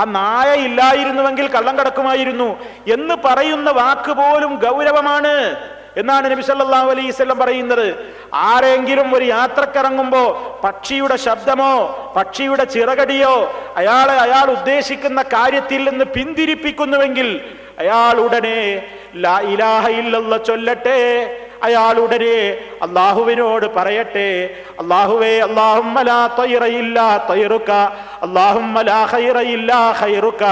ആ നായ ഇല്ലായിരുന്നുവെങ്കിൽ കള്ളം കിടക്കുമായിരുന്നു എന്ന് പറയുന്ന വാക്ക് പോലും ഗൗരവമാണ് എന്നാണ് നബി സല്ലല്ലാഹു അലൈഹി വസല്ലം പറയുന്നത്. ആരെങ്കിലും ഒരു യാത്രക്കിറങ്ങുമ്പോ പക്ഷിയുടെ ശബ്ദമോ പക്ഷിയുടെ ചിറകടിയോ അയാൾ ഉദ്ദേശിക്കുന്ന കാര്യത്തിൽ നിന്ന് പിന്തിരിപ്പിക്കുന്നുവെങ്കിൽ അയാൾ ഉടനെ ലാ ഇലാഹ ഇല്ലല്ലാഹ് ചൊല്ലട്ടെ. അയാൾ ഉടനെ അള്ളാഹുവിനോട് പറയട്ടെ, അള്ളാഹുവേ, അല്ലാഹുമ്മ ലാ തയ്റ ഇല്ലാ തയ്റുക, അല്ലാഹുമ്മ ലാ ഖൈറ ഇല്ലാ ഖൈറുക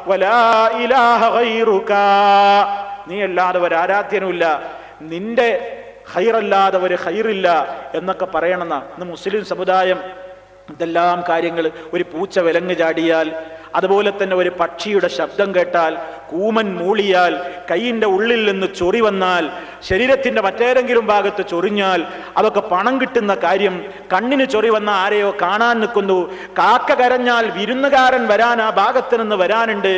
വലാ ഇലാഹ ഗൈറുക. നീ അല്ലാതെ ഒരു ആരാധ്യനുമില്ല, നിന്റെ ഖൈറല്ലാതെ ഒരു ഖൈറില്ല എന്നൊക്കെ പറയണമെന്ന ഇന്ന് മുസ്ലിം സമുദായം. ഇതെല്ലാം കാര്യങ്ങൾ, ഒരു പൂച്ച വിലങ്ങ് ചാടിയാൽ, അതുപോലെ തന്നെ ഒരു പക്ഷിയുടെ ശബ്ദം കേട്ടാൽ, കൂമൻ മൂളിയാൽ, കൈയിൻ്റെ ഉള്ളിൽ നിന്ന് ചൊറി വന്നാൽ, ശരീരത്തിൻ്റെ മറ്റേതെങ്കിലും ഭാഗത്ത് ചൊറിഞ്ഞാൽ അതൊക്കെ പണം കിട്ടുന്ന കാര്യം. കണ്ണിന് ചൊറി വന്ന ആരെയോ കാണാൻ നിൽക്കുന്നു, കാക്ക കരഞ്ഞാൽ വിരുന്നുകാരൻ വരാൻ ആ ഭാഗത്ത് നിന്ന് വരാനുണ്ട്,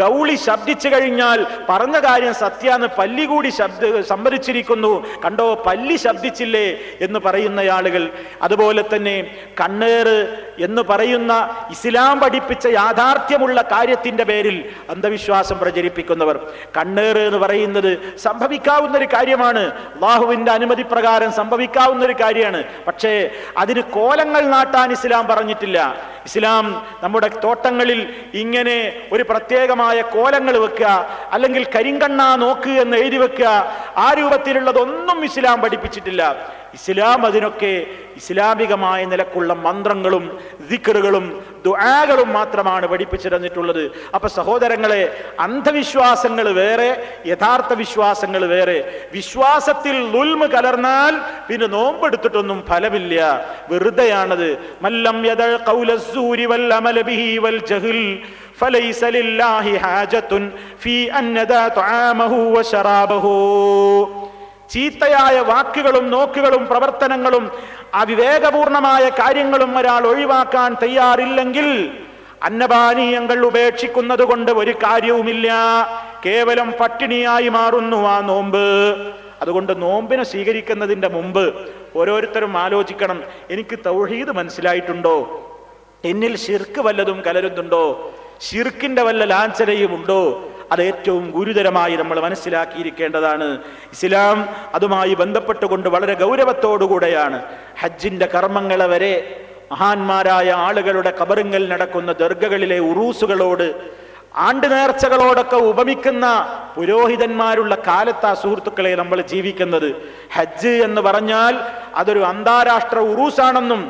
ഗൗളി ശബ്ദിച്ചു കഴിഞ്ഞാൽ പറഞ്ഞ കാര്യം സത്യാന്ന് പല്ലി കൂടി സമ്മതിച്ചിരിക്കുന്നു, കണ്ടോ പല്ലി ശബ്ദിച്ചില്ലേ എന്ന് പറയുന്ന ആളുകൾ. അതുപോലെ തന്നെ കണ്ണേറ് എന്ന് പറയുന്ന ഇസ്ലാം പഠിപ്പിച്ച യാഥാർത്ഥ്യമുള്ള കാര്യത്തിന്റെ പേരിൽ അന്ധവിശ്വാസം പ്രചരിപ്പിക്കുന്നവർ. കണ്ണേറ് എന്ന് പറയുന്നത് സംഭവിക്കാവുന്ന ഒരു കാര്യമാണ്, അല്ലാഹുവിന്റെ അനുമതി പ്രകാരം സംഭവിക്കാവുന്ന ഒരു കാര്യമാണ്. പക്ഷേ അതിന് കോലങ്ങൾ നാട്ടാൻ ഇസ്ലാം പറഞ്ഞിട്ടില്ല. ഇസ്ലാം നമ്മുടെ തോട്ടങ്ങളിൽ ഇങ്ങനെ ഒരു പ്രത്യേകമായ കോലങ്ങൾ വെക്കുക, അല്ലെങ്കിൽ കരിങ്കണ്ണ നോക്ക് എന്ന് എഴുതി വെക്കുക, ആ രൂപത്തിലുള്ളതൊന്നും ഇസ്ലാം പഠിപ്പിച്ചിട്ടില്ല. ഇസ്ലാം അതിനൊക്കെ ഇസ്ലാമികമായ നിലക്കുള്ള മന്ത്രങ്ങളും ദിക്റുകളും ദുആകളും മാത്രമാണ് പഠിപ്പിച്ചു തന്നിട്ടുള്ളത്. അപ്പൊ സഹോദരങ്ങളെ, അന്ധവിശ്വാസങ്ങൾ വേറെ, യഥാർത്ഥ വിശ്വാസങ്ങൾ വേറെ. വിശ്വാസത്തിൽ ളുൽമ് കലർന്നാൽ പിന്നെ നോമ്പെടുത്തിട്ടൊന്നും ഫലമില്ല, വെറുതെയാണത്. മല്ലം യദൽ ഖൗലസ്സൂരി വൽ അമല ബിഹി വൽ ജഹൽ ഫലൈസ ലില്ലാഹി ഹാജത്തുൻ ഫീ അൻ യദാ തുആമഹു വശറാബഹു. ചീത്തയായ വാക്കുകളും നോക്കുകളും പ്രവർത്തനങ്ങളും അവിവേകപൂർണമായ കാര്യങ്ങളും ഒരാൾ ഒഴിവാക്കാൻ തയ്യാറില്ലെങ്കിൽ അന്നപാനീയങ്ങൾ ഉപേക്ഷിക്കുന്നത് കൊണ്ട് ഒരു കാര്യവുമില്ല, കേവലം പട്ടിണിയായി മാറുന്നു ആ നോമ്പ്. അതുകൊണ്ട് നോമ്പിനെ സ്വീകരിക്കുന്നതിന്റെ മുമ്പ് ഓരോരുത്തരും ആലോചിക്കണം, എനിക്ക് തൗഹീദ് മനസ്സിലായിട്ടുണ്ടോ? എന്നിൽ ശിർക്ക് വല്ലതും കലരുന്നുണ്ടോ? ശിർക്കിന്റെ വല്ല ലാഞ്ചനയും ഉണ്ടോ? അത് ഏറ്റവും ഗുരുതരമായി നമ്മൾ മനസ്സിലാക്കിയിരിക്കേണ്ടതാണ്. ഇസ്ലാം അതുമായി ബന്ധപ്പെട്ടുകൊണ്ട് വളരെ ഗൗരവത്തോടുകൂടെയാണ് ഹജ്ജിന്റെ കർമ്മങ്ങളെ വരെ മഹാന്മാരായ ആളുകളുടെ ഖബറിൽ നടക്കുന്ന ദർഗകളിലെ ഉറൂസുകളോട്, ആണ്ട് നേർച്ചകളോടൊക്കെ ഉപമിക്കുന്ന പുരോഹിതന്മാരുള്ള കാലത്താ സുഹൃത്തുക്കളെ നമ്മൾ ജീവിക്കുന്നത്. ഹജ്ജ് എന്ന് പറഞ്ഞാൽ അതൊരു അന്താരാഷ്ട്ര ഉറൂസാണെന്നും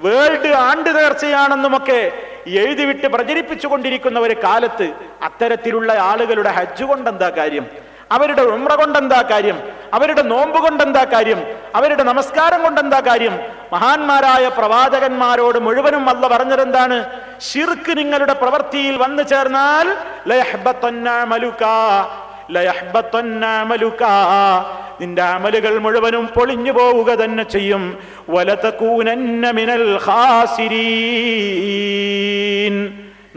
വേൾഡ് ആണ്ട് നേർച്ചയാണെന്നുമൊക്കെ എഴുതിവിട്ട് പ്രചരിപ്പിച്ചു കൊണ്ടിരിക്കുന്ന ഒരു കാലത്ത് അത്തരത്തിലുള്ള ആളുകളുടെ ഹജ്ജ് കൊണ്ടെന്താ കാര്യം? അവരുടെ ഉംറ കൊണ്ടെന്താ കാര്യം? അവരുടെ നോമ്പ് കൊണ്ടെന്താ കാര്യം? അവരുടെ നമസ്കാരം കൊണ്ടെന്താ കാര്യം? മഹാന്മാരായ പ്രവാചകന്മാരോട് മുഴുവനും അല്ലാഹു പറഞ്ഞതെന്താണ്? ശിർക്ക് നിങ്ങളുടെ പ്രവൃത്തിയിൽ വന്നു ചേർന്നാൽ നിന്റെ അമലുകൾ മുഴുവനും പൊളിഞ്ഞു പോവുക തന്നെ ചെയ്യും. വലതകൂനന്ന മിനൽ ഖാസിരീൻ,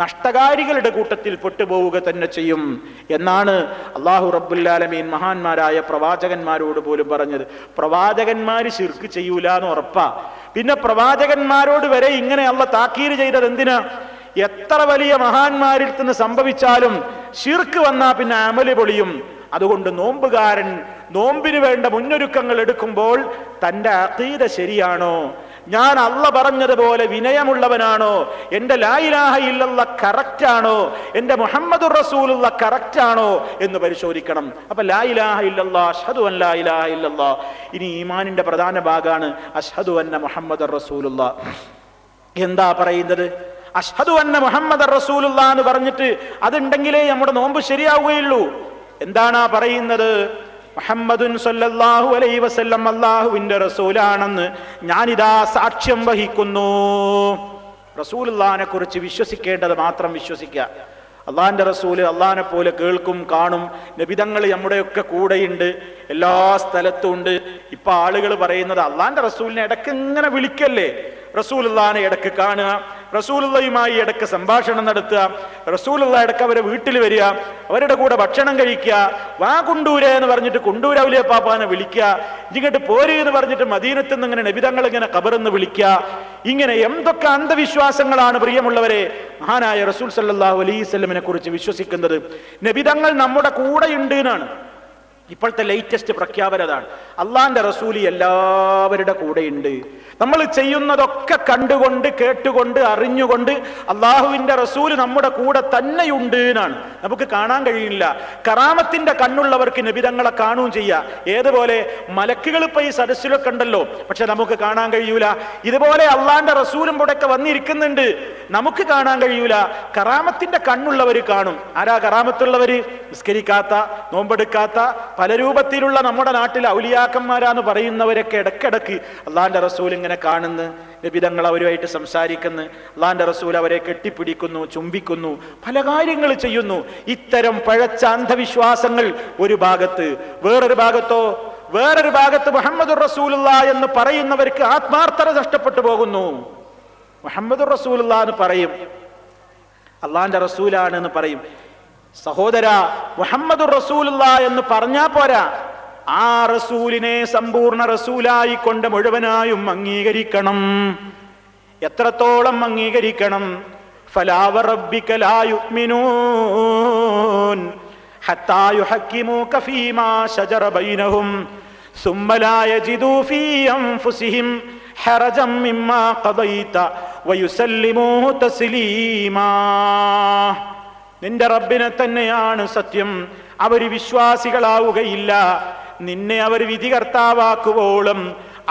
നഷ്ടകാരികളുടെ കൂട്ടത്തിൽ പെട്ടുപോവുക തന്നെ ചെയ്യും എന്നാണ് അല്ലാഹു റബ്ബുൽ ആലമീൻ മഹാന്മാരായ പ്രവാചകന്മാരോട് പോലും പറഞ്ഞത്. പ്രവാചകന്മാര് ശിർക്ക് ചെയ്യൂല എന്ന് ഉറപ്പാ. പിന്നെ പ്രവാചകന്മാരോട് വരെ ഇങ്ങനെ അല്ലാഹു താക്കീത് ചെയ്തത് എന്തിനാ? എത്ര വലിയ മഹാന്മാരിൽ നിന്ന് സംഭവിച്ചാലും ശിർക്ക് വന്നാ പിന്നെ അമല് പൊളിയും. അതുകൊണ്ട് നോമ്പുകാരൻ നോമ്പിന് വേണ്ട മുന്നൊരുക്കങ്ങൾ എടുക്കുമ്പോൾ തൻ്റെ അഖീദ ശരിയാണോ, ഞാൻ അല്ലാഹു പറഞ്ഞതുപോലെ വിനയമുള്ളവനാണോ, എൻ്റെ ലാ ഇലാഹ ഇല്ലല്ലാഹ് കറക്റ്റ് ആണോ, എൻ്റെ മുഹമ്മദുർ റസൂലുള്ളാഹ് കറക്റ്റ് ആണോ എന്ന് പരിശോധിക്കണം. അപ്പൊ ലാ ഇലാഹ ഇല്ലല്ലാഹ്, അഷ്ഹദു അൻ ലാ ഇലാഹ ഇല്ലല്ലാഹ്. ഇനി ഈമാനിന്റെ പ്രധാന ഭാഗമാണ് അഷ്ഹദു അന്ന മുഹമ്മദുർ റസൂലുള്ളാഹ്. എന്താ പറയുന്നത്? അഷ്ഹദു അന്ന മുഹമ്മദുർ റസൂലുള്ളാഹ് എന്ന് പറഞ്ഞിട്ട് അതുണ്ടെങ്കിലേ നമ്മുടെ നോമ്പ് ശരിയാവുകയുള്ളൂ. എന്താണ് പറയുന്നത്? മുഹമ്മദുൻ സല്ലല്ലാഹു അലൈഹി വസല്ലം അല്ലാഹുവിന്റെ റസൂലാണെന്ന് ഞാനിതാ സാക്ഷ്യം വഹിക്കുന്നു. റസൂലുള്ളാഹിനെ കുറിച്ച് വിശ്വസിക്കേണ്ടത് മാത്രം വിശ്വസിക്കുക. അള്ളാഹിന്റെ റസൂല് അള്ളാഹിനെ പോലെ കേൾക്കും, കാണും. നബിതങ്ങൾ നമ്മുടെയൊക്കെ കൂടെയുണ്ട്, എല്ലാ സ്ഥലത്തും ഉണ്ട്. ഇപ്പൊ ആളുകൾ പറയുന്നത് അള്ളാഹിന്റെ റസൂലിനെ ഇടയ്ക്ക് ഇങ്ങനെ വിളിക്കല്ലേ, റസൂലുള്ളാഹിനെ ഇടയ്ക്ക് കാണുക, റസൂലുള്ളാഹിയുമായി ഇടയ്ക്ക് സംഭാഷണം നടത്തുക, റസൂലുള്ള ഇടയ്ക്ക് അവരെ വീട്ടിൽ വരിക, അവരുടെ കൂടെ ഭക്ഷണം കഴിക്കുക, വാ കുണ്ടൂരെ എന്ന് പറഞ്ഞിട്ട് കുണ്ടൂര ഔലിയ പാപ്പാനെ വിളിക്കുക, ഇങ്ങോട്ട് പോര് എന്ന് പറഞ്ഞിട്ട് മദീനത്ത് നിന്ന് ഇങ്ങനെ നബിതങ്ങൾ ഇങ്ങനെ ഖബറിന്ന് വിളിക്കുക. ഇങ്ങനെ എന്തൊക്കെ അന്ധവിശ്വാസങ്ങളാണ് പ്രിയമുള്ളവരെ മഹാനായ റസൂൽ സല്ലല്ലാഹു അലൈഹി വസല്ലമിനെ കുറിച്ച് വിശ്വസിക്കുന്നത്. നബിതങ്ങൾ നമ്മുടെ കൂടെയുണ്ട് എന്നാണ് ഇപ്പോഴത്തെ ലേറ്റസ്റ്റ് പ്രഖ്യാപനം. അതാണ് അള്ളാന്റെ റസൂല് എല്ലാവരുടെ കൂടെയുണ്ട്. നമ്മൾ ചെയ്യുന്നതൊക്കെ കണ്ടുകൊണ്ട് കേട്ടുകൊണ്ട് അറിഞ്ഞുകൊണ്ട് അള്ളാഹുവിന്റെ റസൂല് നമ്മുടെ കൂടെ തന്നെയുണ്ട് എന്നാണ്. നമുക്ക് കാണാൻ കഴിയില്ല. കറാമത്തിന്റെ കണ്ണുള്ളവർക്ക് നബിതങ്ങളെ കാണുകയും ചെയ്യാം. ഏതുപോലെ മലക്കുകൾ ഇപ്പൊ ഈ സദസ്സിലൊക്കെ ഉണ്ടല്ലോ, പക്ഷെ നമുക്ക് കാണാൻ കഴിയൂല. ഇതുപോലെ അള്ളാന്റെ റസൂലും ഇവിടെയൊക്കെ വന്നിരിക്കുന്നുണ്ട്, നമുക്ക് കാണാൻ കഴിയൂല. കറാമത്തിന്റെ കണ്ണുള്ളവർ കാണും. ആരാ കറാമത്തുള്ളവര്? നിസ്കരിക്കാത്ത, നോമ്പെടുക്കാത്ത, പല രൂപത്തിലുള്ള നമ്മുടെ നാട്ടിൽ ഔലിയാക്കന്മാരാന്ന് പറയുന്നവരൊക്കെ ഇടക്കിടക്ക് അള്ളാന്റെ റസൂൽ ഇങ്ങനെ കാണുന്നു, നബിതങ്ങൾ അവരുമായിട്ട് സംസാരിക്കുന്നു, അള്ളാന്റെ റസൂൽ അവരെ കെട്ടിപ്പിടിക്കുന്നു, ചുംബിക്കുന്നു, പല കാര്യങ്ങൾ ചെയ്യുന്നു. ഇത്തരം പഴച്ച അന്ധവിശ്വാസങ്ങൾ ഒരു ഭാഗത്ത്. വേറൊരു ഭാഗത്ത് മുഹമ്മദുർ റസൂലുള്ളാഹ് എന്ന് പറയുന്നവർക്ക് ആത്മാർത്ഥത നഷ്ടപ്പെട്ടു പോകുന്നു. മുഹമ്മദുർ റസൂലുള്ളാഹ് എന്ന് പറയും, അള്ളാന്റെ റസൂലാണ് എന്ന് പറയും. സഹോദര, മുഹമ്മദുർ റസൂലുള്ളാഹ് എന്ന് പറഞ്ഞാ പോരാ, ആ റസൂലിനെ സമ്പൂർണ്ണ റസൂലായി കൊണ്ട് മുഴുവനായും അംഗീകരിക്കണം. എത്രത്തോളം അംഗീകരിക്കണം? ഫലാ വറബ്ബിക ലാ യുഅ്മിനൂൻ ഹത്താ യുഹക്കിമൂക ഫീമാ ശജറ ബൈനഹും സുമ്മ ലാ യജിദൂ ഫീ അൻഫുസിഹിം ഹറജം മിമ്മാ ഖദൈത വയുസല്ലിമൂ തസ്ലീമാ. നിന്റെ റബ്ബിനെ തന്നെയാണ് സത്യം, അവർ വിശ്വാസികളാവുകയില്ല നിന്നെ അവർ വിധികർത്താവാക്കുവോളം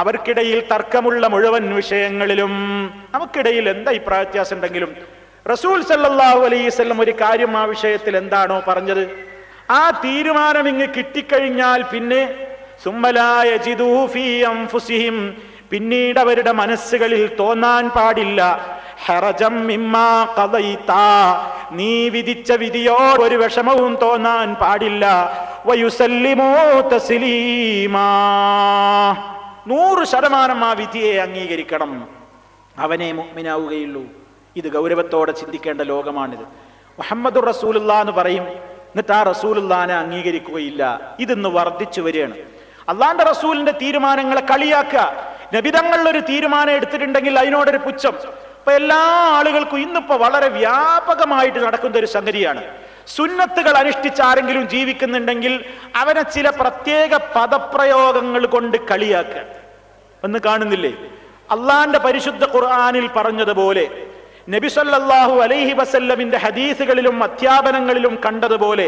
അവർക്കിടയിൽ തർക്കമുള്ള മുഴുവൻ വിഷയങ്ങളിലും. നമുക്കിടയിൽ എന്താ അഭിപ്രായ വ്യത്യാസം ഉണ്ടെങ്കിലും റസൂൽ സല്ലല്ലാഹു അലൈഹി വസല്ലം ഒരു കാര്യം ആ വിഷയത്തിൽ എന്താണോ പറഞ്ഞത്, ആ തീരുമാനം ഇങ്ങ് കിട്ടിക്കഴിഞ്ഞാൽ പിന്നെ സുമ്മലാ യജിദൂ ഫീ അൻഫുസിഹിം, പിന്നീട് അവരുടെ മനസ്സുകളിൽ തോന്നാൻ പാടില്ല ഹറജം മിമ്മാ ഖദൈത, നീ വിധിച്ച വിധിയോ ഒരു വിഷമവും തോന്നാൻ പാടില്ല. വയുസല്ലിമൂ തസ്ലീമാ. 100% ആ വിധിയെ അംഗീകരിക്കണം, അവനെ മുഅ്മിനാവുകയുള്ളൂ. ഇത് ഗൗരവത്തോടെ ചിന്തിക്കേണ്ട ലോകമാണിത്. മുഹമ്മദുർ റസൂലുള്ളാഹ് എന്ന് പറയും, എന്നിട്ട് ആ റസൂലുള്ളാഹിനെ അംഗീകരിക്കുകയില്ല. ഇതിന്ന് വർദ്ധിച്ചു വരികയാണ്. അള്ളാന്റെ റസൂലിന്റെ തീരുമാനങ്ങളെ കളിയാക്കുക. നബിതങ്ങളിലൊരു തീരുമാനം എടുത്തിട്ടുണ്ടെങ്കിൽ അതിനോടൊരു പുച്ഛം. ഇപ്പൊ എല്ലാ ആളുകൾക്കും ഇന്നിപ്പോ വളരെ വ്യാപകമായിട്ട് നടക്കുന്ന ഒരു സംഗതിയാണ്. സുന്നത്തുകൾ അനുഷ്ഠിച്ച് ആരെങ്കിലും ജീവിക്കുന്നുണ്ടെങ്കിൽ അവനെ ചില പ്രത്യേക പദപ്രയോഗങ്ങൾ കൊണ്ട് കളിയാക്കുക. ഒന്ന് കാണുന്നില്ലേ? അള്ളാന്റെ പരിശുദ്ധ ഖുർആനിൽ പറഞ്ഞതുപോലെ, നബി സല്ലല്ലാഹു അലൈഹി വസല്ലമിന്റെ ഹദീസുകളിലും അധ്യാപനങ്ങളിലും കണ്ടതുപോലെ,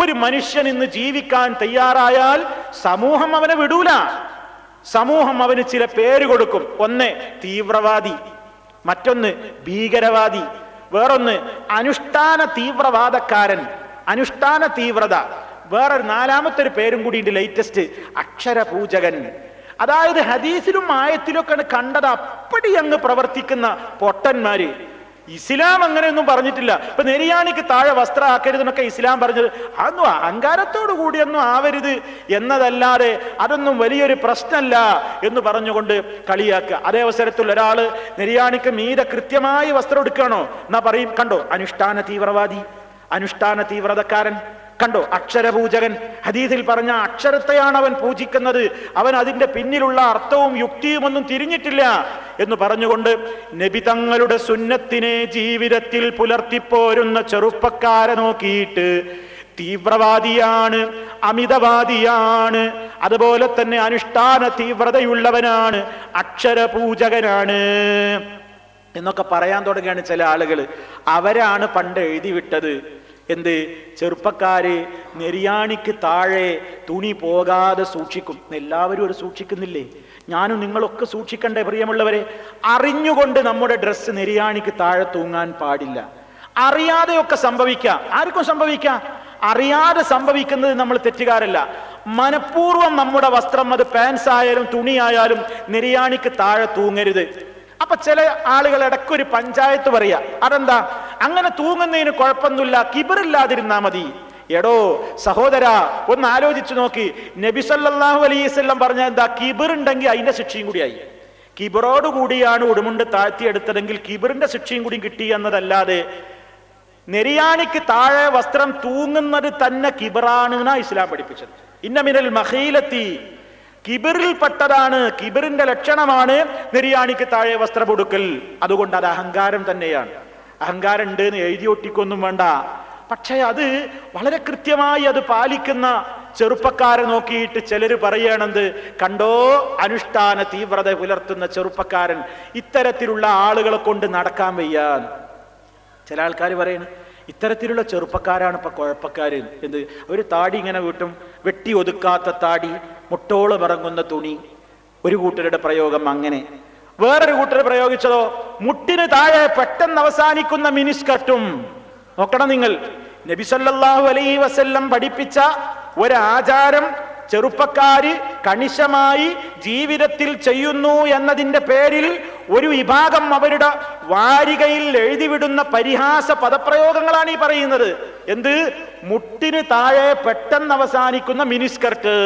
ഒരു മനുഷ്യൻ ഇന്ന് ജീവിക്കാൻ തയ്യാറായാൽ സമൂഹം അവനെ വിടൂല. സമൂഹം അവന് ചില പേര് കൊടുക്കും. ഒന്ന് തീവ്രവാദി, മറ്റൊന്ന് ഭീകരവാദി, വേറൊന്ന് അനുഷ്ഠാന തീവ്രവാദക്കാരൻ, അനുഷ്ഠാന തീവ്രത. വേറൊരു നാലാമത്തെ ഒരു പേരും കൂടി ഉണ്ട്, ലേറ്റസ്റ്റ്, അക്ഷരപൂജകൻ. അതായത് ഹദീസിലും ആയത്തിലൊക്കെ കണ്ടത് അപ്പടി അങ്ങ് പ്രവർത്തിക്കുന്ന പൊട്ടന്മാര്. ഇസ്ലാം അങ്ങനെയൊന്നും പറഞ്ഞിട്ടില്ല. ഇപ്പൊ നെരിയാണിക്ക് താഴെ വസ്ത്രം ആക്കരുതെന്നൊക്കെ ഇസ്ലാം പറഞ്ഞത് അതൊന്നും അഹങ്കാരത്തോടു കൂടിയൊന്നും ആവരുത് എന്നതല്ലാതെ അതൊന്നും വലിയൊരു പ്രശ്നമല്ല എന്ന് പറഞ്ഞുകൊണ്ട് കളിയാക്കുക. അതേ അവസരത്തിൽ ഒരാള് നെരിയാണിക്ക് മീതെ കൃത്യമായി വസ്ത്രം എടുക്കുകയാണോ എന്നാ പറയും, കണ്ടോ അനുഷ്ഠാന തീവ്രവാദി, അനുഷ്ഠാന തീവ്രതക്കാരൻ, കണ്ടോ അക്ഷരപൂജകൻ. ഹദീസിൽ പറഞ്ഞ അക്ഷരത്തെയാണ് അവൻ പൂജിക്കുന്നത്, അവൻ അതിന്റെ പിന്നിലുള്ള അർത്ഥവും യുക്തിയും ഒന്നും തിരിഞ്ഞിട്ടില്ല എന്ന് പറഞ്ഞുകൊണ്ട് നബി തങ്ങളുടെ സുന്നത്തിനെ ജീവിതത്തിൽ പുലർത്തിപ്പോരുന്ന ചെറുപ്പക്കാരെ നോക്കിയിട്ട് തീവ്രവാദിയാണ്, അമിതവാദിയാണ്, അതുപോലെ തന്നെ അനുഷ്ഠാന തീവ്രതയുള്ളവനാണ്, അക്ഷരപൂജകനാണ് എന്നൊക്കെ പറയാൻ തുടങ്ങുകയാണ് ചില ആളുകൾ. അവരാണ് പണ്ട് എഴുതി വിട്ടത് എന്ത്? ചെറുപ്പക്കാര് നെരിയാണിക്ക് താഴെ തുണി പോകാതെ സൂക്ഷിക്കും. എല്ലാവരും ഒരു സൂക്ഷിക്കുന്നില്ലേ? ഞാനും നിങ്ങളൊക്കെ സൂക്ഷിക്കണ്ടേ പ്രിയമുള്ളവരെ? അറിഞ്ഞുകൊണ്ട് നമ്മുടെ ഡ്രസ്സ് നെരിയാണിക്ക് താഴെ തൂങ്ങാൻ പാടില്ല. അറിയാതെയൊക്കെ സംഭവിക്കാം, ആർക്കും സംഭവിക്കാം. അറിയാതെ സംഭവിക്കുന്നത് നമ്മൾ തെറ്റുകാരല്ല. മനഃപൂർവ്വം നമ്മുടെ വസ്ത്രം, അത് പാൻസ് ആയാലും തുണിയായാലും നെരിയാണിക്ക് താഴെ തൂങ്ങരുത്. അപ്പൊ ചില ആളുകൾ ഇടയ്ക്കൊരു പഞ്ചായത്ത് പറയാ, അതെന്താ അങ്ങനെ തൂങ്ങുന്നതിന് കുഴപ്പമൊന്നുമില്ല, കിബറില്ലാതിരുന്നാ മതി. എടോ സഹോദരാ, ഒന്ന് ആലോചിച്ചു നോക്കി. നബി സല്ലല്ലാഹു അലൈഹി വസല്ലം പറഞ്ഞ എന്താ? കിബറുണ്ടെങ്കിൽ അതിന്റെ ശിക്ഷയും കൂടിയായി. കിബറോട് കൂടിയാണ് ഉടുമുണ്ട് താഴ്ത്തിയെടുത്തതെങ്കിൽ കിബറിന്റെ ശിക്ഷയും കൂടി കിട്ടി എന്നതല്ലാതെ നെരിയാണിക്ക് താഴെ വസ്ത്രം തൂങ്ങുന്നത് തന്നെ കിബറാണ് എന്നാ ഇസ്ലാം പഠിപ്പിച്ചത്. ഇന്ന മിനൽ മഖീലത്തി, കിബറിൽപ്പെട്ടതാണ്, കിബറിന്റെ ലക്ഷണമാണ് നെരിയാണിക്ക് താഴെ വസ്ത്രപൊടുക്കൽ. അതുകൊണ്ട് അത് അഹങ്കാരം തന്നെയാണ്. അഹങ്കാരം ഉണ്ട് എന്ന് എഴുതി ഒട്ടിക്കൊന്നും വേണ്ട. പക്ഷെ അത് വളരെ കൃത്യമായി അത് പാലിക്കുന്ന ചെറുപ്പക്കാരെ നോക്കിയിട്ട് ചിലര് പറയണത് കണ്ടോ, അനുഷ്ഠാന തീവ്രത പുലർത്തുന്ന ചെറുപ്പക്കാരൻ, ഇത്തരത്തിലുള്ള ആളുകളെ കൊണ്ട് നടക്കാൻ വയ്യാൻ. ചില ആൾക്കാർ പറയണ ഇത്തരത്തിലുള്ള ചെറുപ്പക്കാരാണ് ഇപ്പൊ കുഴപ്പക്കാര്. എന്ത്? ഒരു താടി ഇങ്ങനെ വീട്ടും, വെട്ടി ഒതുക്കാത്ത താടി, മുട്ടോളം ഇറങ്ങുന്ന തുണി. ഒരു കൂട്ടരുടെ പ്രയോഗം അങ്ങനെ. വേറൊരു കൂട്ടർ പ്രയോഗിച്ചതോ മുട്ടിന് താഴെ പെട്ടെന്ന് അവസാനിക്കുന്ന മിനിസ്കർട്ടും. നോക്കണം നിങ്ങൾ, നബി സല്ലല്ലാഹു അലൈഹി വസല്ലം പഠിപ്പിച്ച ഒരാചാരം ചെറുപ്പക്കാര് കണിശമായി ജീവിതത്തിൽ ചെയ്യുന്നു എന്നതിന്റെ പേരിൽ ഒരു വിഭാഗം അവരുടെ വാരികയിൽ എഴുതിവിടുന്ന പരിഹാസ പദപ്രയോഗങ്ങളാണ് ഈ പറയുന്നത്. എന്ത്? മുട്ടിന് താഴെ പെട്ടെന്ന് അവസാനിക്കുന്ന മിനിസ്കർട്ട്.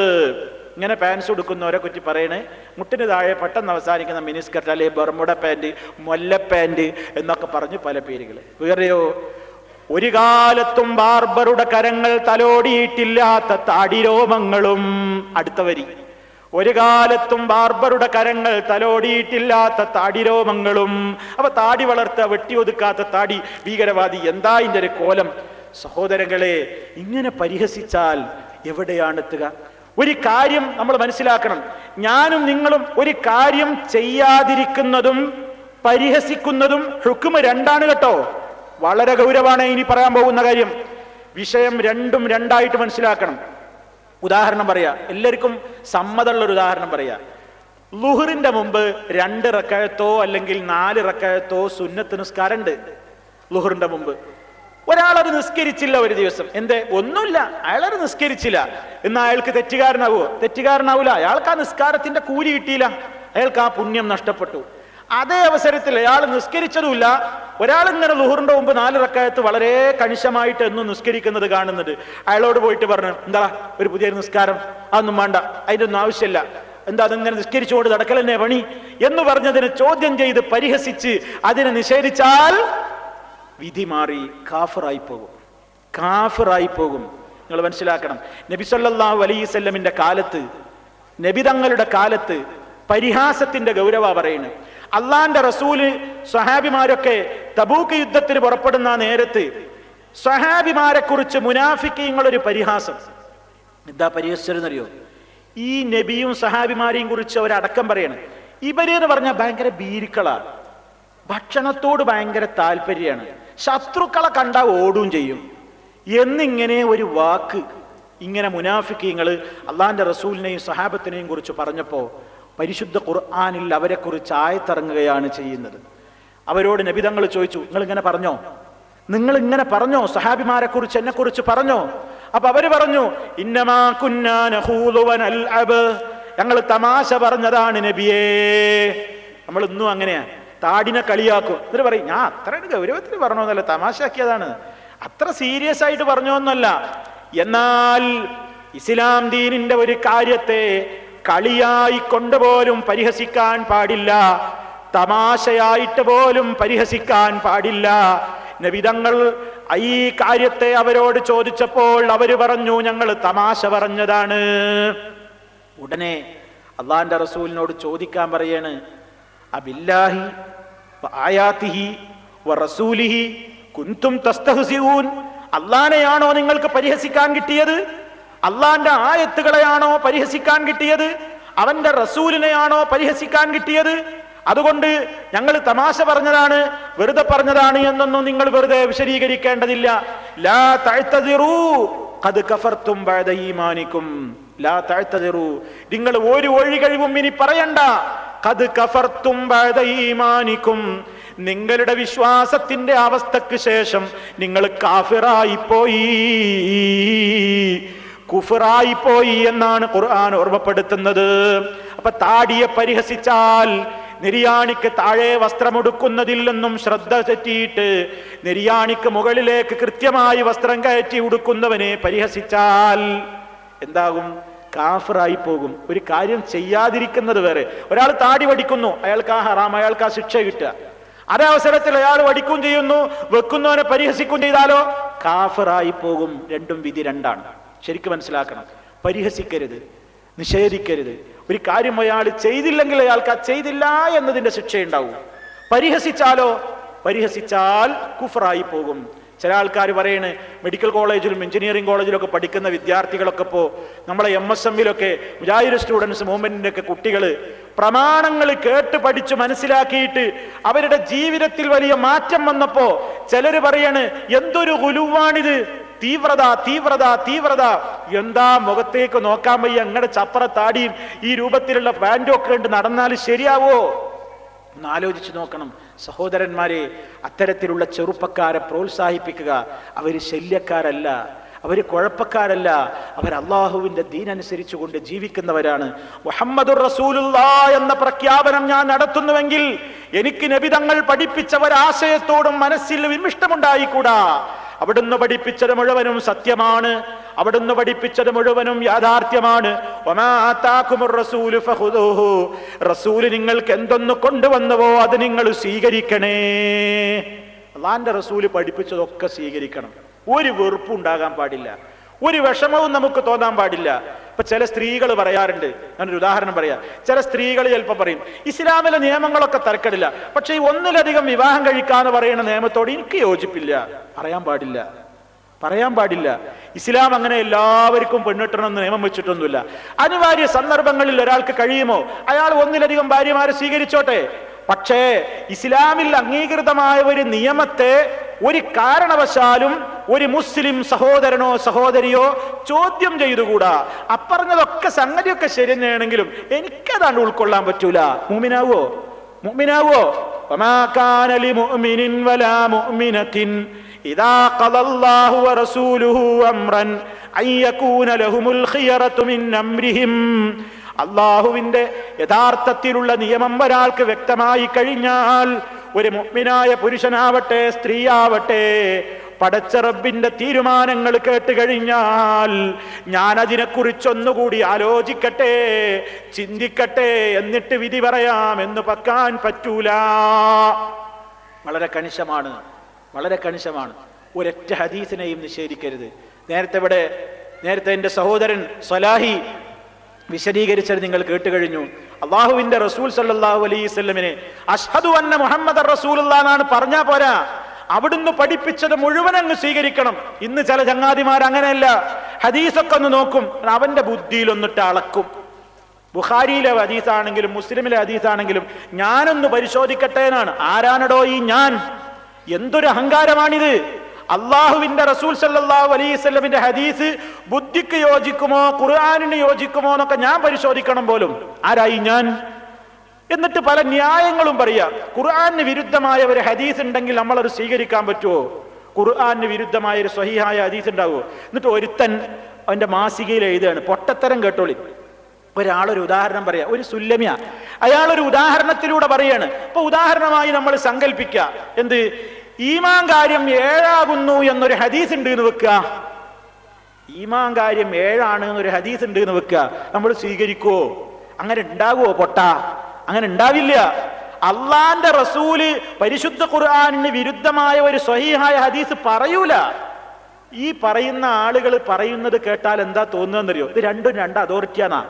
ഇങ്ങനെ പാൻസ് ഉടുക്കുന്നവരെ കുറ്റി പറയണേ, മുട്ടിന് താഴെ പെട്ടെന്ന് അവസാനിക്കുന്ന മിനിസ്കർട്ട്, അല്ലെ ബർമുഡ പാൻറ്, മൊല്ല പാൻറ് എന്നൊക്കെ പറഞ്ഞ് പല പേരുകൾ. വേറെയോ ഒരു കാലത്തും ബാർബറുടെ കരങ്ങൾ തലോടിയിട്ടില്ലാത്ത താടിരോമങ്ങളും. അടുത്ത വരി, ഒരു കാലത്തും ബാർബറുടെ കരങ്ങൾ തലോടിയിട്ടില്ലാത്ത താടിരോമങ്ങളും. അപ്പൊ താടി വളർത്ത, വെട്ടി ഒതുക്കാത്ത താടി, ഭീകരവാദി. എന്താ ഇതിന്റെ ഒരു കോലം? സഹോദരങ്ങളെ, ഇങ്ങനെ പരിഹസിച്ചാൽ എവിടെയാണ് എത്തുക? ഒരു കാര്യം നമ്മൾ മനസ്സിലാക്കണം. ഞാനും നിങ്ങളും ഒരു കാര്യം ചെയ്യാതിരിക്കുന്നതും പരിഹസിക്കുന്നതും ഹുക്മ് രണ്ടാണ് കേട്ടോ. വളരെ ഗൗരവമാണ് ഇനി പറയാൻ പോകുന്ന കാര്യം. വിഷയം രണ്ടും രണ്ടായിട്ട് മനസ്സിലാക്കണം. ഉദാഹരണം പറയാ, എല്ലാവർക്കും സമ്മതമുള്ളൊരു ഉദാഹരണം പറയാ. ളുഹറിന്റെ മുമ്പ് 2 റക്അത്തോ അല്ലെങ്കിൽ 4 റക്അത്തോ സുന്നത്ത് നിസ്കാരമുണ്ട്. ളുഹറിന്റെ മുമ്പ് ഒരാളത് നിസ്കരിച്ചില്ല ഒരു ദിവസം. എന്തേ? ഒന്നുമില്ല, അയാളത് നിസ്കരിച്ചില്ല. എന്നാൽ അയാൾക്ക് തെറ്റുകാരനാവോ? തെറ്റുകാരനാവൂല. അയാൾക്ക് ആ നിസ്കാരത്തിന്റെ കൂലി കിട്ടിയില്ല, അയാൾക്ക് ആ പുണ്യം നഷ്ടപ്പെട്ടു. അതേ അവസരത്തിൽ അയാൾ നിസ്കരിച്ചതുമില്ല, ഒരാളിങ്ങനെ ളുഹറിന്റെ മുമ്പ് 4 റക്അത്ത് വളരെ കണിശമായിട്ട് എന്നും നിസ്കരിക്കുന്നത് കാണുന്നുണ്ട്. അയാളോട് പോയിട്ട് പറഞ്ഞു, എന്താ ഒരു പുതിയ നിസ്കാരം, അതൊന്നും വേണ്ട, അതിൻ്റെ ഒന്നും ആവശ്യമില്ല, എന്താ അതിങ്ങനെ നിസ്കരിച്ചുകൊണ്ട് നടക്കലെന്നെ പണി എന്ന് പറഞ്ഞതിനെ ചോദ്യം ചെയ്ത് പരിഹസിച്ച് അതിനെ നിഷേധിച്ചാൽ വിധി മാറി കാഫിറായി പോകും, കാഫിറായി പോകും. നിങ്ങൾ മനസ്സിലാക്കണം, നബി സല്ലല്ലാഹു അലൈഹി വസല്ലമിന്റെ കാലത്ത്, നബി തങ്ങളുടെ കാലത്ത് പരിഹാസത്തിന്റെ ഗൗരവ പറയുന്നത്. അള്ളാന്റെ റസൂല് സ്വഹാബിമാരൊക്കെ തബൂക്ക് യുദ്ധത്തിന് പുറപ്പെടുന്ന നേരത്ത് സ്വഹാബിമാരെ കുറിച്ച് മുനാഫിക്കീങ്ങളൊരു പരിഹാസം. എന്താ പരിഹസിച്ചതെന്നറിയോ? ഈ നബിയും സഹാബിമാരെയും കുറിച്ച് അവരടക്കം പറയണം, ഇവര് എന്ന് പറഞ്ഞാൽ ഭയങ്കര ഭീരുക്കളാണ്, ഭക്ഷണത്തോട് ഭയങ്കര താല്പര്യമാണ്, ശത്രുക്കളെ കണ്ടാൽ ഓടുകയും ചെയ്യും എന്നിങ്ങനെ ഒരു വാക്ക് ഇങ്ങനെ മുനാഫിക്കീങ്ങള് അള്ളാന്റെ റസൂലിനെയും സഹാബത്തിനെയും കുറിച്ച് പറഞ്ഞപ്പോ പരിശുദ്ധ ഖുർആനിൽ അവരെ കുറിച്ച് ആയത്തിറങ്ങുകയാണ് ചെയ്യുന്നത്. അവരോട് നബി തങ്ങൾ ചോദിച്ചു, നിങ്ങൾ ഇങ്ങനെ പറഞ്ഞോ, നിങ്ങൾ ഇങ്ങനെ പറഞ്ഞോ, സഹാബിമാരെ കുറിച്ച് എന്നെ കുറിച്ച് പറഞ്ഞോ? അപ്പൊ അവര് പറഞ്ഞു, ഇന്നമാ കുന്നാ നഖൂദു വനൽഅബ്, ഞങ്ങൾ തമാശ പറഞ്ഞതാണ് നബിയേ. നമ്മൾ ഇന്നും അങ്ങനെയാ, താടിനെ കളിയാക്കും, എന്നിട്ട് പറയും ഞാൻ അത്ര ഗൗരവത്തിൽ പറഞ്ഞോന്നല്ല, തമാശാക്കിയതാണ്, അത്ര സീരിയസ് ആയിട്ട് പറഞ്ഞോന്നല്ല. എന്നാൽ ഇസ്ലാം ദീനിന്റെ ഒരു കാര്യത്തെ കളിയായി കൊണ്ടുപോലും പരിഹസിക്കാൻ പാടില്ല, തമാശയായിട്ട് പോലും പരിഹസിക്കാൻ പാടില്ല. നബിതങ്ങൾ ഈ കാര്യത്തെ അവരോട് ചോദിച്ചപ്പോൾ അവര് പറഞ്ഞു, ഞങ്ങൾ തമാശ പറഞ്ഞതാണ്. ഉടനെ അള്ളാന്റെ റസൂലിനോട് ചോദിക്കാൻ പറയാണ്, അബില്ലാഹി വആയാതിഹി വറസൂലിഹി കുൻതും തസ്തഹ്സിഊൻ, അള്ളാനെയാണോ നിങ്ങൾക്ക് പരിഹസിക്കാൻ കിട്ടിയത്? അള്ളാന്റെ ആയത്തുകളെയാണോ പരിഹസിക്കാൻ കിട്ടിയത്? അവന്റെ റസൂലിനെയാണോ പരിഹസിക്കാൻ കിട്ടിയത്? അതുകൊണ്ട് ഞങ്ങൾ തമാശ പറഞ്ഞതാണ്, വെറുതെ പറഞ്ഞതാണ് എന്നൊന്നും നിങ്ങൾ വെറുതെ വിശദീകരിക്കേണ്ടതില്ല. ലാ തഅ്തദിറൂ ഖദ് കഫർതും ബഅദ ഈമാനികും, ലാ തഅ്തദിറൂ, നിങ്ങൾ ഒരു ഒഴികഴിവും ഇനി പറയണ്ട. ഖദ് കഫർതും ബഅദ ഈമാനികും, നിങ്ങളുടെ വിശ്വാസത്തിന്റെ അവസ്ഥക്ക് ശേഷം നിങ്ങൾ കാഫിറായി പോയി, കുഫറായി പോയി എന്നാണ് ഖുർആൻ ഓർമ്മപ്പെടുത്തുന്നത്. അപ്പൊ താടിയെ പരിഹസിച്ചാൽ, നിര്യാണിക്ക് താഴെ വസ്ത്രമുടുക്കുന്നതിൽ നിന്നും ശ്രദ്ധ തെറ്റിയിട്ട് നിര്യാണിക്ക് മുകളിലേക്ക് കൃത്യമായി വസ്ത്രം കയറ്റി ഉടുക്കുന്നവനെ പരിഹസിച്ചാൽ എന്താകും? കാഫിറായി പോകും. ഒരു കാര്യം ചെയ്യാതിരിക്കുന്നത് വേറെ. ഒരാൾ താടി വടിക്കുന്നു, അയാൾക്ക് ആ ഹറാം, അയാൾക്ക് ആ ശിക്ഷ കിട്ടുക. അതേ അവസരത്തിൽ അയാൾ വടിക്കും ചെയ്യുന്നു, വെക്കുന്നവനെ പരിഹസിക്കും ചെയ്താലോ കാഫിറായി പോകും. രണ്ടും വിധി രണ്ടാണ്. ശരിക്കും മനസ്സിലാക്കണം. പരിഹസിക്കരുത്, നിഷേധിക്കരുത്. ഒരു കാര്യം അയാൾ ചെയ്തില്ലെങ്കിൽ അയാൾക്ക് ആ ചെയ്തില്ല എന്നതിന്റെ ശിക്ഷയുണ്ടാവും. പരിഹസിച്ചാലോ, പരിഹസിച്ചാൽ കുഫറായി പോകും. ചില ആൾക്കാർ പറയണ്, മെഡിക്കൽ കോളേജിലും എഞ്ചിനീയറിംഗ് കോളേജിലും ഒക്കെ പഠിക്കുന്ന വിദ്യാർത്ഥികളൊക്കെ ഇപ്പോൾ നമ്മളെ MSMലൊക്കെ മുജാഹിദ് സ്റ്റുഡൻസ് മൂവ്മെന്റിന്റെ ഒക്കെ കുട്ടികൾ പ്രമാണങ്ങൾ കേട്ട് പഠിച്ചു മനസ്സിലാക്കിയിട്ട് അവരുടെ ജീവിതത്തിൽ വലിയ മാറ്റം വന്നപ്പോ ചിലര് പറയാണ്, എന്തൊരു ഗുലുവാണിത്, തീവ്രത തീവ്രത തീവ്രത, എന്താ മുഖത്തേക്ക് നോക്കാൻ വയ്യ, അങ്ങടെ ചപ്പറ താടിയും ഈ രൂപത്തിലുള്ള പാൻറ്റും ഒക്കെ ഉണ്ട്, നടന്നാൽ ശരിയാവോ? ഒന്ന് ആലോചിച്ച് നോക്കണം സഹോദരന്മാരെ. അത്തരത്തിലുള്ള ചെറുപ്പക്കാരെ പ്രോത്സാഹിപ്പിക്കുക. അവര് ശല്യക്കാരല്ല, അവര് കുഴപ്പക്കാരല്ല, അവർ അള്ളാഹുവിന്റെ ദീനനുസരിച്ചു കൊണ്ട് ജീവിക്കുന്നവരാണ്. മുഹമ്മദുർ റസൂലുള്ളാഹ് എന്ന പ്രഖ്യാപനം ഞാൻ നടത്തുന്നുവെങ്കിൽ എനിക്ക് നബി തങ്ങൾ പഠിപ്പിച്ച ഒരാശയത്തോടും മനസ്സിൽ വിമിഷ്ടമുണ്ടായിക്കൂടാ. അവിടുന്ന് പഠിപ്പിച്ചത് മുഴുവനും സത്യമാണ്, അവിടുന്ന് പഠിപ്പിച്ചത് മുഴുവനും യാഥാർത്ഥ്യമാണ്. വമാ ആതാകുമുർ റസൂലു ഫഖുദൂഹു, റസൂൽ നിങ്ങൾക്ക് എന്തൊന്ന് കൊണ്ടുവന്നുവോ അത് നിങ്ങൾ സ്വീകരിക്കണേ. അല്ലാഹുവിന്റെ റസൂൽ പഠിപ്പിച്ചതൊക്കെ സ്വീകരിക്കണം. ഒരു വെറുപ്പും ഉണ്ടാകാൻ പാടില്ല, ഒരു വിഷമവും നമുക്ക് തോന്നാൻ പാടില്ല. ഇപ്പൊ ചില സ്ത്രീകൾ പറയാറുണ്ട്, ഞാനൊരു ഉദാഹരണം പറയാം. ചില സ്ത്രീകൾ ചിലപ്പോൾ പറയും, ഇസ്ലാമിലെ നിയമങ്ങളൊക്കെ തരക്കടില്ല, പക്ഷെ ഈ ഒന്നിലധികം വിവാഹം കഴിക്കാന്ന് പറയുന്ന നിയമത്തോട് എനിക്ക് യോജിപ്പില്ല. പറയാൻ പാടില്ല, പറയാൻ പാടില്ല. ഇസ്ലാം അങ്ങനെ എല്ലാവർക്കും പെണ്ണിട്ടണമെന്ന് നിയമം വെച്ചിട്ടൊന്നുമില്ല. അനിവാര്യ സന്ദർഭങ്ങളിൽ ഒരാൾക്ക് കഴിയുമോ അയാൾ ഒന്നിലധികം ഭാര്യമാരെ സ്വീകരിച്ചോട്ടെ. പക്ഷേ ഇസ്ലാമിൽ അംഗീകൃതമായ ഒരു നിയമത്തെ ഒരു കാരണവശാലും ഒരു മുസ്ലിം സഹോദരനോ സഹോദരിയോ ചോദ്യം ചെയ്തുകൂടാ. അപ്പറഞ്ഞതൊക്കെ സംഗതിയൊക്കെ ശരി തന്നെയാണെങ്കിലും എനിക്കതാണ് ഉൾക്കൊള്ളാൻ പറ്റൂല. മുഅ്മിനാവോ? മുഅ്മിനാവോ? വമാ കാന ലിമുഅ്മിനിൻ വലാ മുഅ്മിനത്തിൻ ഇദാ ഖദല്ലാഹു വറസൂലുഹു അംറൻ അയ്യകൂന ലഹുമുൽ ഖിയറതു മിൻ അംരിഹിം. അള്ളാഹുവിന്റെ യഥാർത്ഥത്തിലുള്ള നിയമം ഒരാൾക്ക് വ്യക്തമായി കഴിഞ്ഞാൽ ഒരു മുഅ്മിനായ പുരുഷനാവട്ടെ സ്ത്രീയാവട്ടെ പടച്ച റബ്ബിന്റെ തീരുമാനങ്ങൾ കേട്ട് കഴിഞ്ഞാൽ ഞാൻ അതിനെക്കുറിച്ചൊന്നുകൂടി ആലോചിക്കട്ടെ, ചിന്തിക്കട്ടെ, എന്നിട്ട് വിധി പറയാം എന്ന് വെക്കാൻ പറ്റൂല. വളരെ കണിശമാണ്, വളരെ കണിശമാണ്. ഒരൊറ്റ ഹദീസിനെയും നിഷേധിക്കരുത്. നേരത്തെ എൻ്റെ സഹോദരൻ സ്വലാഹി വിശദീകരിച്ചത് നിങ്ങൾ കേട്ടുകഴിഞ്ഞു. അള്ളാഹുവിന്റെ റസൂൽ സല്ലല്ലാഹു അലൈഹി വസല്ലമിനെ അഷ്ഹദു അന്ന മുഹമ്മദർ റസൂലുള്ളാഹ് എന്നാണ് പറഞ്ഞാ പോരാ, അവിടുന്ന് പഠിപ്പിച്ചത് മുഴുവൻ അങ്ങ് സ്വീകരിക്കണം. ഇന്ന് ചില ചങ്ങാതിമാർ അങ്ങനെയല്ല, ഹദീസൊക്കെ ഒന്ന് നോക്കും, അവന്റെ ബുദ്ധിയിലൊന്നിട്ട് അളക്കും. ബുഖാരിയിലെ ഹദീസാണെങ്കിലും മുസ്ലിമിലെ ഹദീസാണെങ്കിലും ഞാനൊന്ന് പരിശോധിക്കട്ടെ എന്നാണ്. ആരാണടോ ഈ ഞാൻ? എന്തൊരു അഹങ്കാരമാണിത്! അള്ളാഹുവിന്റെ റസൂൽ സല്ലല്ലാഹു അലൈഹി വസല്ലമിന്റെ ഹദീസ് ബുദ്ധിക്ക് യോജിക്കുമോ ഖുർആനിന് യോജിക്കുമോ എന്നൊക്കെ ഞാൻ പരിശോധിക്കണം പോലും. ആരായി ഞാൻ? എന്നിട്ട് പല ന്യായങ്ങളും പറയാ. ഖുർആനിന് വിരുദ്ധമായ ഒരു ഹദീസ് ഉണ്ടെങ്കിൽ നമ്മളത് സ്വീകരിക്കാൻ പറ്റുമോ? ഖുർആനിന് വിരുദ്ധമായ ഒരു സ്വഹീഹായ ഹദീസ് ഉണ്ടാവുമോ? എന്നിട്ട് ഒരുത്തൻ അവന്റെ മാസികയിൽ എഴുതുകയാണ്, പൊട്ടത്തരം കേട്ടോളി. ഒരാളൊരു ഉദാഹരണം പറയാ, ഒരു സുല്ലമിയ, അയാളൊരു ഉദാഹരണത്തിലൂടെ പറയാണ്. ഇപ്പൊ ഉദാഹരണമായി നമ്മൾ സങ്കല്പിക്കുക, എന്ത്, ഈമാൻ കാര്യം 7 എന്നൊരു ഹദീസ് ഉണ്ട് എന്ന് വെക്കുക. ഈമാൻ കാര്യം 7 എന്നൊരു ഹദീസ് ഉണ്ട് എന്ന് വെക്കുക, നമ്മൾ സ്വീകരിക്കുവോ? അങ്ങനെ ഉണ്ടാകുവോ? പൊട്ട, അങ്ങനെ ഉണ്ടാവില്ല. അള്ളാന്റെ റസൂല് പരിശുദ്ധ ഖുർആനിന് വിരുദ്ധമായ ഒരു സ്വഹീഹായ ഹദീസ് പറയൂല. ഈ പറയുന്ന ആളുകൾ പറയുന്നത് കേട്ടാൽ എന്താ തോന്നുന്നറിയോ? ഇത് രണ്ടും രണ്ട് അതോറിറ്റിയാണാ.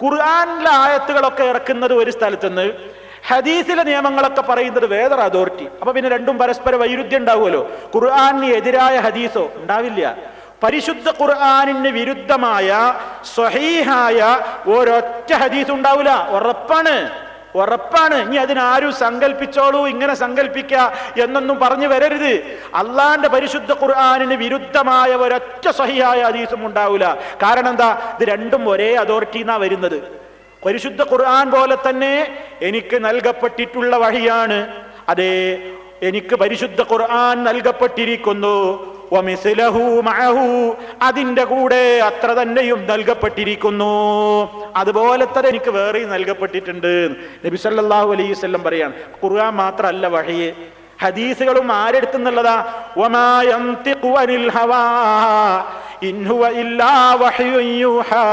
ഖുർആനിലെ ആയത്തുകളൊക്കെ ഇറക്കുന്നത് ഒരു സ്ഥലത്തുനിന്ന്, ഹദീസിലെ നിയമങ്ങളൊക്കെ പറയുന്നത് വേറൊരു അതോറിറ്റി. അപ്പൊ പിന്നെ രണ്ടും പരസ്പര വൈരുദ്ധ്യം ഉണ്ടാവുമല്ലോ. ഖുർആനിന് എതിരായ ഹദീസോ ഉണ്ടാവില്ല. പരിശുദ്ധ ഖുർആനിന് വിരുദ്ധമായ സ്വഹീഹായ ഒരൊറ്റ ഹദീസ് ഉണ്ടാവില്ല. ഉറപ്പാണ്, ഉറപ്പാണ്. ഇനി അതിനാരും സങ്കല്പിച്ചോളൂ, ഇങ്ങനെ സങ്കല്പിക്ക എന്നൊന്നും പറഞ്ഞു വരരുത്. അള്ളാന്റെ പരിശുദ്ധ ഖുർആനിന് വിരുദ്ധമായ ഒരൊറ്റ സ്വഹീഹായ ഹദീസും ഉണ്ടാവില്ല. കാരണം എന്താ? ഇത് രണ്ടും ഒരേ അതോറിറ്റിന്നാ വരുന്നത്. പരിശുദ്ധ ഖുർആൻ പോലെ തന്നെ എനിക്ക് നൽകപ്പെട്ടിട്ടുള്ള വഹിയാണ്. അതെ, എനിക്ക് പരിശുദ്ധ ഖുർആൻ നൽകപ്പെട്ടിരിക്കുന്നു. വമിസ്ലഹു മഅഹു, അതിന്റെ കൂടെ അത്ര തന്നെയും നൽകപ്പെട്ടിരിക്കുന്നു. അതുപോലെ തന്നെ എനിക്ക് വേറെയും നൽകപ്പെട്ടിട്ടുണ്ട്. നബി സല്ലല്ലാഹു അലൈഹി വസല്ലം പറയാണ്, ഖുർആൻ മാത്രമല്ല വഹി, ഹദീസുകളും ആരെടുത്തുന്നുള്ളതാ? വമാ യൻതിഖു അനിൽ ഹവാ ഇൻ ഹുവ ഇല്ലാ വഹ്യുൻ യൂഹാ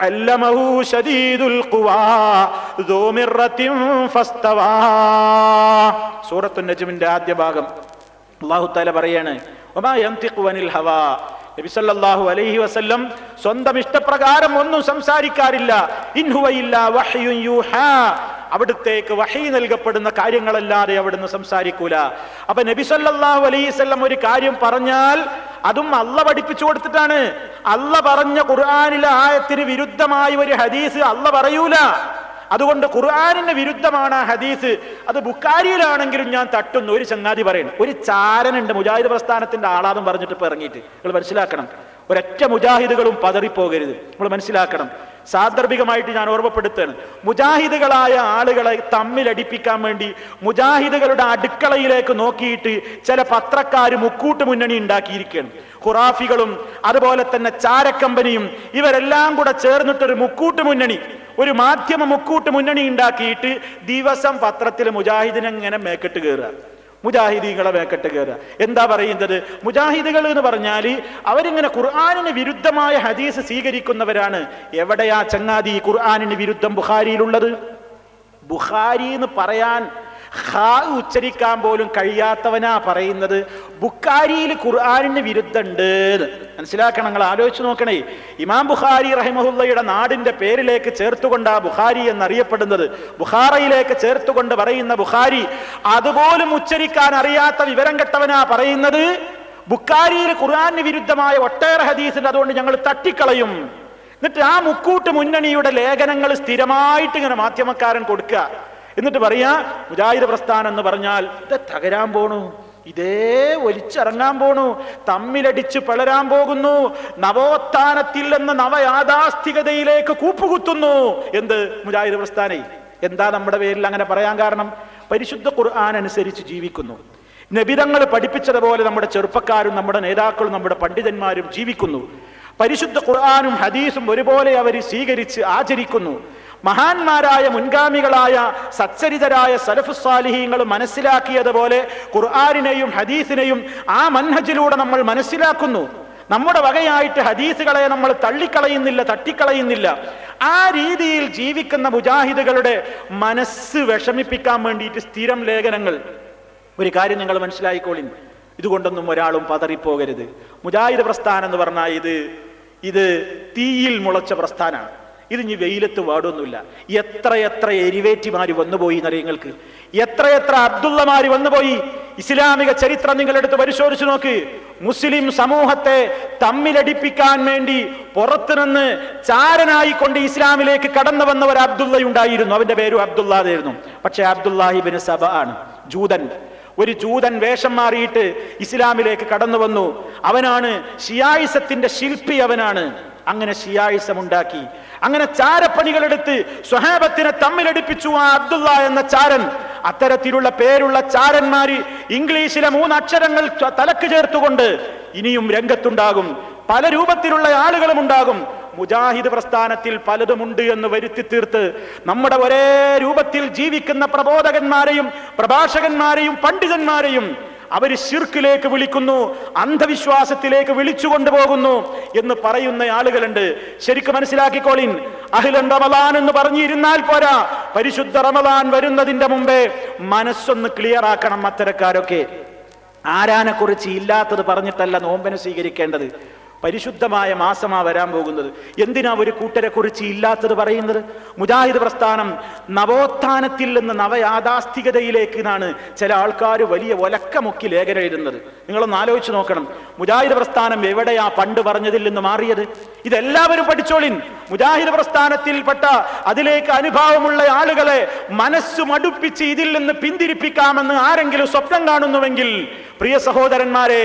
അല്ലമഹു ശദീദുൽ ഖുവാ ദൂ മിർറത്തിൻ ഫസ്തവാ. സൂറത്തുൻ നജ്മിന്റെ ആദ്യ ഭാഗം അല്ലാഹു തആല പറയാണ്, വമാ യൻതിഖു അനിൽ ഹവാ. നബി സല്ലല്ലാഹു അലൈഹി വസല്ലം സ്വന്തം ഇഷ്ടപ്രകാരം ഒന്നും സംസാരിക്കാറില്ല. ഇൻ ഹുവ ഇല്ലാ വഹ്യുൻ യൂഹാ, അവിടുത്തേക്ക് വഹി നൽകപ്പെടുന്ന കാര്യങ്ങളല്ലാതെ അവിടുന്ന് സംസാരിക്കൂല. അപ്പൊ നബി സല്ലല്ലാഹു അലൈഹി വസല്ലം ഒരു കാര്യം പറഞ്ഞാൽ അതും അള്ള പഠിപ്പിച്ചു കൊടുത്തിട്ടാണ്. അള്ള പറഞ്ഞ ഖുർആനിലെ ആയത്തിന് വിരുദ്ധമായ ഒരു ഹദീസ് അള്ള പറയൂല. അതുകൊണ്ട് ഖുർആനിന് വിരുദ്ധമാണ് ആ ഹദീസ്. അത് ബുഖാരിയിലാണെങ്കിലും ഞാൻ തട്ടുന്നു. ഒരു ചങ്ങാതി പറയണം, ഒരു ചാരനുണ്ട് മുജാഹിദ് പ്രസ്ഥാനത്തിന്റെ ആളാന്നും പറഞ്ഞിട്ട് ഇപ്പൊ ഇറങ്ങിയിട്ട്. നിങ്ങൾ മനസ്സിലാക്കണം, ഒരൊറ്റ മുജാഹിദുകളും പതറിപ്പോകരുത്. നമ്മൾ മനസ്സിലാക്കണം. സാന്ദർഭികമായിട്ട് ഞാൻ ഓർമ്മപ്പെടുത്തുകയാണ്, മുജാഹിദുകളായ ആളുകളെ തമ്മിലടിപ്പിക്കാൻ വേണ്ടി മുജാഹിദുകളുടെ അടുക്കളയിലേക്ക് നോക്കിയിട്ട് ചില പത്രക്കാര് മുക്കൂട്ട് മുന്നണി ഉണ്ടാക്കിയിരിക്കുകയാണ്. ഖുറാഫികളും അതുപോലെ തന്നെ ചാരക്കമ്പനിയും ഇവരെല്ലാം കൂടെ ചേർന്നിട്ടൊരു മുക്കൂട്ട് മുന്നണി, ഒരു മാധ്യമ മുക്കൂട്ട് മുന്നണി ഉണ്ടാക്കിയിട്ട് ദിവസം പത്രത്തിൽ മുജാഹിദിനെ ഇങ്ങനെ മേക്കെട്ട് കയറുക, മുജാഹിദീകളെ മേക്കെട്ട് കയറുക. എന്താ പറയുന്നത്? മുജാഹിദുകൾ എന്ന് പറഞ്ഞാൽ അവരിങ്ങനെ ഖുർആനിന് വിരുദ്ധമായ ഹദീസ് സ്വീകരിക്കുന്നവരാണ്. എവിടെയാ ചങ്ങാതി ഖുർആനിന് വിരുദ്ധം ബുഖാരിയിലുള്ളത്? ബുഖാരി എന്ന് പറയാൻ ഉച്ചരിക്കാൻ പോലും കഴിയാത്തവനാ പറയുന്നത് ബുഖാരിയിൽ ഖുർആനിന് വിരുദ്ധമുണ്ട്. മനസ്സിലാക്കണം, നിങ്ങൾ ആലോചിച്ച് നോക്കണേ. ഇമാം ബുഖാരി റഹിമഹുല്ലയുടെ നാടിന്റെ പേരിലേക്ക് ചേർത്തുകൊണ്ടാ ബുഖാരി എന്നറിയപ്പെടുന്നത്. ബുഖാറയിലേക്ക് ചേർത്തുകൊണ്ട് പറയുന്ന ബുഖാരി അതുപോലും ഉച്ചരിക്കാൻ അറിയാത്ത വിവരം കെട്ടവനാ പറയുന്നത് ബുഖാരിയിൽ ഖുർആനിന് വിരുദ്ധമായ ഒട്ടേറെ ഹദീസുണ്ട്, അതുകൊണ്ട് ഞങ്ങൾ തട്ടിക്കളയും. എന്നിട്ട് ആ മുക്കൂട്ട് മുന്നണിയുടെ ലേഖനങ്ങൾ സ്ഥിരമായിട്ട് ഇങ്ങനെ മാധ്യമക്കാരൻ കൊടുക്കുക. എന്നിട്ട് പറയാ മുജാഹിദ് പ്രസ്ഥാനം എന്ന് പറഞ്ഞാൽ ഇത് തകരാൻ പോണു, ഇതേ ഒലിച്ചിറങ്ങാൻ പോണു, തമ്മിലടിച്ച് പിളരാൻ പോകുന്നു, നവോത്ഥാനത്തിൽ നിന്ന് നവയാഥാസ്ഥികതയിലേക്ക് കൂപ്പുകുത്തുന്നു. എന്ത് മുജാഹിദ് പ്രസ്ഥാനേ? എന്താ നമ്മുടെ പേരിൽ അങ്ങനെ പറയാൻ കാരണം? പരിശുദ്ധ ഖുർആൻ അനുസരിച്ച് ജീവിക്കുന്നു. നബിതങ്ങൾ പഠിപ്പിച്ചതുപോലെ നമ്മുടെ ചെറുപ്പക്കാരും നമ്മുടെ നേതാക്കളും നമ്മുടെ പണ്ഡിതന്മാരും ജീവിക്കുന്നു. പരിശുദ്ധ ഖുർആനും ഹദീസും ഒരുപോലെ അവർ സ്വീകരിച്ച് ആചരിക്കുന്നു. മഹാന്മാരായ മുൻഗാമികളായ സച്ചരിതരായ സലഫുസ് സാലിഹീങ്ങൾ മനസ്സിലാക്കിയതുപോലെ ഖുർആനിനെയും ഹദീസിനെയും ആ മൻഹജിലൂടെ നമ്മൾ മനസ്സിലാക്കുന്നു. നമ്മുടെ വകയായിട്ട് ഹദീസുകളെ നമ്മൾ തള്ളിക്കളയുന്നില്ല, തട്ടിക്കളയുന്നില്ല. ആ രീതിയിൽ ജീവിക്കുന്ന മുജാഹിദുകളുടെ മനസ്സ് വിഷമിപ്പിക്കാൻ വേണ്ടിയിട്ട് സ്ഥിരം ലേഖനങ്ങൾ. ഒരു കാര്യം നിങ്ങൾ മനസ്സിലായിക്കോളിൻ, ഇതുകൊണ്ടൊന്നും ഒരാളും പതറിപ്പോകരുത്. മുജാഹിദ് പ്രസ്ഥാനം എന്ന് പറഞ്ഞാൽ ഇത് തീയിൽ മുളച്ച പ്രസ്ഥാനമാണ്. ഇത് ഇനി വെയിലത്ത് വാടൊന്നുമില്ല. എത്ര എരിവേറ്റിമാര് വന്നുപോയി എന്നറിയങ്ങൾക്ക്, എത്ര അബ്ദുള്ളമാര് വന്നുപോയി. ഇസ്ലാമിക ചരിത്രം നിങ്ങളെടുത്ത് പരിശോധിച്ചു നോക്ക്. മുസ്ലിം സമൂഹത്തെ തമ്മിലടിപ്പിക്കാൻ വേണ്ടി പുറത്തുനിന്ന് ചാരനായിക്കൊണ്ട് ഇസ്ലാമിലേക്ക് കടന്നു വന്ന ഒരു അബ്ദുള്ള ഉണ്ടായിരുന്നു. അവന്റെ പേരും അബ്ദുള്ളാതായിരുന്നു. പക്ഷെ അബ്ദുല്ലാഹിബിൻ സബ ആണ്, ജൂതൻ. ഒരു ജൂതൻ വേഷം മാറിയിട്ട് ഇസ്ലാമിലേക്ക് കടന്നു വന്നു. അവനാണ് ഷിയായിസത്തിന്റെ ശില്പി, അവനാണ്. അങ്ങനെ ഷിയായിസം ഉണ്ടാക്കി, അങ്ങനെ ചാരപ്പണികളെടുത്ത് സ്വഹാബത്തിനെ തമ്മിലടിപ്പിച്ചു ആ അബ്ദുള്ള എന്ന ചാരൻ. അത്തരത്തിലുള്ള പേരുള്ള ചാരന്മാര് ഇംഗ്ലീഷിലെ 3 അക്ഷരങ്ങൾ തലക്ക് ചേർത്തുകൊണ്ട് ഇനിയും രംഗത്തുണ്ടാകും. പല രൂപത്തിലുള്ള ആളുകളും ഉണ്ടാകും. മുജാഹിദ് പ്രസ്ഥാനത്തിൽ പലതുമുണ്ട് എന്ന് വരുത്തി തീർത്ത് നമ്മുടെ ഒരേ രൂപത്തിൽ ജീവിക്കുന്ന പ്രബോധകന്മാരെയും പ്രഭാഷകന്മാരെയും പണ്ഡിതന്മാരെയും അവര് ശിർക്കിലേക്ക് വിളിക്കുന്നു, അന്ധവിശ്വാസത്തിലേക്ക് വിളിച്ചു കൊണ്ടുപോകുന്നു എന്ന് പറയുന്ന ആളുകളുണ്ട്. ശരിക്കും മനസ്സിലാക്കിക്കോളിൻ. അഹ്ലൻ റമളാൻ എന്ന് പറഞ്ഞിരുന്നാൽ പോരാ, പരിശുദ്ധ റമളാൻ വരുന്നതിന്റെ മുമ്പേ മനസ്സൊന്ന് ക്ലിയർ ആക്കണം. അത്തരക്കാരൊക്കെ ആരാനെ കുറിച്ച് ഇല്ലാത്തത് പറഞ്ഞിട്ടല്ല നോമ്പിനെ സ്വീകരിക്കേണ്ടത്. പരിശുദ്ധമായ മാസമാ വരാൻ പോകുന്നത്. എന്തിനാ ഒരു കൂട്ടരെ കുറിച്ച് ഇല്ലാത്തത് പറയുന്നത്? മുജാഹിദ് പ്രസ്ഥാനം നവോത്ഥാനത്തിൽ നിന്ന് നവയാഥാസ്ഥികതയിലേക്ക് എന്നാണ് ചില ആൾക്കാർ വലിയ ഒലക്കമൊക്കി ലേഖനം എഴുതുന്നത്. നിങ്ങളൊന്ന് ആലോചിച്ച് നോക്കണം. മുജാഹിദ് പ്രസ്ഥാനം എവിടെയാ പണ്ട് പറഞ്ഞതിൽ നിന്ന് മാറിയത്? ഇതെല്ലാവരും പഠിച്ചോളിൻ. മുജാഹിദ് പ്രസ്ഥാനത്തിൽപ്പെട്ട അതിലേക്ക് അനുഭാവമുള്ള ആളുകളെ മനസ്സ് മടുപ്പിച്ച് ഇതിൽ നിന്ന് പിന്തിരിപ്പിക്കാമെന്ന് ആരെങ്കിലും സ്വപ്നം കാണുന്നുവെങ്കിൽ പ്രിയ സഹോദരന്മാരെ,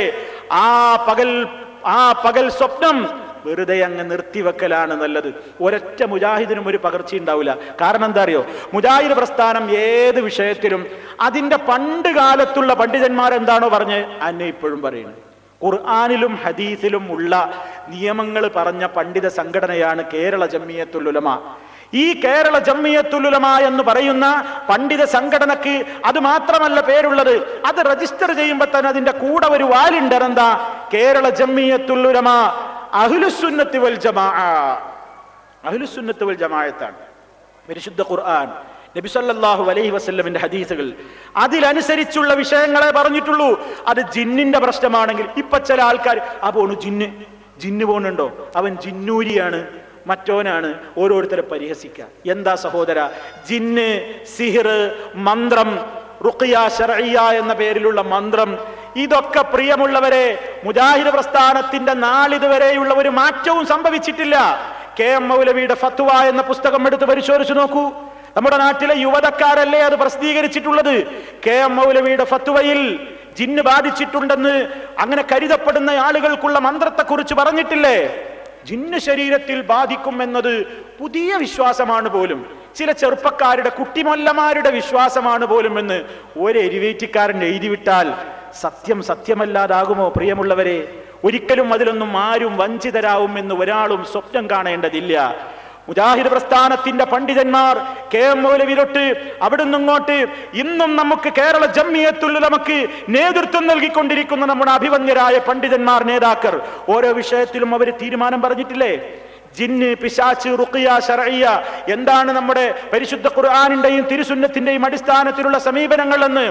ആ പകൽ സ്വപ്നം വെറുതെ അങ്ങ് നിർത്തിവെക്കലാണ് നല്ലത്. ഒരൊറ്റ മുജാഹിദിനും ഒരു പകർച്ച ഉണ്ടാവില്ല. കാരണം എന്താ അറിയോ? മുജാഹിദ് പ്രസ്ഥാനം ഏത് വിഷയത്തിലും അതിന്റെ പണ്ട് കാലത്തുള്ള പണ്ഡിതന്മാരെന്താണോ പറഞ്ഞ് അന്നെ ഇപ്പോഴും പറയുന്നത്. ഖുർആനിലും ഹദീസിലും ഉള്ള നിയമങ്ങൾ പറഞ്ഞ പണ്ഡിത സംഘടനയാണ് കേരള ജംഇയ്യത്തുൽ ഉലമ. ഈ കേരള ജംഇയ്യത്തുൽ ഉലമ എന്ന് പറയുന്ന പണ്ഡിത സംഘടനക്ക് അത് മാത്രമല്ല പേരുള്ളത്, അത് രജിസ്റ്റർ ചെയ്യുമ്പോൾ തന്നെ അതിന്റെ കൂടെ ഒരു വാലുണ്ട്. എന്താ? കേരള ജംഇയ്യത്തുൽ ഉലമ അഹ്ലുസുന്നത്തി വൽ ജമാഅ. അഹ്ലുസുന്നത്തി വൽ ജമാഅത്താണ്. പരിശുദ്ധ ഖുർആൻ, നബി സല്ലല്ലാഹു അലൈഹി വസല്ലമിന്റെ ഹദീസുകൾ, അതിലനുസരിച്ചുള്ള വിഷയങ്ങളെ പറഞ്ഞിട്ടുള്ളൂ. അത് ജിന്നിന്റെ പ്രശ്നമാണെങ്കിൽ ഇപ്പൊ ചില ആൾക്കാർ പോണു ജിന്ന് പോണുണ്ടോ, അവൻ ജിന്നൂരിയാണ്, മറ്റോനാണ്, ഓരോരുത്തരെ പരിഹസിക്കുക. എന്താ സഹോദര? ജിന്ന്, സിഹിർ, മന്ത്രം, റുഖിയ ശർഇയ്യ എന്ന പേരിലുള്ള മന്ത്രം, ഇതൊക്കെ പ്രിയമുള്ളവരെ മുജാഹിദ് പ്രസ്ഥാനത്തിന്റെ നാളിതുവരെയുള്ള ഒരു മാറ്റവും സംഭവിച്ചിട്ടില്ല. കെ.എം. മൗലവിയുടെ ഫത്വ എന്ന പുസ്തകം എടുത്ത് പരിശോധിച്ചു നോക്കൂ. നമ്മുടെ നാട്ടിലെ യുവതക്കാരല്ലേ അത് പ്രസിദ്ധീകരിച്ചിട്ടുള്ളത്. കെ.എം. മൗലവിയുടെ ഫത്വയിൽ ജിന്ന് ബാധിച്ചിട്ടുണ്ടെന്ന് അങ്ങനെ കരുതപ്പെടുന്ന ആളുകൾക്കുള്ള മന്ത്രത്തെക്കുറിച്ച് പറഞ്ഞിട്ടില്ലേ? ജിന്ന് ശരീരത്തിൽ ബാധിക്കും എന്നത് പുതിയ വിശ്വാസമാണ് പോലും, ചില ചെറുപ്പക്കാരുടെ കുട്ടിമൊല്ലമാരുടെ വിശ്വാസമാണ് പോലും എന്ന് ഒരു എരിവേറ്റിക്കാരൻ എഴുതിവിട്ടാൽ സത്യം സത്യമല്ലാതാകുമോ? പ്രിയമുള്ളവരെ, ഒരിക്കലും അതിലൊന്നും ആരും വഞ്ചിതരാവും എന്ന് ഒരാളും സ്വപ്നം കാണേണ്ടതില്ല. മുജാഹിദ് പ്രസ്ഥാനത്തിന്റെ പണ്ഡിതന്മാർ കെ.എം. മൗലവിയിലൊട്ട് അവിടുന്ന് ഇങ്ങോട്ട് ഇന്നും നമുക്ക് കേരള ജംഇയ്യത്തുൽ ഉലമക്ക് നേതൃത്വം നൽകിക്കൊണ്ടിരിക്കുന്ന നമ്മുടെ അഭിവന്യരായ പണ്ഡിതന്മാർ, നേതാക്കൾ, ഓരോ വിഷയത്തിലും അവർ തീരുമാനം പറഞ്ഞിട്ടില്ലേ? ജിന്ന്, പിശാച്ച്, റുഖിയ ശർഇയ്യ എന്താണ് നമ്മുടെ പരിശുദ്ധ ഖുർആനിന്റെയും തിരുസുന്നത്തിന്റെയും അടിസ്ഥാനത്തിലുള്ള സമീപനങ്ങൾ എന്ന്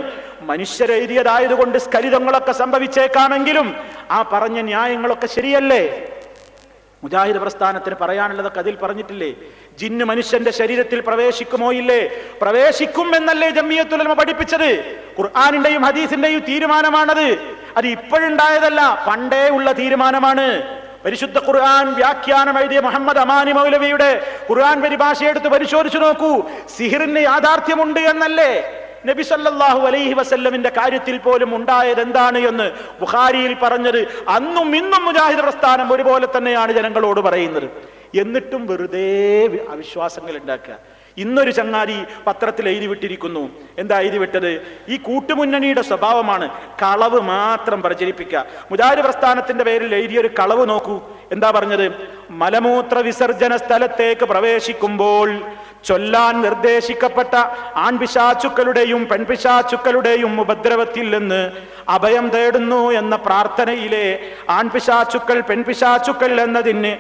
മനുഷ്യരെഴുതിയതായതുകൊണ്ട് സ്ഖലിതങ്ങളൊക്കെ സംഭവിച്ചേക്കാമെങ്കിലും ആ പറഞ്ഞ ന്യായങ്ങളൊക്കെ ശരിയല്ലേ? മുജാഹിദ് പ്രസ്ഥാനത്തിന് പറയാനുള്ളതൊക്കെ അതിൽ പറഞ്ഞിട്ടില്ലേ? ജിന്ന് മനുഷ്യന്റെ ശരീരത്തിൽ പ്രവേശിക്കുമോ ഇല്ലേ? പ്രവേശിക്കും എന്നല്ലേ ജംഇയ്യത്തുൽ ഉലമ പഠിപ്പിച്ചത്? ഖുർആനിന്റെയും ഹദീസിന്റെയും തീരുമാനമാണത്. അത് ഇപ്പോഴുണ്ടായതല്ല, പണ്ടേ ഉള്ള തീരുമാനമാണ്. പരിശുദ്ധ ഖുർആൻ വ്യാഖ്യാനം എഴുതിയ മുഹമ്മദ് അമാനി മൗലവിയുടെ ഖുർആൻ പരിഭാഷയെടുത്ത് പരിശോധിച്ചു നോക്കൂ. സിഹിറിന് യാഥാർത്ഥ്യമുണ്ട് എന്നല്ലേ നബി സല്ലല്ലാഹു അലൈഹി വസല്ലമിന്റെ കാര്യത്തിൽ പോലും ഉണ്ടായത് എന്താണ് എന്ന് ബുഖാരിയിൽ പറഞ്ഞത്. അന്നും ഇന്നും മുജാഹിദ് പ്രസ്ഥാനം ഒരുപോലെ തന്നെയാണ് ജനങ്ങളോട് പറയുന്നത്. എന്നിട്ടും വെറുതെ അവിശ്വാസങ്ങൾ ഉണ്ടാക്കുക. ഇന്നൊരു ചങ്ങാതി പത്രത്തിൽ എഴുതിവിട്ടിരിക്കുന്നു. എന്താ എഴുതിവിട്ടത്? ഈ കൂട്ടുമുന്നണിയുടെ സ്വഭാവമാണ് കളവ് മാത്രം പ്രചരിപ്പിക്കുക. മുജാഹിദ് പ്രസ്ഥാനത്തിന്റെ പേരിൽ എഴുതിയൊരു കളവ് നോക്കൂ. എന്താ പറഞ്ഞത്? മലമൂത്ര വിസർജന സ്ഥലത്തേക്ക് പ്രവേശിക്കുമ്പോൾ ചൊല്ലാൻ നിർദ്ദേശിക്കപ്പെട്ട ആൺപിശാചുക്കളുടെയും പെൺപിശാചുക്കളുടെയും ഉപദ്രവത്തിൽ നിന്ന് അഭയം തേടുന്നു എന്ന പ്രാർത്ഥനയിലെ ആൺപിശാചുക്കൾ പെൺപിശാചുക്കൾ എന്നതിന്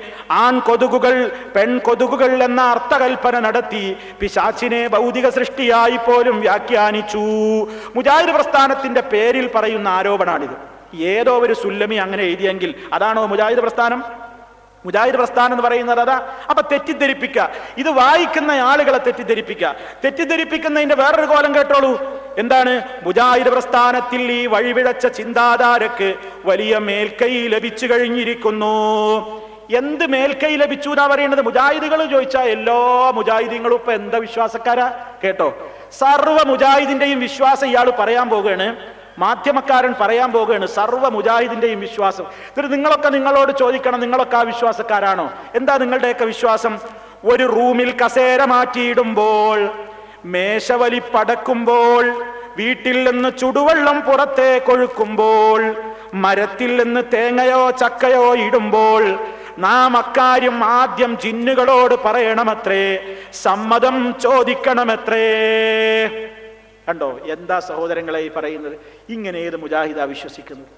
ആൺകൊതുകുകൾ പെൺകൊതുകുകൾ എന്ന അർത്ഥകൽപ്പന നടത്തി പിശാചിനെ ഭൗതിക സൃഷ്ടിയായി പോലും വ്യാഖ്യാനിച്ചു. മുജാഹിദ് പ്രസ്ഥാനത്തിന്റെ പേരിൽ പറയുന്ന ആരോപണമാണിത്. ഏതോ ഒരു സുല്ലമി അങ്ങനെ എഴുതിയെങ്കിൽ അതാണോ മുജാഹിദ് പ്രസ്ഥാനം? മുജാഹിദ് പ്രസ്ഥാനം എന്ന് പറയുന്നത് അതാ. അപ്പൊ തെറ്റിദ്ധരിപ്പിക്കുക, ഇത് വായിക്കുന്ന ആളുകളെ തെറ്റിദ്ധരിപ്പിക്കുന്നതിന്റെ വേറൊരു കോലം കേട്ടോളൂ. എന്താണ്? മുജാഹിദ് പ്രസ്ഥാനത്തിൽ ഈ വഴിവിഴച്ച ചിന്താധാരക്ക് വലിയ മേൽക്കൈ ലഭിച്ചു കഴിഞ്ഞിരിക്കുന്നു. എന്ത് മേൽക്കൈ ലഭിച്ചു എന്നാ പറയുന്നത്? മുജാഹിദുകൾ ചോദിച്ചാൽ എല്ലാ മുജാഹിദീങ്ങളും ഇപ്പൊ എന്താ വിശ്വാസക്കാരാ? കേട്ടോ, സർവ്വ മുജാഹിദിന്റെയും വിശ്വാസം ഇയാൾ പറയാൻ പോവുകയാണ്, മാധ്യമക്കാരൻ പറയാൻ പോവുകയാണ്, സർവ്വ മുജാഹിദിന്റെയും വിശ്വാസം. എന്നിട്ട് നിങ്ങളൊക്കെ നിങ്ങളോട് ചോദിക്കണം, നിങ്ങളൊക്കെ ആ വിശ്വാസക്കാരാണോ? എന്താ നിങ്ങളുടെയൊക്കെ വിശ്വാസം? ഒരു റൂമിൽ കസേര മാറ്റിയിടുമ്പോൾ, മേശവലി പടക്കുമ്പോൾ, വീട്ടിൽ നിന്ന് ചുടുവെള്ളം പുറത്തേക്കൊഴുക്കുമ്പോൾ, മരത്തിൽ നിന്ന് തേങ്ങയോ ചക്കയോ ഇടുമ്പോൾ നാം അക്കാര്യം ആദ്യം ജിന്നുകളോട് പറയണമത്രേ, സമ്മതം ചോദിക്കണമത്രേ. കണ്ടോ എന്താ സഹോദരങ്ങളെ ഈ പറയുന്നത്? ഇങ്ങനെ ഏത് മുജാഹിദാ വിശ്വസിക്കുന്നത്?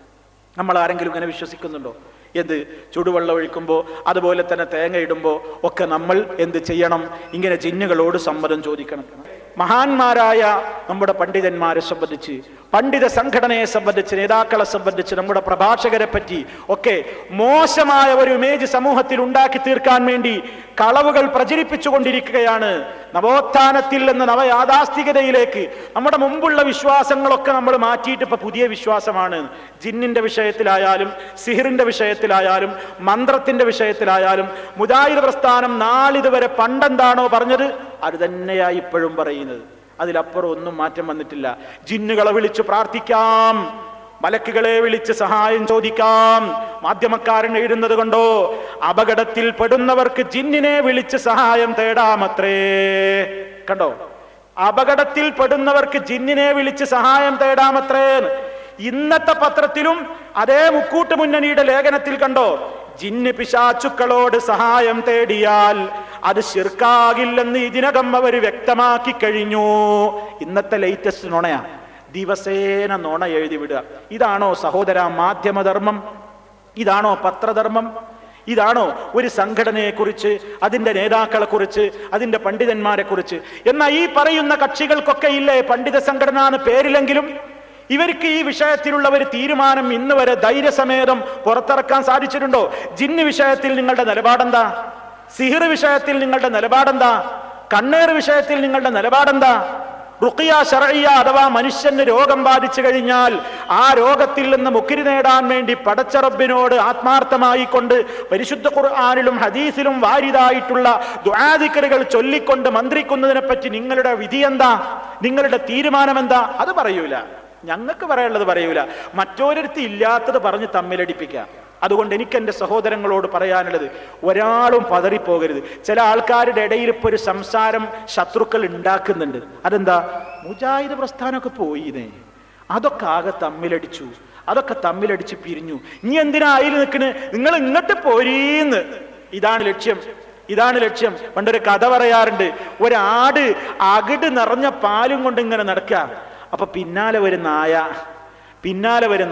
നമ്മൾ ആരെങ്കിലും ഇങ്ങനെ വിശ്വസിക്കുന്നുണ്ടോ? എന്ത് ചുടുവെള്ളം ഒഴിക്കുമ്പോൾ അതുപോലെ തന്നെ തേങ്ങ ഇടുമ്പോൾ ഒക്കെ നമ്മൾ എന്ത് ചെയ്യണം? ഇങ്ങനെ ജിന്നുകളോട് സമ്മതം ചോദിക്കണം. മഹാന്മാരായ നമ്മുടെ പണ്ഡിതന്മാരെ സംബന്ധിച്ച്, പണ്ഡിത സംഘടനയെ സംബന്ധിച്ച്, നേതാക്കളെ സംബന്ധിച്ച്, നമ്മുടെ പ്രഭാഷകരെ പറ്റി ഒക്കെ മോശമായ ഒരു ഇമേജ് സമൂഹത്തിൽ ഉണ്ടാക്കി തീർക്കാൻ വേണ്ടി കളവുകൾ പ്രചരിപ്പിച്ചുകൊണ്ടിരിക്കുകയാണ്. നവോത്ഥാനത്തിൽ നിന്ന് നവയാഥാസ്ഥികതയിലേക്ക് നമ്മുടെ മുമ്പുള്ള വിശ്വാസങ്ങളൊക്കെ നമ്മൾ മാറ്റിയിട്ട് ഇപ്പൊ പുതിയ വിശ്വാസമാണ്. ജിന്നിന്റെ വിഷയത്തിലായാലും സിഹിറിന്റെ വിഷയത്തിലായാലും മന്ത്രത്തിന്റെ വിഷയത്തിലായാലും മുജാഹിദ് പ്രസ്ഥാനം നാളിതുവരെ പണ്ടെന്താണോ പറഞ്ഞത് അത് തന്നെയായി ഇപ്പോഴും പറയുന്നത്. അതിലപ്പുറം ഒന്നും മാറ്റം വന്നിട്ടില്ല. ജിന്നുകളെ വിളിച്ച് പ്രാർത്ഥിക്കാം, മലക്കുകളെ വിളിച്ച് സഹായം ചോദിക്കാം. മാധ്യമക്കാരൻ എഴുതുന്നത് കൊണ്ടോ അപകടത്തിൽ പെടുന്നവർക്ക് ജിന്നിനെ വിളിച്ച് സഹായം തേടാമത്രേ. കണ്ടോ, അപകടത്തിൽ പെടുന്നവർക്ക് ജിന്നിനെ വിളിച്ച് സഹായം തേടാമത്രേ. ഇന്നത്തെ പത്രത്തിലും അതേ മുക്കൂട്ട് മുന്നണിയുടെ ലേഖനത്തിൽ കണ്ടോ, ജിന്ന് പിശാചുക്കളോട് സഹായം തേടിയാൽ അത് ശിർക്കാകില്ലെന്ന് ഇതിനകം അവർ വ്യക്തമാക്കി കഴിഞ്ഞു. ഇന്നത്തെ ലേറ്റസ്റ്റ് നുണയാ, ദിവസേന നുണ എഴുതി വിടുക. ഇതാണോ സഹോദര മാധ്യമധർമ്മം? ഇതാണോ പത്രധർമ്മം? ഇതാണോ ഒരു സംഘടനയെ കുറിച്ച്, അതിന്റെ നേതാക്കളെ കുറിച്ച്, അതിന്റെ പണ്ഡിതന്മാരെ കുറിച്ച്? എന്നാൽ ഈ പറയുന്ന കക്ഷികൾക്കൊക്കെ ഇല്ലേ പണ്ഡിത സംഘടന എന്ന് പേരിലെങ്കിലും ഇവർക്ക് ഈ വിഷയത്തിലുള്ള ഒരു തീരുമാനം ഇന്ന് വരെ ധൈര്യസമേതം പുറത്തിറക്കാൻ സാധിച്ചിട്ടുണ്ടോ? ജിന്ന് വിഷയത്തിൽ നിങ്ങളുടെ നിലപാടെന്താ? സിഹിർ വിഷയത്തിൽ നിങ്ങളുടെ നിലപാടെന്താ? കണ്ണേർ വിഷയത്തിൽ നിങ്ങളുടെ നിലപാടെന്താ? റുഖിയ ശർഇയ്യ അഥവാ മനുഷ്യന് രോഗം ബാധിച്ചു കഴിഞ്ഞാൽ ആ രോഗത്തിൽ നിന്ന് മുക്തി നേടാൻ വേണ്ടി പടച്ച റബ്ബിനോട് ആത്മാർത്ഥമായി കൊണ്ട് പരിശുദ്ധ ഖുർആനിലും ഹദീസിലും വാരിതായിട്ടുള്ള ദുആ ദിക്റുകൾ ചൊല്ലിക്കൊണ്ട് മന്ത്രിക്കുന്നതിനെ പറ്റി നിങ്ങളുടെ വിധി എന്താ? നിങ്ങളുടെ തീരുമാനം എന്താ? അത് പറയൂല. ഞങ്ങൾക്ക് പറയാനുള്ളത് പറയൂല, മറ്റോരിടത്ത് ഇല്ലാത്തത് പറഞ്ഞ് തമ്മിലടിപ്പിക്കുക. അതുകൊണ്ട് എനിക്ക് എൻ്റെ സഹോദരങ്ങളോട് പറയാനുള്ളത്, ഒരാളും പതറിപ്പോകരുത്. ചില ആൾക്കാരുടെ ഇടയിൽ ഇപ്പോൾ ഒരു സംസാരം ശത്രുക്കൾ ഉണ്ടാക്കുന്നുണ്ട്. അതെന്താ? മുജാഹിദ് പ്രസ്ഥാനമൊക്കെ പോയിന്നേ, അതൊക്കെ ആകെ തമ്മിലടിച്ചു, അതൊക്കെ തമ്മിലടിച്ച് പിരിഞ്ഞു, ഇനി എന്തിനാ അതിൽ നിൽക്കണ്, നിങ്ങൾ ഇങ്ങോട്ട് പോരീന്ന്. ഇതാണ് ലക്ഷ്യം, ഇതാണ് ലക്ഷ്യം. പണ്ടൊരു കഥ പറയാറുണ്ട്, ഒരാട് അകിട് നിറഞ്ഞ പാലും കൊണ്ട് ഇങ്ങനെ നടക്കുക. അപ്പൊ പിന്നാലെ ഒരു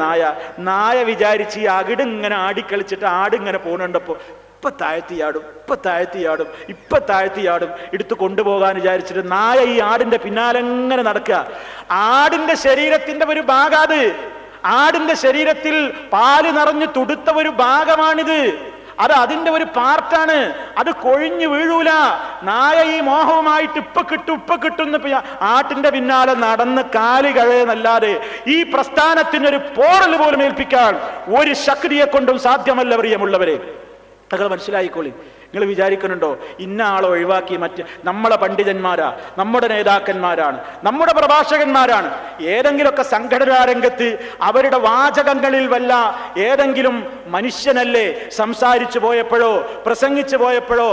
നായ വിചാരിച്ച് ഈ അകിട് ഇങ്ങനെ ആടിക്കളിച്ചിട്ട് ആട് ഇങ്ങനെ പോകണുണ്ടപ്പോ ഇപ്പൊ താഴ്ത്തിയാടും എടുത്ത് കൊണ്ടുപോകാൻ വിചാരിച്ചിട്ട് നായ ഈ ആടിന്റെ പിന്നാലെ ഇങ്ങനെ നടക്കുക. ആടിന്റെ ശരീരത്തിന്റെ ഒരു ഭാഗം അത്, ആടിന്റെ ശരീരത്തിൽ പാല് നിറഞ്ഞു തുടുത്ത ഒരു ഭാഗമാണിത്. അത് അതിന്റെ ഒരു പാർട്ടാണ്, അത് കൊഴിഞ്ഞു വീഴൂല. നായ ഈ മോഹവുമായിട്ട് ഇപ്പൊ കിട്ടുന്ന ആട്ടിന്റെ പിന്നാലെ നടന്ന് കാല് കഴയെന്നല്ലാതെ ഈ പ്രസ്ഥാനത്തിനൊരു പോറൽ പോലും ഏൽപ്പിക്കാൻ ഒരു ശക്തിയെ കൊണ്ടും സാധ്യമല്ല. പ്രിയമുള്ളവരെ, നിങ്ങൾ മനസ്സിലായിക്കോളി. നിങ്ങൾ വിചാരിക്കുന്നുണ്ടോ ഇന്ന ആളെ ഒഴിവാക്കി മറ്റ് നമ്മളെ പണ്ഡിതന്മാരാ, നമ്മുടെ നേതാക്കന്മാരാണ്, നമ്മുടെ പ്രഭാഷകന്മാരാണ് ഏതെങ്കിലുമൊക്കെ സംഘടനാ രംഗത്ത് അവരുടെ വാചകങ്ങളിൽ വല്ല ഏതെങ്കിലും മനുഷ്യനല്ലേ സംസാരിച്ചു പോയപ്പോഴോ പ്രസംഗിച്ചു പോയപ്പോഴോ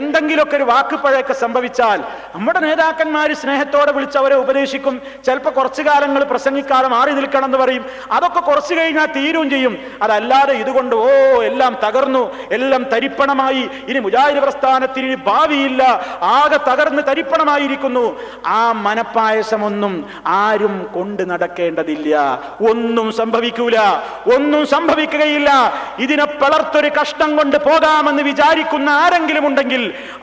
എന്തെങ്കിലുമൊക്കെ ഒരു വാക്കുപഴയൊക്കെ സംഭവിച്ചാൽ നമ്മുടെ നേതാക്കന്മാർ സ്നേഹത്തോടെ വിളിച്ച് അവരെ ഉപദേശിക്കും. ചിലപ്പോൾ കുറച്ചു കാലങ്ങൾ പ്രസംഗിക്കാതെ മാറി നിൽക്കണം എന്ന് പറയും. അതൊക്കെ കുറച്ചു കഴിഞ്ഞാൽ തീരും ചെയ്യും. അതല്ലാതെ ഇതുകൊണ്ട് എല്ലാം തകർന്നു, എല്ലാം തരിപ്പണമായി, ഇനി മുജാഹിദ് പ്രസ്ഥാനത്തിന് ഭാവിയില്ല, ആകെ തകർന്ന് തരിപ്പണമായിരിക്കുന്നു, ആ മനപ്പായസമൊന്നും ആരും കൊണ്ട് നടക്കേണ്ടതില്ല. ഒന്നും സംഭവിക്കൂല, ഒന്നും സംഭവിക്കുകയില്ല. ഇതിനെ പിളർത്തൊരു കഷ്ണം കൊണ്ട് പോകാമെന്ന് വിചാരിക്കുന്ന ആരെങ്കിലും ഉണ്ടെങ്കിൽ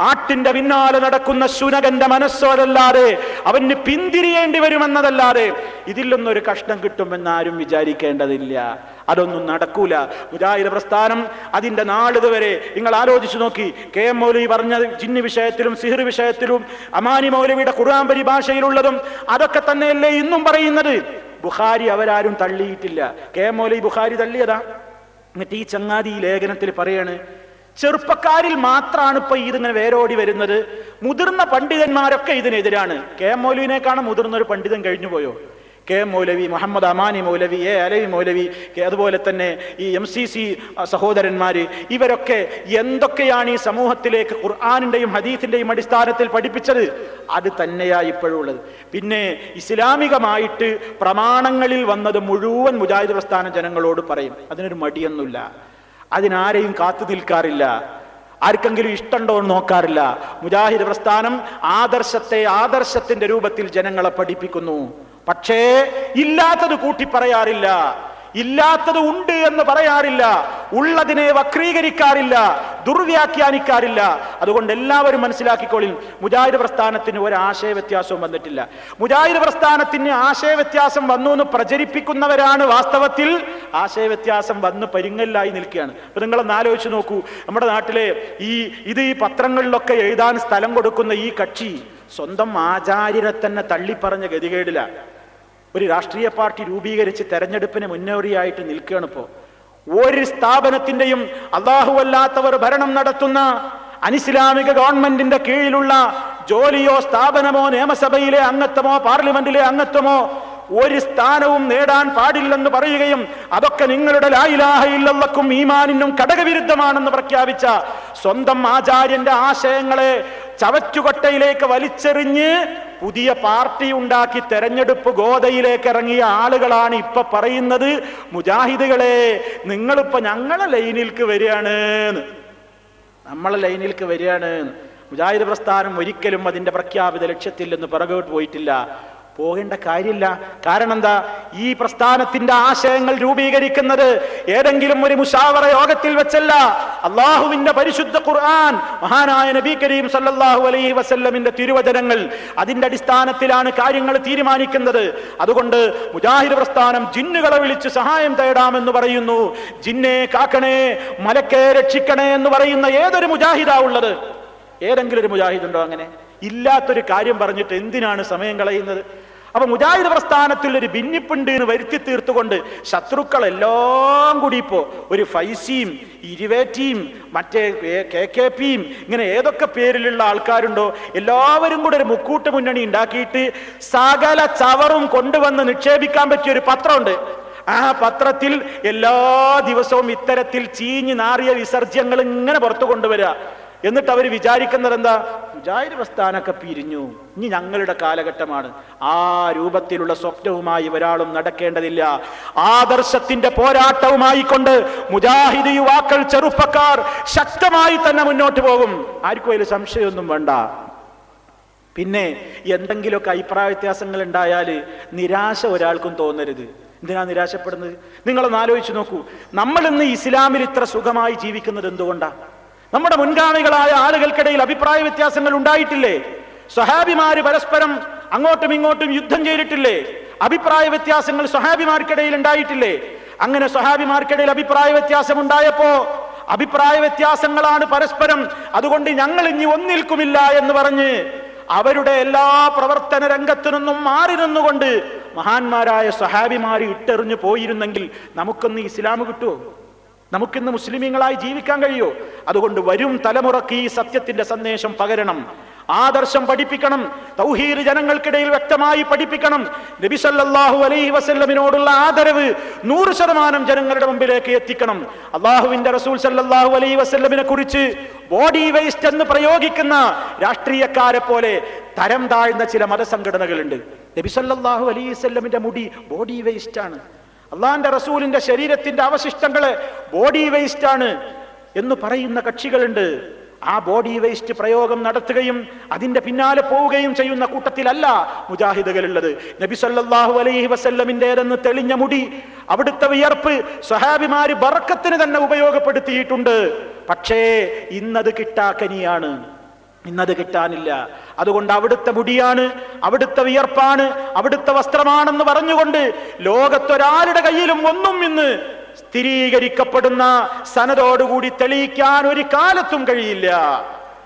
ആട്ടിന്റെ പിന്നാലെ നടക്കുന്ന ശുനകന്റെ മനസ്സോരല്ലാതെ അവന് പിന്തിരിയേണ്ടി വരുമെന്നതല്ലാതെ ഇതിലൊന്നൊരു കഷ്ണം കിട്ടുമെന്ന് ആരും വിചാരിക്കേണ്ടതില്ല. അതൊന്നും നടക്കൂല. മുജാഹിദ് പ്രസ്ഥാനം അതിന്റെ നാളിതുവരെ നിങ്ങൾ ആലോചിച്ചു നോക്കി. കെ എം മൗലവി പറഞ്ഞ ജിന്ന് വിഷയത്തിലും സിഹിർ വിഷയത്തിലും അമാനി മൗലവിയുടെ ഖുർആൻ പരിഭാഷയിലുള്ളതും അതൊക്കെ തന്നെയല്ലേ ഇന്നും പറയുന്നത്. ബുഖാരി അവരാരും തള്ളിയിട്ടില്ല. കെ എം മൗലവി ബുഖാരി തള്ളിയതാ. എന്നിട്ട് ഈ ചങ്ങാതി ഈ ലേഖനത്തിൽ പറയാണ്, ചെറുപ്പക്കാരിൽ മാത്രമാണ് ഇപ്പൊ ഇതിങ്ങനെ വേരോടി വരുന്നത്. മുതിർന്ന പണ്ഡിതന്മാരൊക്കെ ഇതിനെതിരാണ്. കെ എം മൗലവിനെക്കാണ് മുതിർന്നൊരു പണ്ഡിതൻ കഴിഞ്ഞു പോയോ? കെ എം മൗലവി, മുഹമ്മദ് അമാനി മൗലവി, അലവി മൗലവി, അതുപോലെ തന്നെ ഈ MCC സഹോദരന്മാര്, ഇവരൊക്കെ എന്തൊക്കെയാണ് ഈ സമൂഹത്തിലേക്ക് ഖുർആനിന്റെയും ഹദീസിന്റെയും അടിസ്ഥാനത്തിൽ പഠിപ്പിച്ചത് അത് തന്നെയാ ഇപ്പോഴുള്ളത്. പിന്നെ ഇസ്ലാമികമായിട്ട് പ്രമാണങ്ങളിൽ വന്നത് മുഴുവൻ മുജാഹിദ് പ്രസ്ഥാന ജനങ്ങളോട് പറയും. അതിനൊരു മടിയൊന്നുമില്ല, അതിനാരെയും കാത്തു നിൽക്കാറില്ല, ആർക്കെങ്കിലും ഇഷ്ടമുണ്ടോ എന്ന് നോക്കാറില്ല. മുജാഹിദ് പ്രസ്ഥാനം ആദർശത്തിന്റെ രൂപത്തിൽ ജനങ്ങളെ പഠിപ്പിക്കുന്നു. പക്ഷേ ഇല്ലാത്തത് കൂട്ടി പറയാറില്ല, ഇല്ലാത്തത് ഉണ്ട് എന്ന് പറയാറില്ല, ഉള്ളതിനെ വക്രീകരിക്കാറില്ല, ദുർവ്യാഖ്യാനിക്കാറില്ല. അതുകൊണ്ട് എല്ലാവരും മനസ്സിലാക്കിക്കോളിൻ, മുജാഹിദ് പ്രസ്ഥാനത്തിന് ഒരു ആശയ വ്യത്യാസവും വന്നിട്ടില്ല. മുജാഹിദ് പ്രസ്ഥാനത്തിന് ആശയ വ്യത്യാസം വന്നു എന്ന് പ്രചരിപ്പിക്കുന്നവരാണ് വാസ്തവത്തിൽ ആശയ വ്യത്യാസം വന്ന് പരിങ്ങലിലായി നിൽക്കുകയാണ്. അപ്പൊ നിങ്ങളൊന്ന് ആലോചിച്ച് നോക്കൂ, നമ്മുടെ നാട്ടിലെ ഈ പത്രങ്ങളിലൊക്കെ എഴുതാൻ സ്ഥലം കൊടുക്കുന്ന ഈ കക്ഷി സ്വന്തം ആചാര്യനെ തന്നെ തള്ളിപ്പറഞ്ഞ ഗതികേടില ഒരു രാഷ്ട്രീയ പാർട്ടി രൂപീകരിച്ച് തെരഞ്ഞെടുപ്പിന് മുന്നോടിയായിട്ട് നിൽക്കുകയാണ്. ഇപ്പോ ഒരു സ്ഥാപനത്തിന്റെയും അല്ലാഹുവല്ലാത്തവർ ഭരണം നടത്തുന്ന അനിസ്ലാമിക ഗവൺമെന്റിന്റെ കീഴിലുള്ള ജോലിയോ സ്ഥാപനമോ നിയമസഭയിലെ അംഗത്വമോ പാർലമെന്റിലെ അംഗത്വമോ ഒരു സ്ഥാനവും നേടാൻ പാടില്ലെന്ന് പറയുകയും അതൊക്കെ നിങ്ങളുടെ ലാ ഇലാഹ ഇല്ലല്ലാഹും ഈമാനിനും ഘടകവിരുദ്ധമാണെന്ന് പ്രഖ്യാപിച്ച സ്വന്തം ആചാര്യന്റെ ആശയങ്ങളെ ചവറ്റുകൊട്ടയിലേക്ക് വലിച്ചെറിഞ്ഞ് പുതിയ പാർട്ടി ഉണ്ടാക്കി തെരഞ്ഞെടുപ്പ് ഗോതയിലേക്ക് ഇറങ്ങിയ ആളുകളാണ് ഇപ്പൊ പറയുന്നത്, മുജാഹിദുകളെ നിങ്ങളിപ്പോ ഞങ്ങളെ ലൈനിൽക്ക് വരികയാണ്, നമ്മളെ ലൈനിൽക്ക് വരികയാണ്. മുജാഹിദ് പ്രസ്ഥാനം ഒരിക്കലും അതിന്റെ പ്രഖ്യാപിത ലക്ഷ്യത്തിൽ നിന്ന് പിറകോട്ട് പോയിട്ടില്ല, പോകേണ്ട കാര്യമില്ല. കാരണം എന്താ, ഈ പ്രസ്ഥാനത്തിന്റെ ആശയങ്ങൾ രൂപീകരിക്കുന്നത് ഏതെങ്കിലും ഒരു മുശാവറ യോഗത്തിൽ വെച്ചല്ല. അള്ളാഹുവിന്റെ പരിശുദ്ധ ഖുർആൻ, മഹാനായ നബി കരീം സല്ലല്ലാഹു അലൈഹി വസല്ലമിന്റെ തിരുവചനങ്ങൾ, അതിന്റെ അടിസ്ഥാനത്തിലാണ് കാര്യങ്ങൾ തീരുമാനിക്കുന്നത്. അതുകൊണ്ട് മുജാഹിദ് പ്രസ്ഥാനം ജിന്നുകളെ വിളിച്ച് സഹായം തേടാമെന്ന് പറയുന്നു, ജിന്നെ കാക്കണേ മലക്കെ രക്ഷിക്കണേ എന്ന് പറയുന്ന ഏതൊരു മുജാഹിദാ ഉള്ളത്? ഏതെങ്കിലും ഒരു മുജാഹിദുണ്ടോ? അങ്ങനെ ഇല്ലാത്തൊരു കാര്യം പറഞ്ഞിട്ട് എന്തിനാണ് സമയം കളയുന്നത്? അപ്പൊ മുജാഹിദ് പ്രസ്ഥാനത്തിൽ ഒരു ഭിന്നിപ്പുണ്ട് എന്ന് വരുത്തി തീർത്തുകൊണ്ട് ശത്രുക്കളെല്ലാം കൂടി ഇപ്പോ ഒരു ഫൈസിയും ഇരുവേറ്റിയും മറ്റേ KKPയും ഇങ്ങനെ ഏതൊക്കെ പേരിലുള്ള ആൾക്കാരുണ്ടോ എല്ലാവരും കൂടെ ഒരു മുക്കൂട്ട് മുന്നണി ഉണ്ടാക്കിയിട്ട് സകല ചവറും കൊണ്ടുവന്ന് നിക്ഷേപിക്കാൻ പറ്റിയ ഒരു പത്രമുണ്ട്. ആ പത്രത്തിൽ എല്ലാ ദിവസവും ഇത്തരത്തിൽ ചീഞ്ഞു നാറിയ വിസർജ്യങ്ങൾ ഇങ്ങനെ പുറത്തു കൊണ്ടുവരിക. എന്നിട്ട് അവർ വിചാരിക്കുന്നത് എന്താ, മുജാഹിദ് പ്രസ്ഥാനമൊക്കെ പിരിഞ്ഞു, ഇനി ഞങ്ങളുടെ കാലഘട്ടമാണ്. ആ രൂപത്തിലുള്ള സ്വപ്നവുമായി ഒരാളും നടക്കേണ്ടതില്ല. ആദർശത്തിന്റെ പോരാട്ടവുമായി കൊണ്ട് മുജാഹിദ് യുവാക്കൾ, ചെറുപ്പക്കാർ ശക്തമായി തന്നെ മുന്നോട്ട് പോകും. ആർക്കും അതിൽ സംശയമൊന്നും വേണ്ട. പിന്നെ എന്തെങ്കിലുമൊക്കെ അഭിപ്രായ വ്യത്യാസങ്ങൾ ഉണ്ടായാൽ നിരാശ ഒരാൾക്കും തോന്നരുത്. എന്തിനാ നിരാശപ്പെടുന്നത്? നിങ്ങളൊന്ന് ആലോചിച്ച് നോക്കൂ. നമ്മൾ ഇന്ന് ഇസ്ലാമിൽ ഇത്ര സുഖമായി ജീവിക്കുന്നത് എന്തുകൊണ്ടാ? നമ്മുടെ മുൻഗാമികളായ ആളുകൾക്കിടയിൽ അഭിപ്രായ വ്യത്യാസങ്ങൾ ഉണ്ടായിട്ടില്ലേ? സ്വഹാബിമാര് പരസ്പരം അങ്ങോട്ടും ഇങ്ങോട്ടും യുദ്ധം ചെയ്തിട്ടില്ലേ? അഭിപ്രായ വ്യത്യാസങ്ങൾ സ്വഹാബിമാർക്കിടയിൽ ഉണ്ടായിട്ടില്ലേ? അങ്ങനെ സ്വഹാബിമാർക്കിടയിൽ അഭിപ്രായ വ്യത്യാസം ഉണ്ടായപ്പോ അഭിപ്രായ വ്യത്യാസങ്ങളാണ് പരസ്പരം, അതുകൊണ്ട് ഞങ്ങൾ ഇനി ഒന്നിൽക്കുമില്ല എന്ന് പറഞ്ഞ് അവരുടെ എല്ലാ പ്രവർത്തന രംഗത്തു നിന്നും മാറി നിന്നുകൊണ്ട് മഹാന്മാരായ സ്വഹാബിമാര് ഇട്ടെറിഞ്ഞു പോയിരുന്നെങ്കിൽ നമുക്കൊന്ന് ഇസ്ലാം കിട്ടുമോ? നമുക്കിന്ന് മുസ്ലിമീങ്ങളായി ജീവിക്കാൻ കഴിയോ? അതുകൊണ്ട് വരും തലമുറക്ക് ഈ സത്യത്തിന്റെ സന്ദേശം പകരണം. ആദർശം പഠിപ്പിക്കണം. തൗഹീദ് ജനങ്ങൾക്കിടയിൽ വ്യക്തമായി പഠിപ്പിക്കണം. നബി സല്ലല്ലാഹു അലൈഹി വസല്ലമിനോടുള്ള ആദരവ് 100% ജനങ്ങളുടെ മുമ്പിലേക്ക് എത്തിക്കണം. അള്ളാഹുവിന്റെ റസൂൽ സല്ലല്ലാഹു അലൈഹി വസല്ലമിനെ കുറിച്ച് ബോഡി വേസ്റ്റ് എന്ന് പ്രയോഗിക്കുന്ന രാഷ്ട്രീയക്കാരെ പോലെ തരം താഴ്ന്ന ചില മതസംഘടനകളുണ്ട്. നബി സല്ലല്ലാഹു അലൈഹി വസല്ലമിന്റെ മുടി ബോഡി വേസ്റ്റ് ആണ്, അള്ളാഹിന്റെ റസൂലിന്റെ ശരീരത്തിന്റെ അവശിഷ്ടങ്ങള് ബോഡി വേസ്റ്റ് ആണ് എന്ന് പറയുന്ന കക്ഷികളുണ്ട്. ആ ബോഡി വേസ്റ്റ് പ്രയോഗം നടത്തുകയും അതിന്റെ പിന്നാലെ പോവുകയും ചെയ്യുന്ന കൂട്ടത്തിലല്ല മുജാഹിദുകളുള്ളത്. നബി സല്ലല്ലാഹു അലൈഹി വസല്ലമിന്റേതെന്ന് തെളിഞ്ഞ മുടി, അവിടുത്തെ വിയർപ്പ് സ്വഹാബിമാര് ബർക്കത്തിന് തന്നെ ഉപയോഗപ്പെടുത്തിയിട്ടുണ്ട്. പക്ഷേ ഇന്നത് കിട്ടാക്കനിയാണ്, ഇന്നത് കിട്ടാനില്ല. അതുകൊണ്ട് അവിടുത്തെ മുടിയാണ്, അവിടുത്തെ വിയർപ്പാണ്, അവിടുത്തെ വസ്ത്രമാണെന്ന് പറഞ്ഞുകൊണ്ട് ലോകത്തൊരാളുടെ കയ്യിലും ഒന്നും ഇന്ന് സ്ഥിരീകരിക്കപ്പെടുന്ന സനദോടുകൂടി തെളിയിക്കാൻ ഒരു കാലത്തും കഴിയില്ല.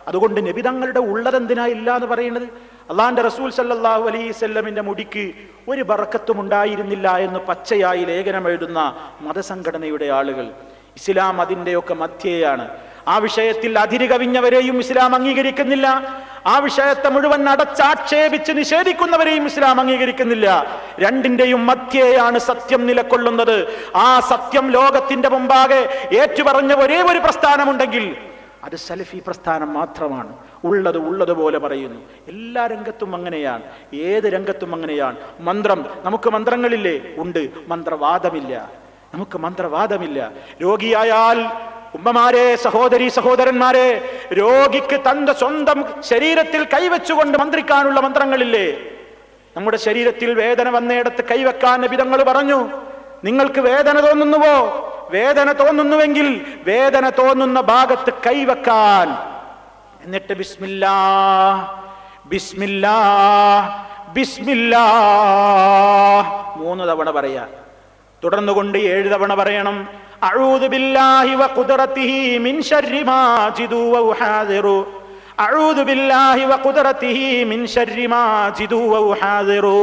അതുകൊണ്ട് നബി തങ്ങളുടെ ഉള്ളതെന്തിനാ ഇല്ല എന്ന് പറയുന്നത്? അള്ളാന്റെ റസൂൽ സല്ലല്ലാഹു അലൈഹി വസല്ലമിന്റെ മുടിക്ക് ഒരു ബറക്കത്തും ഉണ്ടായിരുന്നില്ല എന്ന് പച്ചയായി ലേഖനം എഴുതുന്ന മതസംഘടനയുടെ ആളുകൾ. ഇസ്ലാം അതിൻ്റെയൊക്കെ മധ്യേയാണ്. ആ വിഷയത്തിൽ അതിര് കവിഞ്ഞവരെയും ഇസ്ലാം അംഗീകരിക്കുന്നില്ല. ആ വിഷയത്തെ മുഴുവൻ അടച്ചാക്ഷേപിച്ച് നിഷേധിക്കുന്നവരെയും ഇസ്ലാം അംഗീകരിക്കുന്നില്ല. രണ്ടിന്റെയും മധ്യേയാണ് സത്യം നിലകൊള്ളുന്നത്. ആ സത്യം ലോകത്തിന്റെ മുമ്പാകെ ഏറ്റുപറഞ്ഞ ഒരേ ഒരു പ്രസ്ഥാനമുണ്ടെങ്കിൽ അത് സലഫി പ്രസ്ഥാനം മാത്രമാണ്. ഉള്ളതുപോലെ പറയുന്നു. എല്ലാ രംഗത്തും അങ്ങനെയാണ്, ഏത് രംഗത്തും അങ്ങനെയാണ്. മന്ത്രം, നമുക്ക് മന്ത്രങ്ങളില്ലേ? ഉണ്ട്. മന്ത്രവാദമില്ല, നമുക്ക് മന്ത്രവാദമില്ല. രോഗിയായാൽ ഉമ്മമാരെ, സഹോദരി സഹോദരന്മാരെ, രോഗിക്ക് തന്റെ സ്വന്തം ശരീരത്തിൽ കൈവച്ചുകൊണ്ട് മന്ത്രിക്കാനുള്ള മന്ത്രങ്ങളില്ലേ? നമ്മുടെ ശരീരത്തിൽ വേദന വന്നയിടത്ത് കൈവെക്കാൻ നബി തങ്ങൾ പറഞ്ഞു. നിങ്ങൾക്ക് വേദന തോന്നുന്നുവോ? വേദന തോന്നുന്നുവെങ്കിൽ വേദന തോന്നുന്ന ഭാഗത്ത് കൈവെക്കാൻ. എന്നിട്ട് ബിസ്മില്ലാ ബിസ്മില്ലാ ബിസ്മില്ലാ 3 തവണ പറയാ. തുടർന്നുകൊണ്ട് 7 തവണ പറയണം. അഊദു ബില്ലാഹി വഖുദ്റതിഹി മിൻ ശർരി മാ അജിദു വഉഹാദിറു. അഊദു ബില്ലാഹി വഖുദ്റതിഹി മിൻ ശർരി മാ അജിദു വഉഹാദിറു.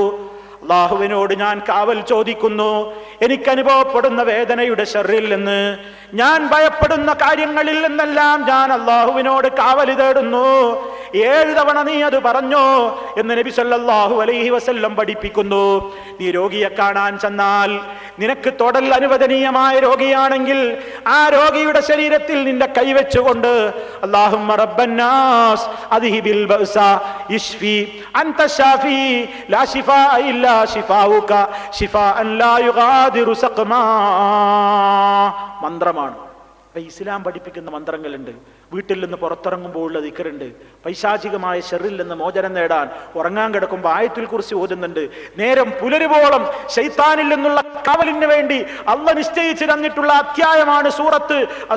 അല്ലാഹുവിനോട് ഞാൻ കാവൽ ചോദിക്കുന്നു എനിക്ക് അനുഭവപ്പെടുന്ന വേദനയുടെ ശർറിൽ നിന്ന്, ഞാൻ ഭയപ്പെടുന്ന കാര്യങ്ങളിൽ നിന്നെല്ലാം ഞാൻ അല്ലാഹുവിനോട് കാവൽ തേടുന്നു. 7 തവണ നീ അത് പറഞ്ഞോ എന്ന് നബി സല്ലല്ലാഹു അലൈഹി വസല്ലം പഠിപ്പിക്കുന്നു. നീ രോഗിയെ കാണാൻ ചെന്നാൽ, നിനക്ക് തൊടൽ അനുവദനീയമായ രോഗിയാണെങ്കിൽ ആ രോഗിയുടെ ശരീരത്തിൽ നിന്റെ കൈവച്ചുകൊണ്ട് അല്ലാഹുമ്മ റബ്ബന്നാസ് അദ്ഹിബിൽ ബഅസ ഇശ്ഫി അൻത ശാഫി ലാ ശിഫാ ഇല്ലാ ശിഫാഉക ശിഫാഅൻ ലാ യുഗാദിറു സഖമാ. മന്ത്രമാണ്. ഇസ്ലാം പഠിപ്പിക്കുന്ന മന്ത്രങ്ങളുണ്ട്. വീട്ടിൽ നിന്ന് പുറത്തിറങ്ങുമ്പോൾ ഉള്ള ദിക്റുണ്ട്. പൈശാചികമായ ശർറിൽ നിന്ന് മോചനം നേടാൻ ഉറങ്ങാൻ കിടക്കുമ്പോൾ ആയത്തുൽ കുർസി ഓതുന്നുണ്ട്. നേരം പുലരുവോളം ശൈത്താനിൽ നിന്നുള്ള കാവലിന് വേണ്ടി അള്ളാഹ് നിശ്ചയിച്ചു തന്നിട്ടുള്ള അധ്യായമാണ്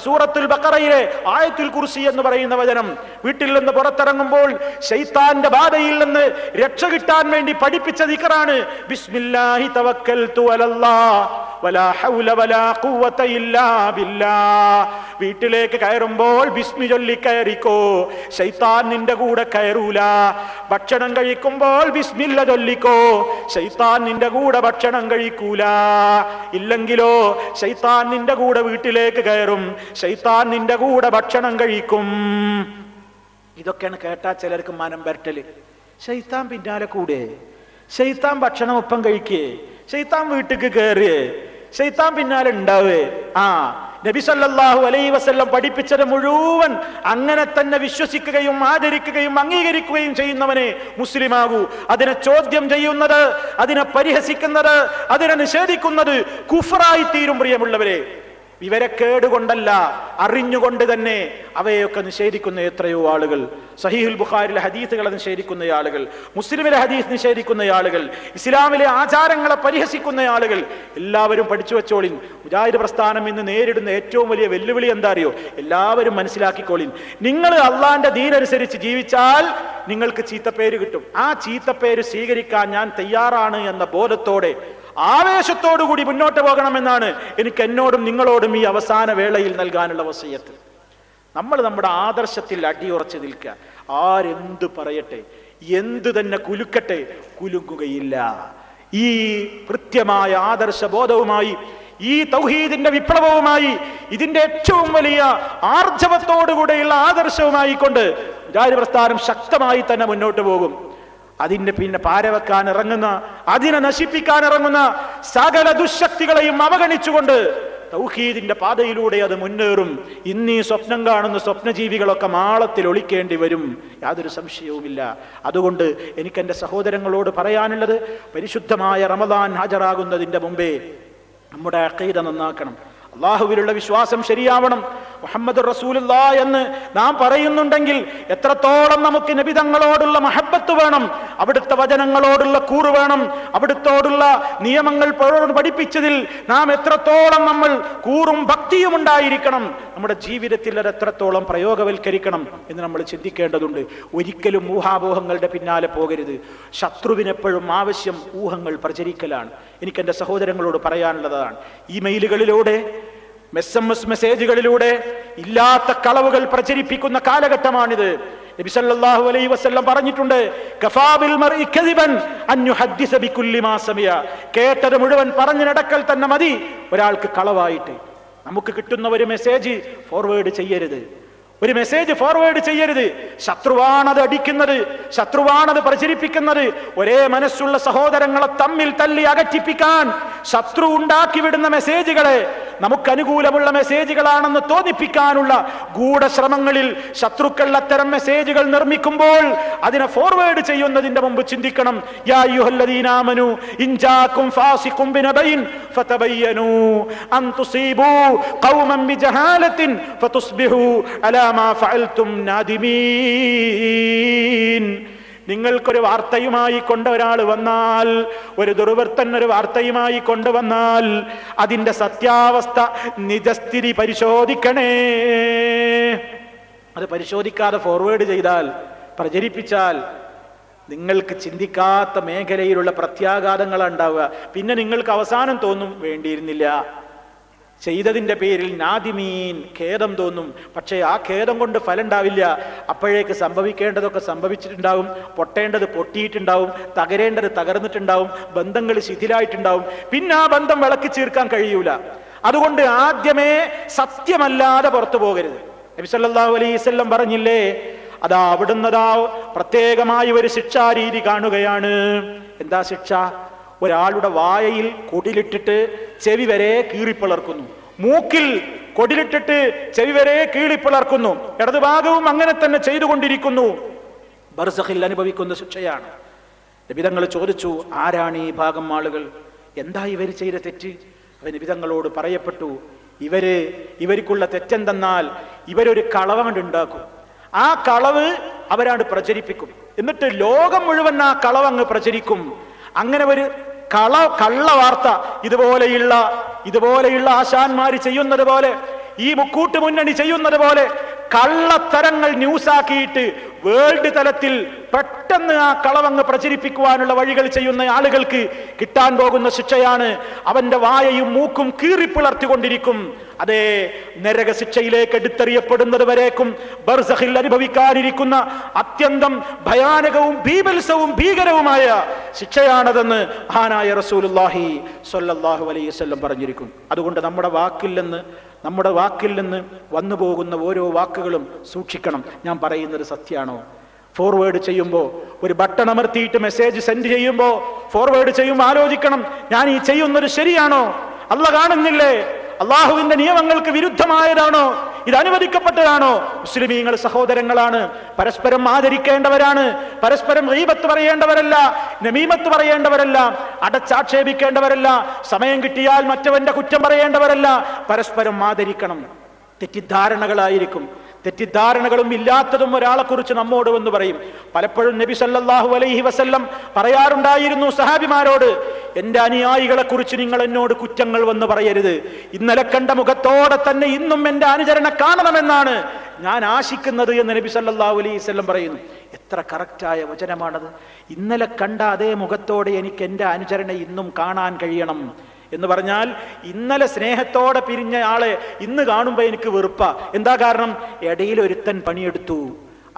സൂറത്തുൽ ബഖറയിലെ ആയത്തുൽ കുർസി എന്ന് പറയുന്ന വചനം. വീട്ടിൽ നിന്ന് പുറത്തിറങ്ങുമ്പോൾ ശൈത്താന്റെ ബാധയിൽ നിന്ന് രക്ഷ കിട്ടാൻ വേണ്ടി പഠിപ്പിച്ച ദിക്റാണ് ബിസ്മില്ലാഹി തവക്കൽതു അലല്ലാഹ് വലാ ഹൗല വലാ ഖുവത ഇല്ലാ ബില്ലാഹ്. വീട്ടിലേക്ക് കയറുമ്പോൾ ബിസ്മി ചൊല്ലി കയറിക്കോ, ശൈത്താൻ നിന്റെ കൂടെ കയറൂല. ഭക്ഷണം കഴിക്കുമ്പോൾ ബിസ്മില്ല ചൊല്ലിക്കോ, ശൈത്താൻ നിന്റെ കൂടെ ഭക്ഷണം കഴിക്കൂല. ഇല്ലെങ്കിലോ ശൈത്താൻ നിന്റെ കൂടെ വീട്ടിലേക്ക് കയറും, ശൈത്താൻ നിന്റെ കൂടെ ഭക്ഷണം കഴിക്കും. ഇതൊക്കെയാണ് കേട്ടാ ചിലർക്ക് മനം വരട്ടല്. ശൈത്താൻ പിന്നാലെ കൂടെ, ശൈത്താൻ ഭക്ഷണം ഒപ്പം കഴിക്കേ, ശൈത്താൻ വീട്ടിക്ക് കയറിയേ, ശൈത്താൻ പിന്നാലെ ഉണ്ടാവേ. നബി സല്ലല്ലാഹു അലൈഹി വസല്ലം പഠിപ്പിച്ചത് മുഴുവൻ അങ്ങനെ തന്നെ വിശ്വസിക്കുകയും ആദരിക്കുകയും അംഗീകരിക്കുകയും ചെയ്യുന്നവനെ മുസ്ലിമാകൂ. അതിനെ ചോദ്യം ചെയ്യുന്നത്, അതിനെ പരിഹസിക്കുന്നത്, അതിനെ നിഷേധിക്കുന്നത് കുഫറായി തീരും. പ്രിയമുള്ളവരെ, വിവരക്കേടുകൊണ്ടല്ല, അറിഞ്ഞുകൊണ്ട് തന്നെ അവയൊക്കെ നിഷേധിക്കുന്ന എത്രയോ ആളുകൾ. സഹീഹുൽ ബുഖാരിയിലെ ഹദീസുകളെ നിഷേധിക്കുന്ന ആളുകൾ, മുസ്ലിമിലെ ഹദീസ് നിഷേധിക്കുന്ന ആളുകൾ, ഇസ്ലാമിലെ ആചാരങ്ങളെ പരിഹസിക്കുന്ന ആളുകൾ. എല്ലാവരും പഠിച്ചു വെച്ചോളിൻ. മുജാഹിദ് പ്രസ്ഥാനം ഇന്ന് നേരിടുന്ന ഏറ്റവും വലിയ വെല്ലുവിളി എന്താ അറിയോ? എല്ലാവരും മനസ്സിലാക്കിക്കോളിൻ. നിങ്ങൾ അള്ളാന്റെ ദീനനുസരിച്ച് ജീവിച്ചാൽ നിങ്ങൾക്ക് ചീത്തപ്പേര് കിട്ടും. ആ ചീത്തപ്പേര് സ്വീകരിക്കാൻ ഞാൻ തയ്യാറാണ് എന്ന ബോധത്തോടെ, ആവേശത്തോടുകൂടി മുന്നോട്ട് പോകണമെന്നാണ് എനിക്ക് എന്നോടും നിങ്ങളോടും ഈ അവസാന വേളയിൽ നൽകാനുള്ള വസിയത്ത്. നമ്മൾ നമ്മുടെ ആദർശത്തിൽ അടിയുറച്ച് നിൽക്കുക. ആരെന്ത് പറയട്ടെ, എന്ത് തന്നെ കുലുക്കട്ടെ, കുലുങ്ങുകയില്ല. ഈ കൃത്യമായ ആദർശബോധവുമായി, ഈ തൗഹീദിന്റെ വിപ്ലവവുമായി, ഇതിന്റെ ഏറ്റവും വലിയ ആർജവത്തോടുകൂടെയുള്ള ആദർശവുമായി കൊണ്ട് മുജാഹിദ് പ്രസ്ഥാനം ശക്തമായി തന്നെ മുന്നോട്ട് പോകും. അതിന് പിന്നെ പാരവെക്കാൻ ഇറങ്ങുന്ന, അതിനെ നശിപ്പിക്കാൻ ഇറങ്ങുന്ന സകല ദുശക്തികളെയും അവഗണിച്ചുകൊണ്ട് തൗഹീദിന്റെ പാതയിലൂടെ അത് മുന്നേറും. ഇന്നീ സ്വപ്നം കാണുന്ന സ്വപ്നജീവികളൊക്കെ മാളത്തിൽ ഒളിക്കേണ്ടി വരും, യാതൊരു സംശയവുമില്ല. അതുകൊണ്ട് എനിക്ക് എൻ്റെ സഹോദരങ്ങളോട് പറയാനുള്ളത്, പരിശുദ്ധമായ റമദാൻ ഹാജരാകുന്നതിന്റെ മുമ്പേ നമ്മുടെ അഖീദ നന്നാക്കണം. അള്ളാഹുവിലുള്ള വിശ്വാസം ശരിയാവണം. മുഹമ്മദ് റസൂലുള്ളാഹി എന്ന് നാം പറയുന്നുണ്ടെങ്കിൽ എത്രത്തോളം നമുക്ക് നബി തങ്ങളോടുള്ള മഹബത്ത് വേണം, അവിടുത്തെ വചനങ്ങളോടുള്ള കൂറ് വേണം, അവിടുത്തോടുള്ള നിയമങ്ങൾ പഠിപ്പിച്ചതിൽ നാം എത്രത്തോളം നമ്മൾ കൂറും ഭക്തിയും ഉണ്ടായിരിക്കണം, നമ്മുടെ ജീവിതത്തിൽ അത് എത്രത്തോളം പ്രയോഗവൽക്കരിക്കണം എന്ന് നമ്മൾ ചിന്തിക്കേണ്ടതുണ്ട്. ഒരിക്കലും ഊഹാപോഹങ്ങളുടെ പിന്നാലെ പോകരുത്. ശത്രുവിനെപ്പോഴും ആവശ്യം ഊഹങ്ങൾ പ്രചരിക്കലാണ്. എനിക്ക് എൻ്റെ സഹോദരങ്ങളോട് പറയാനുള്ളതാണ്, ഇമെയിലുകളിലൂടെ SMS മെസ്സേജുകളിലൂടെ ഇല്ലാത്ത കളവുകൾ പ്രചരിപ്പിക്കുന്ന കാലഘട്ടമാണിത്. നബി സല്ലല്ലാഹു അലൈഹി വസല്ലം പറഞ്ഞിട്ടുണ്ട്, കഫാ ബിൽ മർഇ കദിബൻ അൻ യുഹദ്ദിസ ബികുല്ലി മാ സമിഅ. കേട്ടത് മുഴുവൻ പറഞ്ഞു നടക്കൽ തന്നെ മതി ഒരാൾക്ക് കളവായിട്ട്. നമുക്ക് കിട്ടുന്ന ഒരു മെസ്സേജ് ഫോർവേഡ് ചെയ്യരുത്, ഒരു മെസ്സേജ് ഫോർവേഡ് ചെയ്യരുത്. ശത്രുവാണത് അടിക്കുന്നത്, ശത്രുവാണത് പ്രചരിപ്പിക്കുന്നത്. ഒരേ മനസ്സുള്ള സഹോദരങ്ങളെ തമ്മിൽ തല്ലി അകറ്റിപ്പിക്കാൻ ശത്രു ഉണ്ടാക്കി വിടുന്ന മെസ്സേജുകളെ നമുക്ക് അനുകൂലമുള്ള മെസ്സേജുകളാണെന്ന് തോന്നിപ്പിക്കാനുള്ള ഗൂഢശ്രമങ്ങളിൽ ശത്രുക്കൾ അത്തരം മെസ്സേജുകൾ നിർമ്മിക്കുമ്പോൾ അതിനെ ഫോർവേഡ് ചെയ്യുന്നതിന്റെ മുമ്പ് ചിന്തിക്കണം. യാ അയ്യുഹല്ലദീന ആമനൂ ഇൻ ജാഅകും ഫാസിഖുൻ ബിനബയിൻ ഫതബയ്യനൂ അൻ തുസീബൂ ഖൗമൻ ബിജഹാലത്തിൻ ഫതുസ്ബിഹൂ അലാ മാ ഫഅൽതും നാദിമീൻ. നിങ്ങൾക്കൊരു വാർത്തയുമായി കൊണ്ട് ഒരാൾ വന്നാൽ, ഒരു ദുർവൃത്തൻ ഒരു വാർത്തയുമായി കൊണ്ടുവന്നാൽ അതിന്റെ സത്യാവസ്ഥ നിജസ്ഥിതി പരിശോധിക്കണേ. അത് പരിശോധിക്കാതെ ഫോർവേഡ് ചെയ്താൽ, പ്രചരിപ്പിച്ചാൽ നിങ്ങൾക്ക് ചിന്തിക്കാത്ത മേഖലയിലുള്ള പ്രത്യാഘാതങ്ങളാണ് ഉണ്ടാവുക. പിന്നെ നിങ്ങൾക്ക് അവസാനം തോന്നും വേണ്ടിയിരുന്നില്ല, ചെയ്തതിൻ്റെ പേരിൽ നാദിമീൻ, ഖേദം തോന്നും. പക്ഷേ ആ ഖേദം കൊണ്ട് ഫലം ഉണ്ടാവില്ല. അപ്പോഴേക്ക് സംഭവിക്കേണ്ടതൊക്കെ സംഭവിച്ചിട്ടുണ്ടാവും, പൊട്ടേണ്ടത് പൊട്ടിയിട്ടുണ്ടാവും, തകരേണ്ടത് തകർന്നിട്ടുണ്ടാവും, ബന്ധങ്ങൾ ശിഥിലായിട്ടുണ്ടാവും. പിന്നെ ആ ബന്ധം വിളക്കി ചേർക്കാൻ കഴിയൂല. അതുകൊണ്ട് ആദ്യമേ സത്യമല്ലാതെ പുറത്തു പോകരുത്. നബി സല്ലല്ലാഹു അലൈഹി വസല്ലം പറഞ്ഞില്ലേ, അതാ അവിടുന്നതാ പ്രത്യേകമായ ഒരു ശിക്ഷാരീതി കാണുകയാണ്. എന്താ ശിക്ഷ? ഒരാളുടെ വായയിൽ കൊടിലിട്ടിട്ട് ചെവി വരെ കീറിപ്പിളർക്കുന്നു, മൂക്കിൽ കൊടിലിട്ടിട്ട് ചെവി വരെ കീറിപ്പിളർക്കുന്നു, ഇടതുഭാഗവും അങ്ങനെ തന്നെ ചെയ്തുകൊണ്ടിരിക്കുന്നു. ബർസഖിൽ അനുഭവിക്കുന്ന ശിക്ഷയാണ്. നബി തങ്ങൾ ചോദിച്ചു, ആരാണ് ഈ ഭാഗം ആളുകൾ? എന്താ ഇവർ ചെയ്ത തെറ്റ്? നബി തങ്ങളോട് പറയപ്പെട്ടു, ഇവർക്കുള്ള തെറ്റെന്തെന്നാൽ ഇവരൊരു കളവുണ്ടാക്കും. ആ കളവ് അവരാണ് പ്രചരിപ്പിക്കും. എന്നിട്ട് ലോകം മുഴുവൻ ആ കളവങ്ങ് പ്രചരിക്കും. അങ്ങനെ ഒരു കള്ള വാർത്ത ഇതുപോലെയുള്ള ആശാന്മാര് ചെയ്യുന്നത് പോലെ, ഈ മുക്കൂട്ട് മുന്നണി ചെയ്യുന്നത് പോലെ കള്ളത്തരങ്ങൾ ന്യൂസാക്കിയിട്ട് വേൾഡ് തലത്തിൽ പെട്ടെന്ന് ആ കളവങ്ങ് പ്രചരിപ്പിക്കുവാനുള്ള വഴികൾ ചെയ്യുന്ന ആളുകൾക്ക് കിട്ടാൻ പോകുന്ന ശിക്ഷയാണ് അവന്റെ വായയും മൂക്കും കീറിപ്പിളർത്തിക്കൊണ്ടിരിക്കും. അതേ നരക ശിക്ഷയിലേക്ക് എടുത്തെറിയപ്പെടുന്നത് വരേക്കും ബർസഖിൽ അനുഭവിക്കാനിരിക്കുന്ന അത്യന്തം ഭയാനകവും ഭീഭത്സവും ഭീകരവുമായ ശിക്ഷയാണതെന്ന് മഹാനായ റസൂലുള്ളാഹി സ്വല്ലല്ലാഹു അലൈഹി വസല്ലം പറഞ്ഞിരിക്കും. അതുകൊണ്ട് നമ്മുടെ വാക്കിൽ നിന്ന് വന്നു പോകുന്ന ഓരോ വാക്കുകളും സൂക്ഷിക്കണം. ഞാൻ പറയുന്നത് സത്യമാണോ? ഫോർവേഡ് ചെയ്യുമ്പോൾ, ഒരു ബട്ടൺ അമർത്തിയിട്ട് മെസ്സേജ് സെൻഡ് ചെയ്യുമ്പോൾ, ഫോർവേഡ് ചെയ്യുമ്പോൾ ആലോചിക്കണം, ഞാൻ ഈ ചെയ്യുന്നത് ശരിയാണോ? അല്ലാഹ് കാണുന്നില്ലേ? അള്ളാഹുവിന്റെ നിയമങ്ങൾക്ക് വിരുദ്ധമായതാണോ? ഇത് അനുവദിക്കപ്പെട്ടതാണോ? മുസ്ലിമീങ്ങൾ സഹോദരങ്ങളാണ്, പരസ്പരം ആദരിക്കേണ്ടവരാണ്, പരസ്പരം ഗീബത്ത് പറയേണ്ടവരല്ല, നമീമത്ത് പറയേണ്ടവരല്ല, അടച്ചാക്ഷേപിക്കേണ്ടവരല്ല, സമയം കിട്ടിയാൽ മറ്റവന്റെ കുറ്റം പറയേണ്ടവരല്ല. പരസ്പരം ആദരിക്കണം. തെറ്റിദ്ധാരണകളും ഇല്ലാത്തതും ഒരാളെ കുറിച്ച് നമ്മോട് എന്ന് പറയും. പലപ്പോഴും നബി സല്ലല്ലാഹു അലൈഹി വസല്ലം പറയാറുണ്ടായിരുന്നു സഹാബിമാരോട്, എന്റെ അനുയായികളെ കുറിച്ച് നിങ്ങൾ എന്നോട് കുറ്റങ്ങൾ വന്ന് പറയരുത്. ഇന്നലെ കണ്ട മുഖത്തോടെ തന്നെ ഇന്നും എന്റെ അനുചരണ കാണണമെന്നാണ് ഞാൻ ആശിക്കുന്നത് എന്ന് നബി സല്ലല്ലാഹു അലൈഹി വസല്ലം പറയുന്നു. എത്ര കറക്റ്റായ വചനമാണത്! ഇന്നലെ കണ്ട അതേ മുഖത്തോടെ എനിക്ക് എന്റെ അനുചരണ ഇന്നും കാണാൻ കഴിയണം എന്ന് പറഞ്ഞാൽ, ഇന്നലെ സ്നേഹത്തോടെ പിരിഞ്ഞ ആളെ ഇന്ന് കാണുമ്പോൾ എനിക്ക് വെറുപ്പാ. എന്താ കാരണം? ഇടയിൽ ഒരുത്തൻ പണിയെടുത്തു,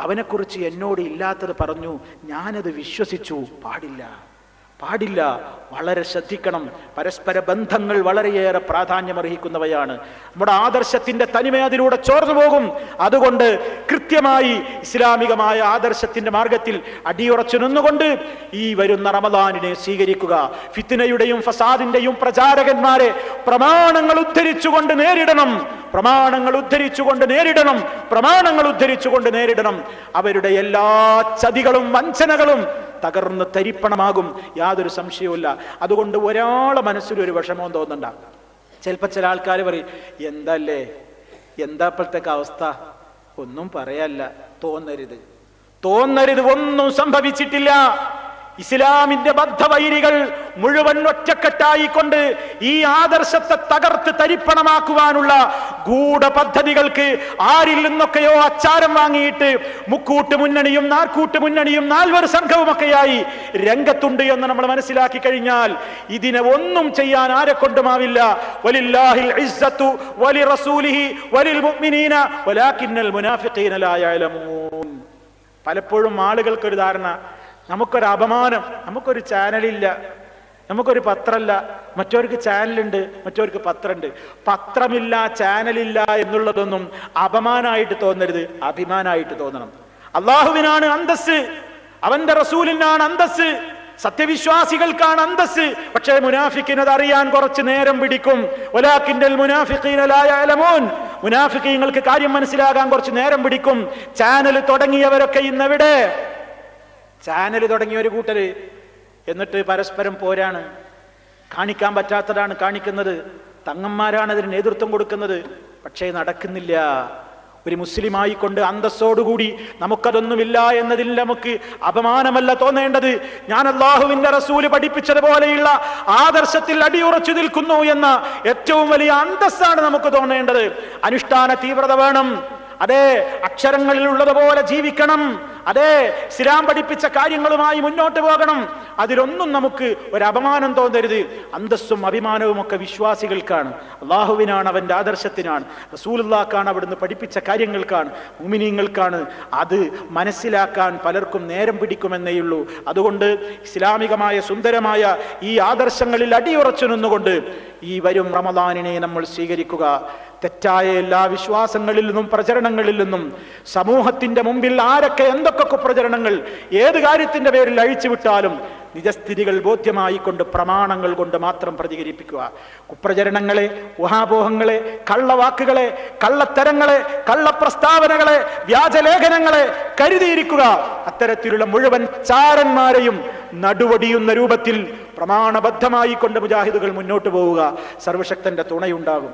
അവനെക്കുറിച്ച് എന്നോട് ഇല്ലാത്തത് പറഞ്ഞു, ഞാനത് വിശ്വസിച്ചു. പാടില്ല. വളരെ ശ്രദ്ധിക്കണം. പരസ്പര ബന്ധങ്ങൾ വളരെയേറെ പ്രാധാന്യമർഹിക്കുന്നവയാണ്. നമ്മുടെ ആദർശത്തിന്റെ തനിമ അതിലൂടെ ചോർന്നു പോകും. അതുകൊണ്ട് കൃത്യമായി ഇസ്ലാമികമായ ആദർശത്തിന്റെ മാർഗത്തിൽ അടിയുറച്ചു നിന്നുകൊണ്ട് ഈ വരുന്ന റമദാനിനെ സ്വീകരിക്കുക. ഫിത്നയുടെയും ഫസാദിന്റെയും പ്രചാരകന്മാരെ പ്രമാണങ്ങൾ ഉദ്ധരിച്ചുകൊണ്ട് നേരിടണം. പ്രമാണങ്ങൾ ഉദ്ധരിച്ചുകൊണ്ട് നേരിടണം. പ്രമാണങ്ങൾ ഉദ്ധരിച്ചുകൊണ്ട് നേരിടണം. അവരുടെ എല്ലാ ചതികളും വഞ്ചനകളും തകർന്ന് തരിപ്പണമാകും, യാതൊരു സംശയവുമില്ല. അതുകൊണ്ട് ഒരാളെ മനസ്സിലൊരു വിഷമവും തോന്നണ്ട. ചിലപ്പോൾ ചില ആൾക്കാർ പറയും, എന്തല്ലേ, എന്താ ഇപ്പോഴത്തേക്ക് അവസ്ഥ, ഒന്നും പറയല്ല. തോന്നരുത്, തോന്നരുത്, ഒന്നും സംഭവിച്ചിട്ടില്ല. ഇസ്ലാമിന്റെ ബദ്ധവൈരികൾ മുഴുവൻ ഒറ്റക്കെട്ടായിക്കൊണ്ട് ഈ ആദർശത്തെ തകർത്ത് തരിപ്പണമാക്കുവാനുള്ള ഗൂഢപദ്ധതികൾക്ക് ആരിൽ നിന്നൊക്കെയോ അച്ചാരം വാങ്ങിയിട്ട് മുക്കൂട്ട് മുന്നണിയും നാൽക്കൂട്ട് മുന്നണിയും നാൽവർ സംഘവുമൊക്കെയായി രംഗത്തുണ്ട് എന്ന് നമ്മൾ മനസ്സിലാക്കി കഴിഞ്ഞാൽ ഇതിനെ ഒന്നും ചെയ്യാൻ ആരെ കൊണ്ടുമാവില്ല. വലില്ലാഹിൽ ഇസ്സത്തു വലിറസൂലിഹി വലിൽ മുഅ്മിനീന വലാകിന്നൽ മുനാഫിഖീന ലാ യഅലമൂൻ. പലപ്പോഴും ആളുകൾക്കൊരു ധാരണ, നമുക്കൊരു അപമാനം, നമുക്കൊരു ചാനലില്ല, നമുക്കൊരു പത്രമില്ല, മറ്റവർക്ക് ചാനലുണ്ട്, മറ്റവർക്ക് പത്രമുണ്ട്. പത്രമില്ല, ചാനലില്ല എന്നുള്ളതൊന്നും അപമാനമായിട്ട് തോന്നരുത്, അഭിമാനമായിട്ട് തോന്നണം. അള്ളാഹുവിനാണ് അന്തസ്സ്, അവന്റെ റസൂലിനാണ് അന്തസ്സ്, സത്യവിശ്വാസികൾക്കാണ് അന്തസ്സ്. പക്ഷേ മുനാഫിക്കിനത് അറിയാൻ കുറച്ച് നേരം പിടിക്കും. വലാകിന്നൽ മുനാഫിഖീന ലാ യഅലമൂൻ. മുനാഫിഖീങ്ങൾക്ക് കാര്യം മനസ്സിലാകാൻ കുറച്ച് നേരം പിടിക്കും. ചാനൽ തുടങ്ങിയവരൊക്കെ ഇന്നെവിടെ? ചാനൽ തുടങ്ങിയ ഒരു കൂട്ടര് എന്നിട്ട് പരസ്പരം പോരാണ്, കാണിക്കാൻ പറ്റാത്തതാണ് കാണിക്കുന്നത്, തങ്ങന്മാരാണ് അതിന് നേതൃത്വം കൊടുക്കുന്നത്. പക്ഷേ നടക്കുന്നില്ല. ഒരു മുസ്ലിമായിക്കൊണ്ട് അന്തസ്സോടുകൂടി നമുക്കതൊന്നുമില്ല എന്നതിൽ നമുക്ക് അപമാനമല്ല തോന്നേണ്ടത്. ഞാൻ അല്ലാഹുവിന്റെ റസൂല് പഠിപ്പിച്ചതുപോലെയുള്ള ആദർശത്തിൽ അടിയുറച്ചു നിൽക്കുന്നു എന്ന ഏറ്റവും വലിയ അന്തസ്സാണ് നമുക്ക് തോന്നേണ്ടത്. അനുഷ്ഠാന തീവ്രത വേണം. അതെ, അക്ഷരങ്ങളിൽ ഉള്ളതുപോലെ ജീവിക്കണം. അതെ, ഇസ്ലാം പഠിപ്പിച്ച കാര്യങ്ങളുമായി മുന്നോട്ട് പോകണം. അതിലൊന്നും നമുക്ക് ഒരു അപമാനം തോന്നരുത്. അന്തസ്സും അഭിമാനവും ഒക്കെ വിശ്വാസികൾക്കാണ്, അള്ളാഹുവിനാണ്, അവന്റെ ആദർശത്തിനാണ്, റസൂലുള്ളാഹിക്കാണ്, അവിടുന്ന് പഠിപ്പിച്ച കാര്യങ്ങൾക്കാണ്, മുഅ്മിനീങ്ങൾക്കാണ്. അത് മനസ്സിലാക്കാൻ പലർക്കും നേരം പിടിക്കുമെന്നേയുള്ളൂ. അതുകൊണ്ട് ഇസ്ലാമികമായ സുന്ദരമായ ഈ ആദർശങ്ങളിൽ അടിയുറച്ചു നിന്നുകൊണ്ട് ഈ വരും റമദാനിനെ നമ്മൾ സ്വീകരിക്കുക. തെറ്റായ എല്ലാ വിശ്വാസങ്ങളിൽ നിന്നും പ്രചരണങ്ങളിൽ നിന്നും സമൂഹത്തിന്റെ മുമ്പിൽ ആരൊക്കെ എന്തൊക്കെ പ്രചരണങ്ങൾ ഏത് കാര്യത്തിന്റെ പേരിൽ അഴിച്ചുവിട്ടാലും നിജസ്ഥിതികൾ ബോധ്യമായിക്കൊണ്ട് പ്രമാണങ്ങൾ കൊണ്ട് മാത്രം പ്രതികരിപ്പിക്കുക. കുപ്രചരണങ്ങളെ, ഊഹാപോഹങ്ങളെ, കള്ളവാക്കുകളെ, കള്ളത്തരങ്ങളെ, കള്ളപ്രസ്താവനകളെ, വ്യാജലേഖനങ്ങളെ കരുതിയിരിക്കുക. അത്തരത്തിലുള്ള മുഴുവൻ ചാരന്മാരെയും നടുവടിയുന്ന രൂപത്തിൽ പ്രമാണബദ്ധമായി കൊണ്ട് മുജാഹിദുകൾ മുന്നോട്ട് പോവുക. സർവശക്തന്റെ തുണയുണ്ടാകും,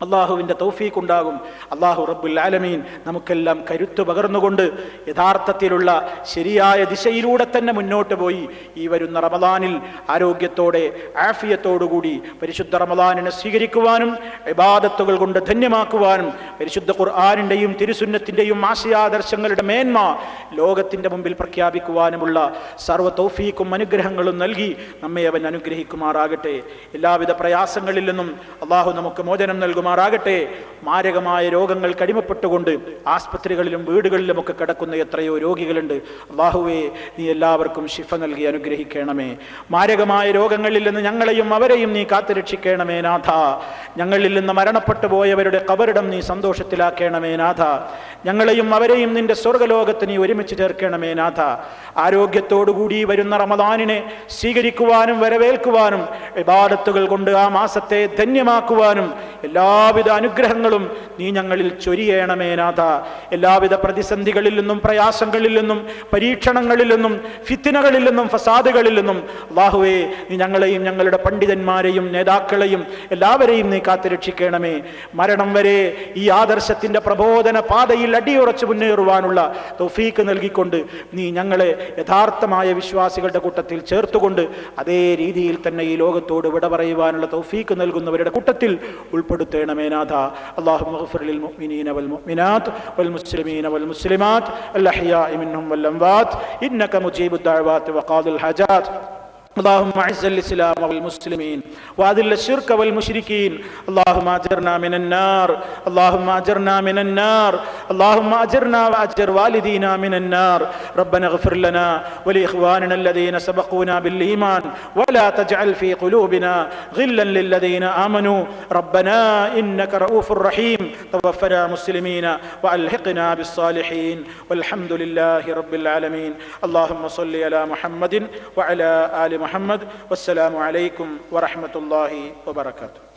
അള്ളാഹുവിൻ്റെ തൗഫീഖ് ഉണ്ടാകും. അള്ളാഹു റബ്ബുൽ ആലമീൻ നമുക്കെല്ലാം കരുത്ത് പകർന്നുകൊണ്ട് യഥാർത്ഥത്തിലുള്ള ശരിയായ ദിശയിലൂടെ തന്നെ മുന്നോട്ട് പോയി ഈ വരുന്ന റമദാനിൽ ആരോഗ്യത്തോടെ ആഫിയത്തോടുകൂടി പരിശുദ്ധ റമദാനിനെ സ്വീകരിക്കുവാനും ഇബാദത്തുകൾ കൊണ്ട് ധന്യമാക്കുവാനും പരിശുദ്ധ ഖുർആനിൻ്റെയും തിരുസുന്നത്തിൻ്റെയും ആശയാദർശങ്ങളുടെ മേന്മ ലോകത്തിൻ്റെ മുമ്പിൽ പ്രഖ്യാപിക്കുവാനുമുള്ള സർവ്വ തൗഫീഖും അനുഗ്രഹങ്ങളും നൽകി നമ്മെ അവൻ അനുഗ്രഹിക്കുമാറാകട്ടെ. എല്ലാവിധ പ്രയാസങ്ങളിൽ നിന്നും അള്ളാഹു നമുക്ക് മോചനം നൽകുമാറാകട്ടെ. മാരകമായ രോഗങ്ങൾ കടിമപ്പെട്ടുകൊണ്ട് ആസ്പത്രികളിലും വീടുകളിലുമൊക്കെ കിടക്കുന്ന എത്രയോ രോഗികളുണ്ട്. അല്ലാഹുവേ, നീ എല്ലാവർക്കും ശിഫ നൽകി അനുഗ്രഹിക്കണമേ. മാരകമായ രോഗങ്ങളിൽ നിന്ന് ഞങ്ങളെയും അവരെയും നീ കാത്തുരക്ഷിക്കണമേ നാഥ. ഞങ്ങളിൽ നിന്ന് മരണപ്പെട്ടു പോയവരുടെ ഖബറിടം നീ സന്തോഷത്തിലാക്കണമേ നാഥ. ഞങ്ങളെയും അവരെയും നിന്റെ സ്വർഗ്ഗലോകത്ത് നീ ഒരുമിച്ച് ചേർക്കണമേ നാഥ. ആരോഗ്യത്തോടുകൂടി വരുന്ന റമദാനിനെ സ്വീകരിക്കുവാനും വരവേൽക്കുവാനും ഇബാദത്തുകൾ കൊണ്ട് ആ മാസത്തെ ധന്യമാക്കുവാനും എല്ലാവിധ അനുഗ്രഹങ്ങളും നീ ഞങ്ങളിൽ ചൊരിയണമേ നാഥ. എല്ലാവിധ പ്രതിസന്ധികളിൽ നിന്നും പ്രയാസങ്ങളിൽ നിന്നും പരീക്ഷണങ്ങളിൽ നിന്നും ഫിത്നകളിൽ നിന്നും ഫസാദുകളിൽ നിന്നും അല്ലാഹുവേ, നീ ഞങ്ങളെയും ഞങ്ങളുടെ പണ്ഡിതന്മാരെയും നേതാക്കളെയും എല്ലാവരെയും നീ കാത്തുരക്ഷിക്കണമേ. മരണം വരെ ഈ ആദർശത്തിന്റെ പ്രബോധന പാതയിൽ അടിയുറച്ച് മുന്നേറുവാനുള്ള തൗഫീഖ് നൽകിക്കൊണ്ട് നീ ഞങ്ങളെ യഥാർത്ഥമായ വിശ്വാസികളുടെ കൂട്ടത്തിൽ ചേർത്തുകൊണ്ട് അതേ രീതിയിൽ തന്നെ ഈ ലോകത്തോട് വിട പറയുവാനുള്ള തൗഫീഖ് നൽകുന്നവരുടെ കൂട്ടത്തിൽ ഉൾപ്പെടുത്തണമേ നാഥ. അല്ലാഹുമ്മ ഗ്ഫിർ ലിൽ മുഅ്മിനീന വൽ മുഅ്മിനാത്ത് വൽ മുസ്ലിമീന വൽ മുസ്ലിമാത്ത് അൽ അഹ്യാഇ മിൻഹും വൽ അംവാത്ത് ഇന്നക മുജീബുദ് ദഅവാത്ത് വഖാദിൽ ഹജാത്ത്. اللهم اعز الاسلام والمسلمين واذل الشرك والمشركين اللهم اجرنا من النار اللهم اجرنا من النار اللهم اجرنا واجر والدينا من النار ربنا اغفر لنا ولاخواننا الذين سبقونا بالايمان ولا تجعل في قلوبنا غلا للذين امنوا ربنا انك رؤوف رحيم توفنا مسلمين والحقنا بالصالحين والحمد لله رب العالمين اللهم صل على محمد وعلى آل محمد والسلام عليكم ورحمة الله وبركاته.